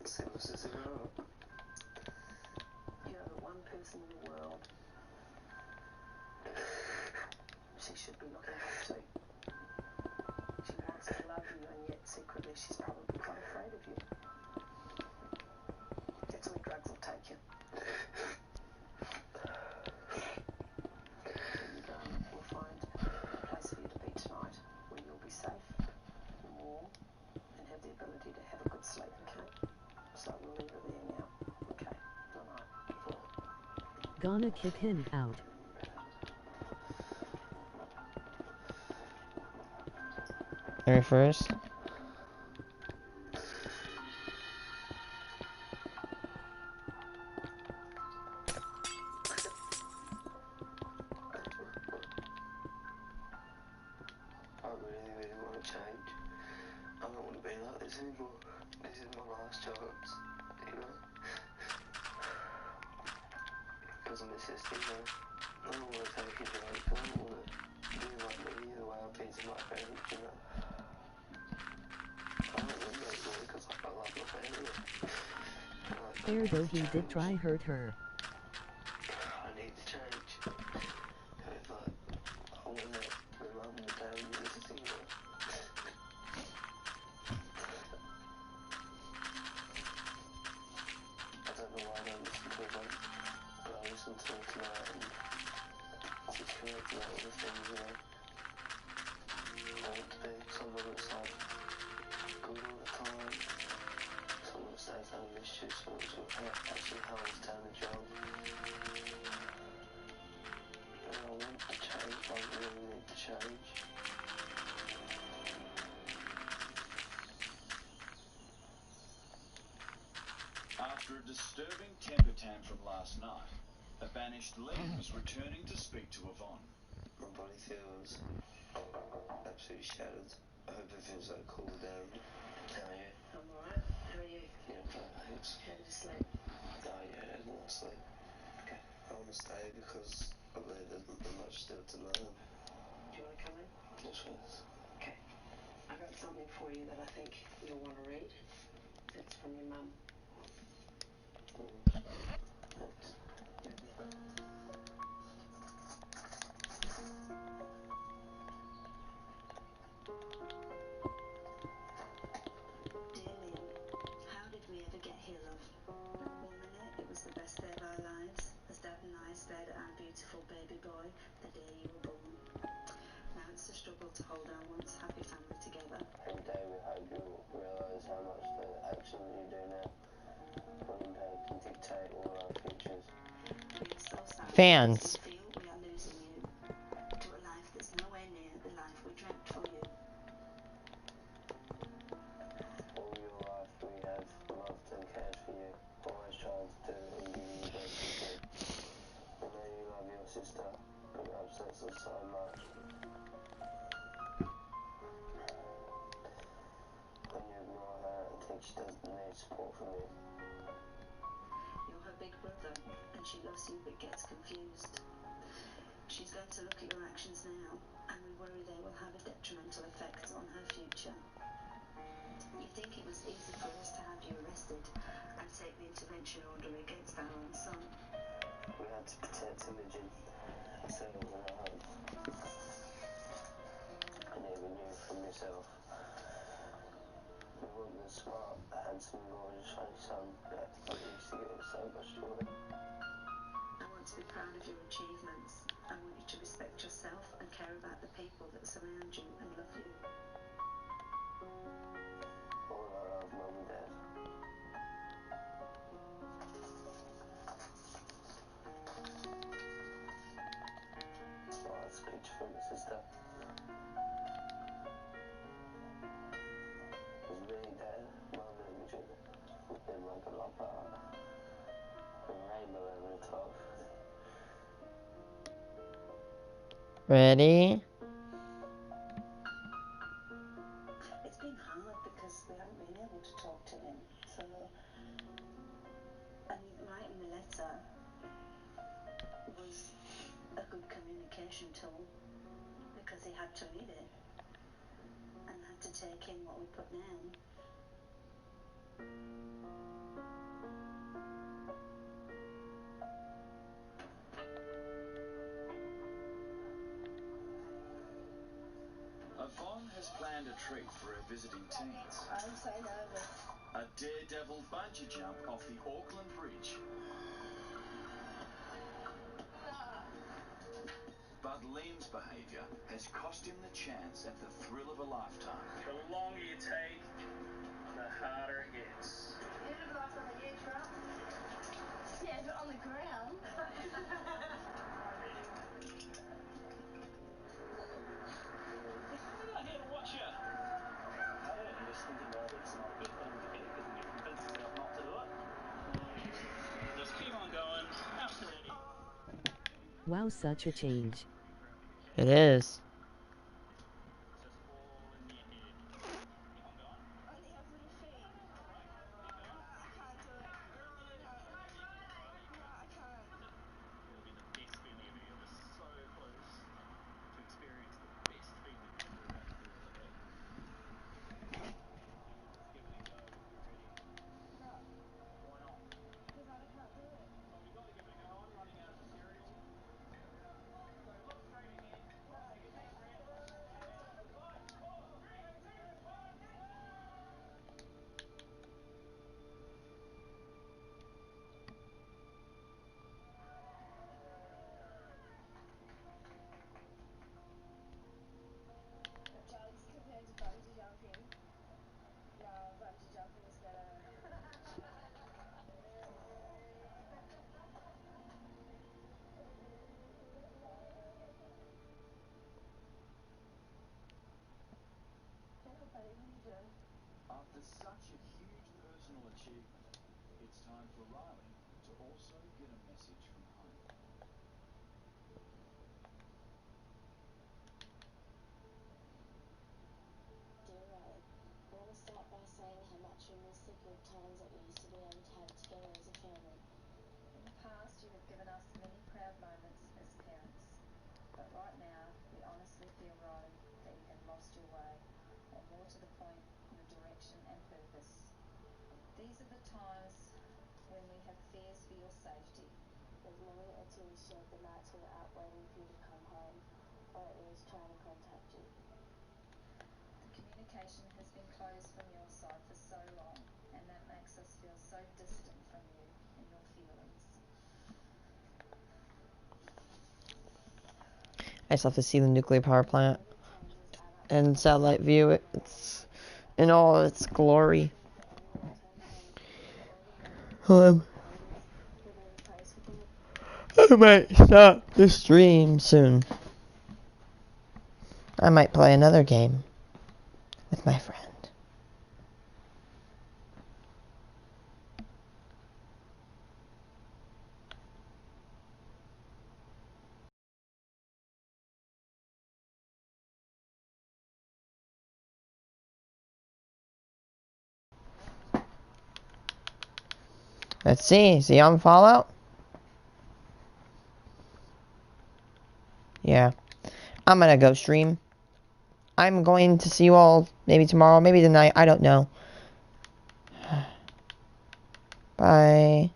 See what's this about? You're the one person in the world she should be looking up to. She wants to love you, and yet secretly she's probably quite afraid of you. That's where drugs will take you. We'll find a place for you to be tonight where you'll be safe and warm and have the ability to have a good sleep, okay? So we'll leave it there now. Okay, good night. Gonna kick him out. First. I really want to change. I don't want to be like this anymore. This is my last chance, you know? Because I'm his sister, you know? I don't want to take a joke. I don't want to be like me the way I've been to my parents, you know? I don't want to make money because I love my family. And like, Fair though he did try hurt her. I need to change. If I want to let my mum and dad listen to you. I don't know why I don't listen to them, but I listened to her tonight and it's correct about all the things, you know. I want to be someone that's like good all the time, someone that stays out of issues, someone that actually holds down the job. And I want to change, but I really need to change. After a disturbing temper tantrum last night, a banished Liam was returning to speak to Yvonne. My body feels absolutely shattered. I hope everything's like cool down. How are you? I'm alright. How are you? Yeah, thanks. How did you sleep? Oh yeah, I didn't sleep. Okay. I want to stay because I believe there's much still to learn. Do you want to come in? Yes, please. Okay. I got something for you that I think you'll want to read. It's from your mum. Thanks. Dear Liam, how did we ever get here, love? 1 minute it was the best day of our lives, as Dad and I stared at our beautiful baby boy the day you were born. Now it's a struggle to hold our once happy family together. Every day we hope you'll realise how much the actions you do now will impact and dictate all our futures. We are so sad Fans. because we feel we are losing you to a life that's nowhere near the life we dreamt for you. All your life we have loved and cared for you, always trying to do and give you the best we could. We know you love your sister, but it upsets us so much. When you ignore her and think she doesn't need support from you. You're her big brother, and she loves you but gets confused. She's going to look at your actions now, and we worry they will have a detrimental effect on her future. You think it was easy for us to have you arrested and take the intervention order against our own son. We had to protect Imogen, ourselves and our home. And even you from yourself. We want the smart, handsome, gorgeous, funny son back to put these together so much joy. I want to be proud of your achievements. I want you to respect yourself and care about the people that surround you and love you. All I love, Mum and Dad. Oh, that's a picture from my sister. It was me, Dad, Mum and Imogen. In like a love heart. A rainbow over the top. Ready? It's been hard because we haven't been able to talk to him. So, and writing the letter was a good communication tool because he had to read it and had to take in what we put down. Yvonne has planned a treat for her visiting teens. I'm so nervous. A daredevil bungee jump off the Auckland Bridge. But Liam's behaviour has cost him the chance at the thrill of a lifetime. The longer you take, the harder it gets. You look like on the edge, right? Yeah, but on the ground. I'm not here to watch you. I'm just thinking about it. It's not a good thing to do because then you convince yourself not to do it. Just keep on going. Absolutely. Wow, such a change. It is. achievement. It's time for Riley to also get a message from home. Dear Riley, I want to start by saying how much I miss the good times that we used to be able to have together as a family. In the past, you have given us many proud moments as parents. But right now, we honestly feel, Riley, that you have lost your way, or more to the point, your direction and purpose. These are the times when we have fears for your safety. With Mommy or Tilly shared the nights we were out waiting for you to come home, or at least trying to contact you. The communication has been closed from your side for so long, and that makes us feel so distant from you and your feelings. I just have to see the nuclear power plant and satellite view it. It's in all its glory. I might stop the stream soon. I might play another game with my friend. Let's see. Is he on Fallout? Yeah. I'm gonna go stream. I'm going to see you all maybe tomorrow, maybe tonight. I don't know. Bye.